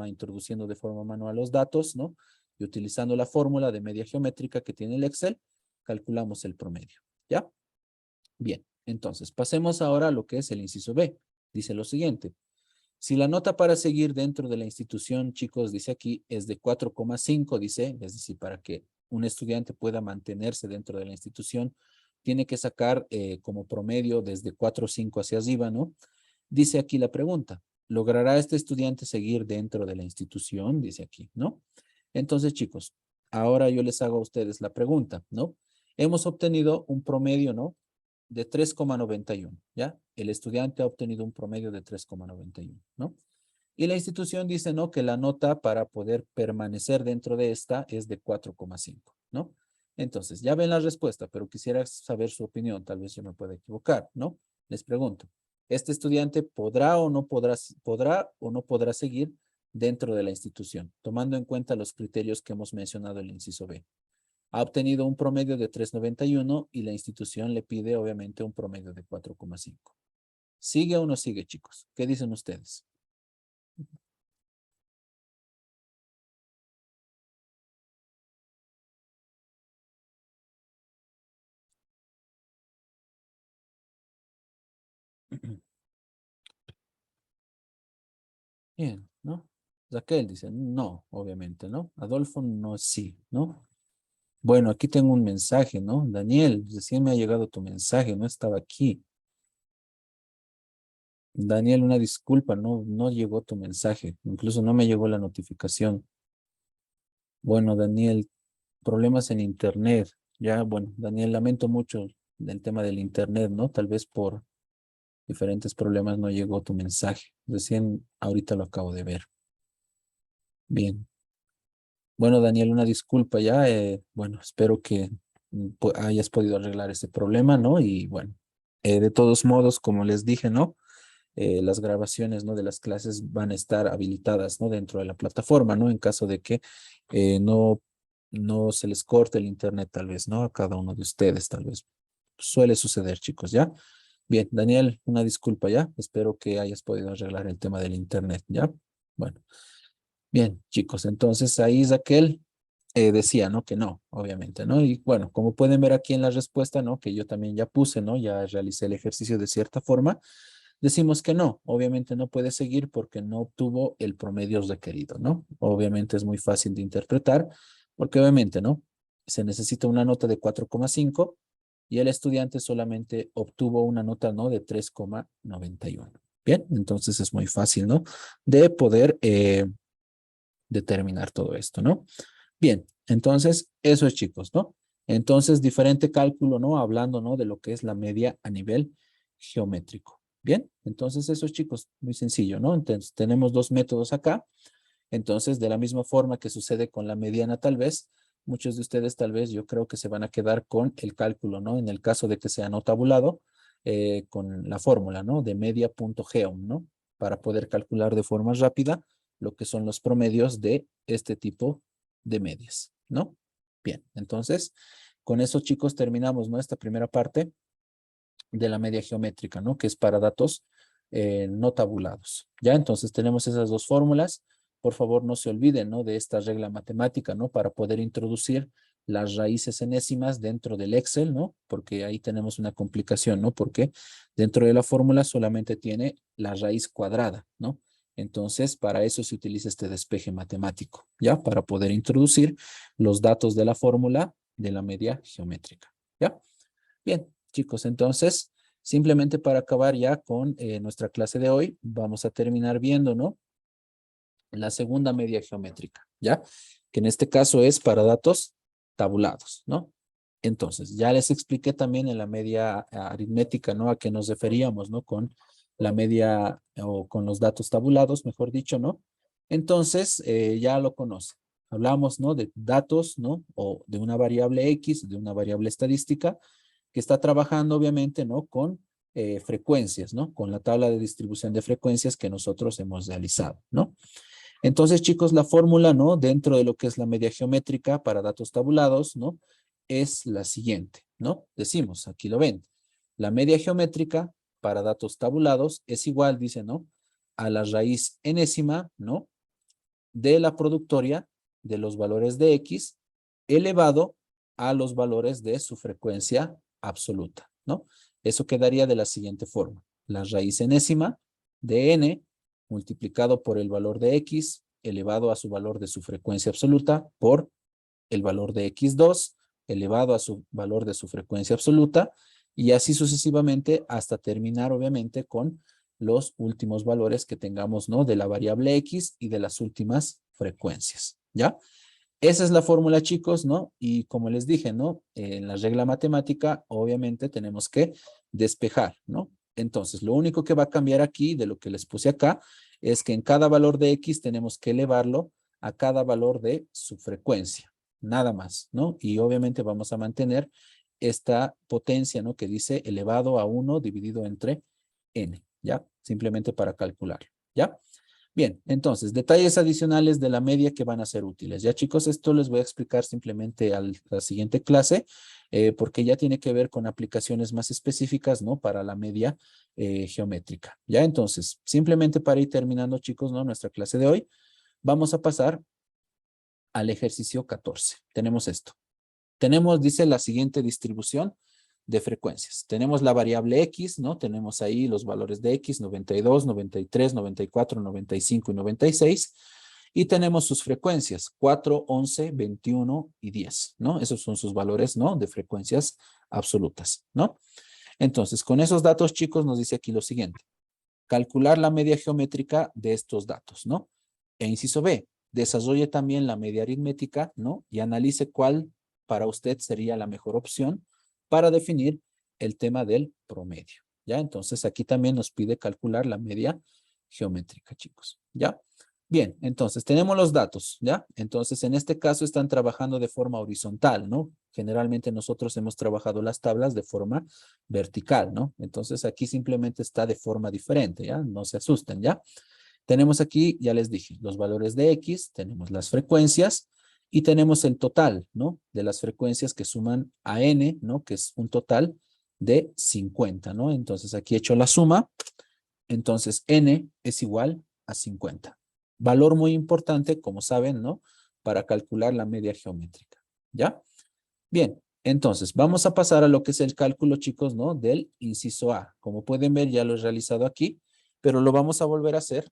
introduciendo de forma manual los datos, ¿no? Y utilizando la fórmula de media geométrica que tiene el Excel, calculamos el promedio. ¿Ya? Bien, entonces pasemos ahora a lo que es el inciso B. Dice lo siguiente. Si la nota para seguir dentro de la institución, chicos, dice aquí, es de 4,5, dice, es decir, para que un estudiante pueda mantenerse dentro de la institución, tiene que sacar como promedio desde 4,5 hacia arriba, ¿no? Dice aquí la pregunta, ¿logrará este estudiante seguir dentro de la institución? Dice aquí, ¿no? Entonces, chicos, ahora yo les hago a ustedes la pregunta, ¿no? Hemos obtenido un promedio, ¿no? De 3,91, ¿ya? El estudiante ha obtenido un promedio de 3,91, ¿no? Y la institución dice, ¿no? Que la nota para poder permanecer dentro de esta es de 4,5, ¿no? Entonces, ya ven la respuesta, pero quisiera saber su opinión. Tal vez yo me pueda equivocar, ¿no? Les pregunto, ¿este estudiante podrá o no podrá seguir dentro de la institución, tomando en cuenta los criterios que hemos mencionado en el inciso B? Ha obtenido un promedio de 3,91 y la institución le pide, obviamente, un promedio de 4,5. ¿Sigue o no sigue, chicos? ¿Qué dicen ustedes? Bien, ¿no? Raquel dice, no, obviamente, ¿no? Adolfo, no, sí, ¿no? Bueno, aquí tengo un mensaje, ¿no? Daniel, recién me ha llegado tu mensaje, no estaba aquí. Daniel, una disculpa, no llegó tu mensaje, incluso no me llegó la notificación. Bueno, Daniel, problemas en internet. Ya, bueno, Daniel, lamento mucho el tema del internet, ¿no? Tal vez por diferentes problemas no llegó tu mensaje. Recién ahorita lo acabo de ver. Bien. Bueno, Daniel, una disculpa ya. Bueno, espero que hayas podido arreglar ese problema, ¿no? Y bueno, de todos modos, como les dije, ¿no? Las grabaciones, ¿no? De las clases van a estar habilitadas, ¿no? Dentro de la plataforma, ¿no? En caso de que no se les corte el internet, tal vez, ¿no? A cada uno de ustedes, tal vez. Suele suceder, chicos, ¿ya? Bien, Daniel, una disculpa, ¿ya? Espero que hayas podido arreglar el tema del internet, ¿ya? Bueno. Bien, chicos, entonces ahí Raquel decía, ¿no? Que no, obviamente, ¿no? Y bueno, como pueden ver aquí en la respuesta, ¿no? Que yo también ya puse, ¿no? Ya realicé el ejercicio de cierta forma. Decimos que no, obviamente no puede seguir porque no obtuvo el promedio requerido, ¿no? Obviamente es muy fácil de interpretar porque obviamente, ¿no? Se necesita una nota de 4,5 y el estudiante solamente obtuvo una nota, ¿no? De 3,91. Bien, entonces es muy fácil, ¿no? De poder determinar todo esto, ¿no? Bien, entonces eso es, chicos, ¿no? Entonces, diferente cálculo, ¿no? Hablando, ¿no? De lo que es la media a nivel geométrico. Bien, entonces eso es, chicos, muy sencillo, ¿no? Entonces, tenemos dos métodos acá. Entonces, de la misma forma que sucede con la mediana, tal vez, muchos de ustedes, tal vez, yo creo que se van a quedar con el cálculo, ¿no? En el caso de que sea no tabulado, con la fórmula, ¿no? De media.geom, ¿no? Para poder calcular de forma rápida lo que son los promedios de este tipo de medias, ¿no? Bien, entonces, con eso, chicos, terminamos nuestra primera parte de la media geométrica, ¿no? Que es para datos no tabulados. Ya, entonces tenemos esas dos fórmulas. Por favor, no se olviden, ¿no? De esta regla matemática, ¿no? Para poder introducir las raíces enésimas dentro del Excel, ¿no? Porque ahí tenemos una complicación, ¿no? Porque dentro de la fórmula solamente tiene la raíz cuadrada, ¿no? Entonces, para eso se utiliza este despeje matemático, ¿ya? Para poder introducir los datos de la fórmula de la media geométrica, ¿ya? Bien, chicos, entonces, simplemente para acabar ya con nuestra clase de hoy, vamos a terminar viendo, ¿no? La segunda media geométrica, ¿ya? Que en este caso es para datos tabulados, ¿no? Entonces, ya les expliqué también en la media aritmética, ¿no? A qué nos referíamos, ¿no? Con la media o con los datos tabulados, mejor dicho, ¿no? Entonces, ya lo conocen. Hablamos, ¿no? De datos, ¿no? O de una variable X, de una variable estadística, que está trabajando, obviamente, ¿no? Con frecuencias, ¿no? Con la tabla de distribución de frecuencias que nosotros hemos realizado, ¿no? Entonces, chicos, la fórmula, ¿no? Dentro de lo que es la media geométrica para datos tabulados, ¿no? Es la siguiente, ¿no? Decimos, aquí lo ven. La media geométrica para datos tabulados es igual, dice, ¿no? A la raíz enésima, ¿no? De la productoria de los valores de X elevado a los valores de su frecuencia absoluta, ¿no? Eso quedaría de la siguiente forma. La raíz enésima de n multiplicado por el valor de X elevado a su valor de su frecuencia absoluta por el valor de X2 elevado a su valor de su frecuencia absoluta y así sucesivamente hasta terminar obviamente con los últimos valores que tengamos, ¿no? De la variable X y de las últimas frecuencias, ¿ya? Esa es la fórmula, chicos, ¿no? Y como les dije, ¿no? En la regla matemática, obviamente tenemos que despejar, ¿no? Entonces, lo único que va a cambiar aquí de lo que les puse acá es que en cada valor de X tenemos que elevarlo a cada valor de su frecuencia, nada más, ¿no? Y obviamente vamos a mantener esta potencia, ¿no? Que dice elevado a 1 dividido entre n, ¿ya? Simplemente para calcularlo, ¿ya? Bien, entonces, detalles adicionales de la media que van a ser útiles. Ya, chicos, esto les voy a explicar simplemente a la siguiente clase, porque ya tiene que ver con aplicaciones más específicas, ¿no? Para la media geométrica. Ya, entonces, simplemente para ir terminando, chicos, ¿no? Nuestra clase de hoy, vamos a pasar al ejercicio 14. Tenemos esto. Tenemos, dice, la siguiente distribución de frecuencias. Tenemos la variable X, ¿no? Tenemos ahí los valores de X, 92, 93, 94, 95 y 96. Y tenemos sus frecuencias, 4, 11, 21 y 10, ¿no? Esos son sus valores, ¿no? De frecuencias absolutas, ¿no? Entonces, con esos datos, chicos, nos dice aquí lo siguiente. Calcular la media geométrica de estos datos, ¿no? E inciso B, desarrolle también la media aritmética, ¿no? Y analice cuál para usted sería la mejor opción para definir el tema del promedio, ¿ya? Entonces, aquí también nos pide calcular la media geométrica, chicos, ¿ya? Bien, entonces tenemos los datos, ¿ya? Entonces, en este caso están trabajando de forma horizontal, ¿no? Generalmente nosotros hemos trabajado las tablas de forma vertical, ¿no? Entonces, aquí simplemente está de forma diferente, ¿ya? No se asusten, ¿ya? Tenemos aquí, ya les dije, los valores de X, tenemos las frecuencias y tenemos el total, ¿no? De las frecuencias que suman a N, ¿no? Que es un total de 50, ¿no? Entonces, aquí he hecho la suma. Entonces, N es igual a 50. Valor muy importante, como saben, ¿no? Para calcular la media geométrica, ¿ya? Bien, entonces, vamos a pasar a lo que es el cálculo, chicos, ¿no? Del inciso A. Como pueden ver, ya lo he realizado aquí, pero lo vamos a volver a hacer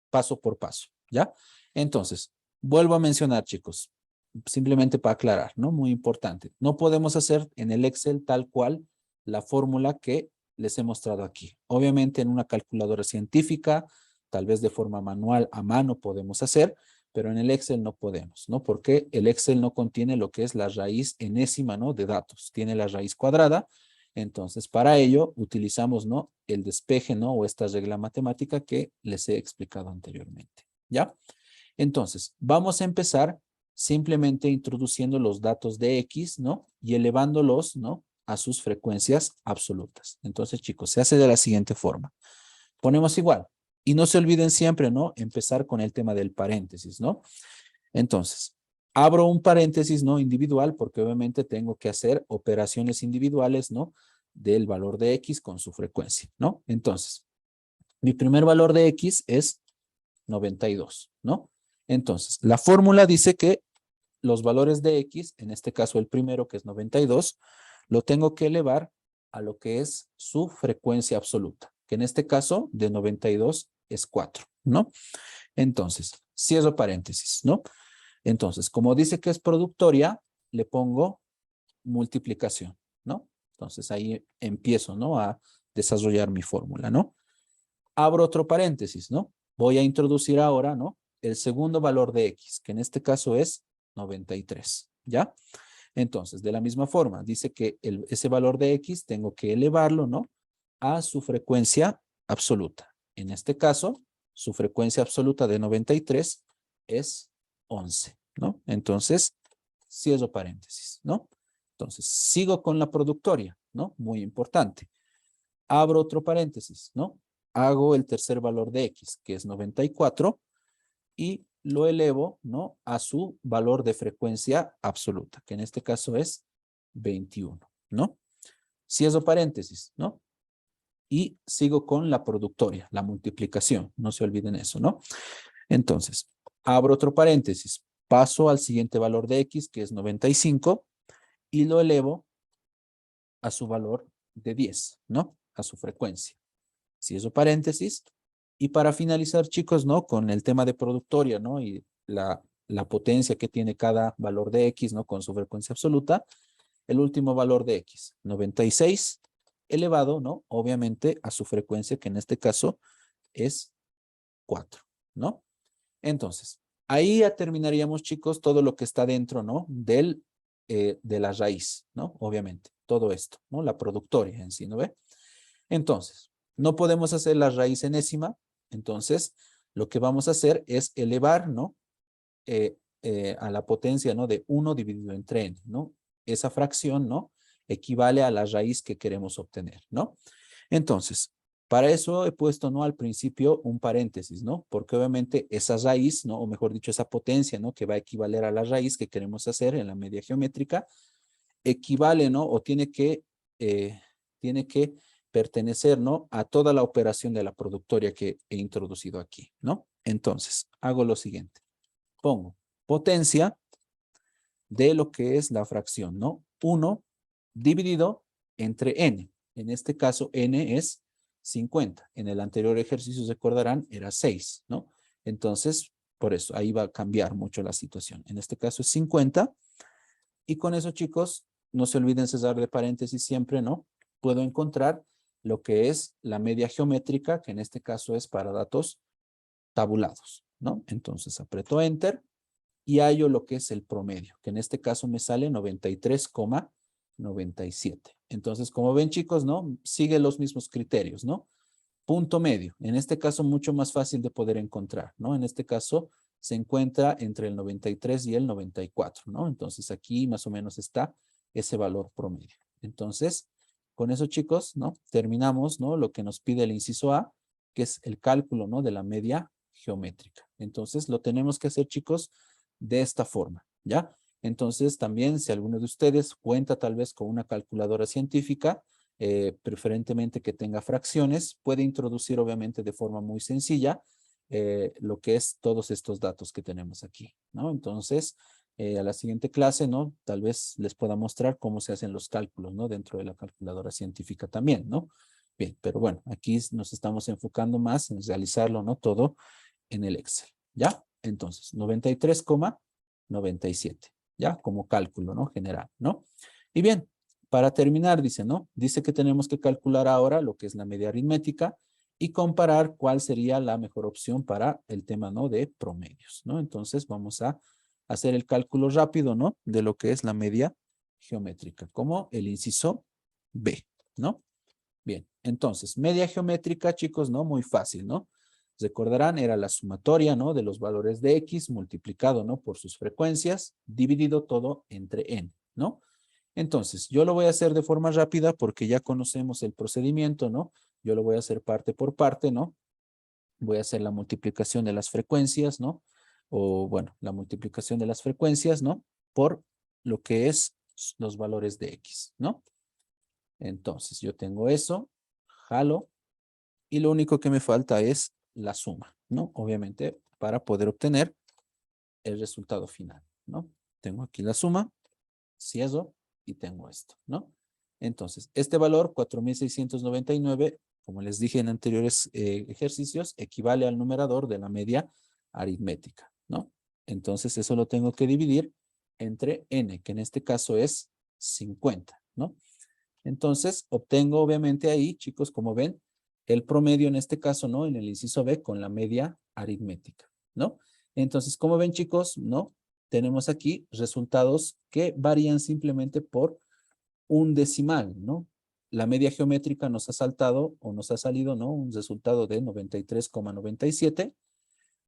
paso por paso, ¿ya? Entonces, vuelvo a mencionar, chicos, simplemente para aclarar, ¿no? Muy importante. No podemos hacer en el Excel tal cual la fórmula que les he mostrado aquí. Obviamente en una calculadora científica, tal vez de forma manual a mano podemos hacer, pero en el Excel no podemos, ¿no? Porque el Excel no contiene lo que es la raíz enésima, ¿no? De datos. Tiene la raíz cuadrada. Entonces, para ello utilizamos, ¿no? El despeje, ¿no? O esta regla matemática que les he explicado anteriormente, ¿ya? Entonces, vamos a empezar simplemente introduciendo los datos de X, ¿no? Y elevándolos, ¿no? A sus frecuencias absolutas. Entonces, chicos, se hace de la siguiente forma. Ponemos igual. Y no se olviden siempre, ¿no? Empezar con el tema del paréntesis, ¿no? Entonces, abro un paréntesis, ¿no? Individual, porque obviamente tengo que hacer operaciones individuales, ¿no? Del valor de X con su frecuencia, ¿no? Entonces, mi primer valor de X es 92, ¿no? Entonces, la fórmula dice que los valores de X, en este caso el primero que es 92, lo tengo que elevar a lo que es su frecuencia absoluta, que en este caso de 92 es 4, ¿no? Entonces, cierro paréntesis, ¿no? Entonces, como dice que es productoria, le pongo multiplicación, ¿no? Entonces ahí empiezo, ¿no? A desarrollar mi fórmula, ¿no? Abro otro paréntesis, ¿no? Voy a introducir ahora, ¿no? El segundo valor de X, que en este caso es 93, ¿ya? Entonces, de la misma forma, dice que ese valor de X tengo que elevarlo, ¿no? A su frecuencia absoluta. En este caso, su frecuencia absoluta de 93 es 11, ¿no? Entonces, cierro paréntesis, ¿no? Entonces, sigo con la productoria, ¿no? Muy importante. Abro otro paréntesis, ¿no? Hago el tercer valor de X, que es 94, y lo elevo, ¿no? A su valor de frecuencia absoluta, que en este caso es 21, ¿no? Cierro paréntesis, ¿no? Y sigo con la productoria, la multiplicación, no se olviden eso, ¿no? Entonces, abro otro paréntesis, paso al siguiente valor de X, que es 95, y lo elevo a su valor de 10, ¿no? A su frecuencia. Cierro paréntesis. Y para finalizar, chicos, ¿no? Con el tema de productoria, ¿no? Y la potencia que tiene cada valor de X, ¿no? Con su frecuencia absoluta. El último valor de X, 96, elevado, ¿no? Obviamente a su frecuencia, que en este caso es 4, ¿no? Entonces, Ahí ya terminaríamos, chicos, todo lo que está dentro, ¿no? De la raíz, ¿no? Obviamente, todo esto, ¿no? La productoria en sí, ¿no ve? Entonces, no podemos hacer la raíz enésima, entonces lo que vamos a hacer es elevar, ¿no? A la potencia, ¿no? De 1 dividido entre n, ¿no? Esa fracción, ¿no? Equivale a la raíz que queremos obtener, ¿no? Entonces, para eso he puesto, ¿no? Al principio un paréntesis, ¿no? Porque obviamente esa raíz, ¿no? O mejor dicho, esa potencia, ¿no? Que va a equivaler a la raíz que queremos hacer en la media geométrica, equivale, ¿no? O tiene que pertenecer, ¿no? A toda la operación de la productoria que he introducido aquí, ¿no? Entonces, hago lo siguiente. Pongo potencia de lo que es la fracción, ¿no? 1 dividido entre n. En este caso, n es 50. En el anterior ejercicio, se acordarán, era 6, ¿no? Entonces, por eso, ahí va a cambiar mucho la situación. En este caso es 50. Y con eso, chicos, no se olviden cerrar de paréntesis siempre, ¿no? Puedo encontrar lo que es la media geométrica, que en este caso es para datos tabulados, ¿no? Entonces, aprieto Enter y hallo lo que es el promedio, que en este caso me sale 93,97. Entonces, como ven, chicos, ¿no? Sigue los mismos criterios, ¿no? Punto medio, en este caso mucho más fácil de poder encontrar, ¿no? En este caso se encuentra entre el 93 y el 94, ¿no? Entonces aquí más o menos está ese valor promedio. Entonces, con eso, chicos, ¿no? Terminamos, ¿no? Lo que nos pide el inciso A, que es el cálculo, ¿no? De la media geométrica. Entonces, lo tenemos que hacer, chicos, de esta forma, ¿ya? Entonces, también, si alguno de ustedes cuenta tal vez con una calculadora científica, preferentemente que tenga fracciones, puede introducir obviamente de forma muy sencilla lo que es todos estos datos que tenemos aquí, ¿no? Entonces, a la siguiente clase, ¿no? Tal vez les pueda mostrar cómo se hacen los cálculos, ¿no? Dentro de la calculadora científica también, ¿no? Bien, pero bueno, aquí nos estamos enfocando más en realizarlo, ¿no? Todo en el Excel, ¿ya? Entonces, 93,97, ¿ya? Como cálculo, ¿no? General, ¿no? Y bien, para terminar, dice, ¿no? Dice que tenemos que calcular ahora lo que es la media aritmética y comparar cuál sería la mejor opción para el tema, ¿no? De promedios, ¿no? Entonces, vamos a hacer el cálculo rápido, ¿no? De lo que es la media geométrica, como el inciso B, ¿no? Bien, entonces, media geométrica, chicos, ¿no? Muy fácil, ¿no? Recordarán, era la sumatoria, ¿no? De los valores de X multiplicado, ¿no? Por sus frecuencias, dividido todo entre N, ¿no? Entonces, yo lo voy a hacer de forma rápida porque ya conocemos el procedimiento, ¿no? Yo lo voy a hacer parte por parte, ¿no? Voy a hacer la multiplicación de las frecuencias, ¿no? O, bueno, la multiplicación de las frecuencias, ¿no? Por lo que es los valores de X, ¿no? Entonces, yo tengo eso, jalo, y lo único que me falta es la suma, ¿no? Obviamente, para poder obtener el resultado final, ¿no? Tengo aquí la suma, cierro y tengo esto, ¿no? Entonces, este valor, 4,699, como les dije en anteriores ejercicios, equivale al numerador de la media aritmética, ¿no? Entonces, eso lo tengo que dividir entre n, que en este caso es 50, ¿no? Entonces, obtengo obviamente ahí, chicos, como ven, el promedio en este caso, ¿no? En el inciso B con la media aritmética, ¿no? Entonces, como ven, chicos, ¿no? Tenemos aquí resultados que varían simplemente por un decimal, ¿no? La media geométrica nos ha saltado o nos ha salido, ¿no? Un resultado de 93,97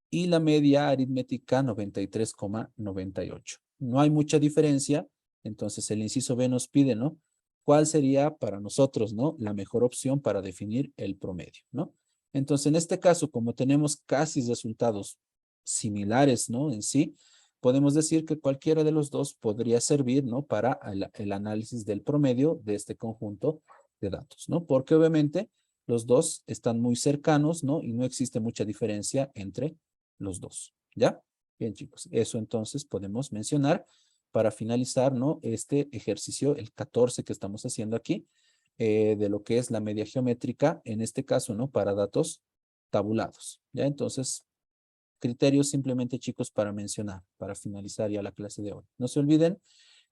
y la media aritmética 93,98. No hay mucha diferencia, entonces el inciso B nos pide, ¿no? ¿Cuál sería para nosotros, ¿no? La mejor opción para definir el promedio, ¿no? Entonces, en este caso, como tenemos casi resultados similares, ¿no? En sí, podemos decir que cualquiera de los dos podría servir, ¿no? Para el análisis del promedio de este conjunto de datos, ¿no? Porque obviamente los dos están muy cercanos, ¿no? Y no existe mucha diferencia entre los dos, ¿ya? Bien, chicos, eso entonces podemos mencionar para finalizar, ¿no? Este ejercicio, el 14 que estamos haciendo aquí, de lo que es la media geométrica, en este caso, ¿no? Para datos tabulados, ¿ya? Entonces, criterios simplemente, chicos, para mencionar, para finalizar ya la clase de hoy. No se olviden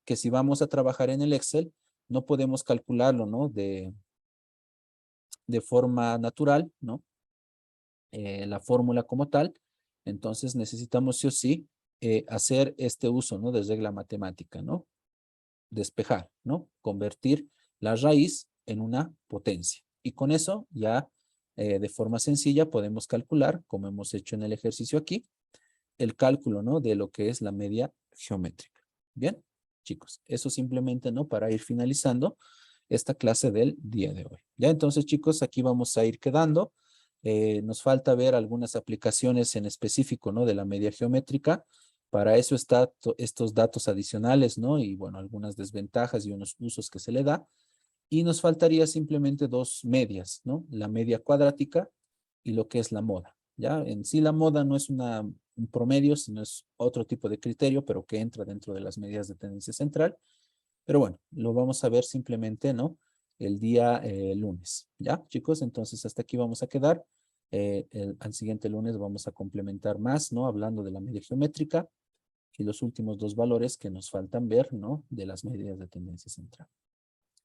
que si vamos a trabajar en el Excel, no podemos calcularlo, ¿no? De forma natural, ¿no? La fórmula como tal, Entonces necesitamos sí o sí hacer este uso, ¿no? De regla matemática, ¿no? Despejar, ¿no? Convertir la raíz en una potencia. Y con eso ya de forma sencilla podemos calcular, como hemos hecho en el ejercicio aquí, el cálculo, ¿no? De lo que es la media geométrica. Bien, chicos, eso simplemente, ¿no? Para ir finalizando esta clase del día de hoy. Ya, entonces, chicos, aquí vamos a ir quedando. Nos falta ver algunas aplicaciones en específico, ¿no? De la media geométrica. Para eso está estos datos adicionales, ¿no? Y bueno, algunas desventajas y unos usos que se le da. Y nos faltaría simplemente dos medias, ¿no? La media cuadrática y lo que es la moda. ¿Ya? En sí la moda no es un promedio, sino es otro tipo de criterio, pero que entra dentro de las medidas de tendencia central. Pero bueno, lo vamos a ver simplemente, ¿no? El día lunes. ¿Ya, chicos? Entonces hasta aquí vamos a quedar. Al siguiente lunes vamos a complementar más, ¿no? Hablando de la media geométrica y los últimos dos valores que nos faltan ver, ¿no? De las medidas de tendencia central.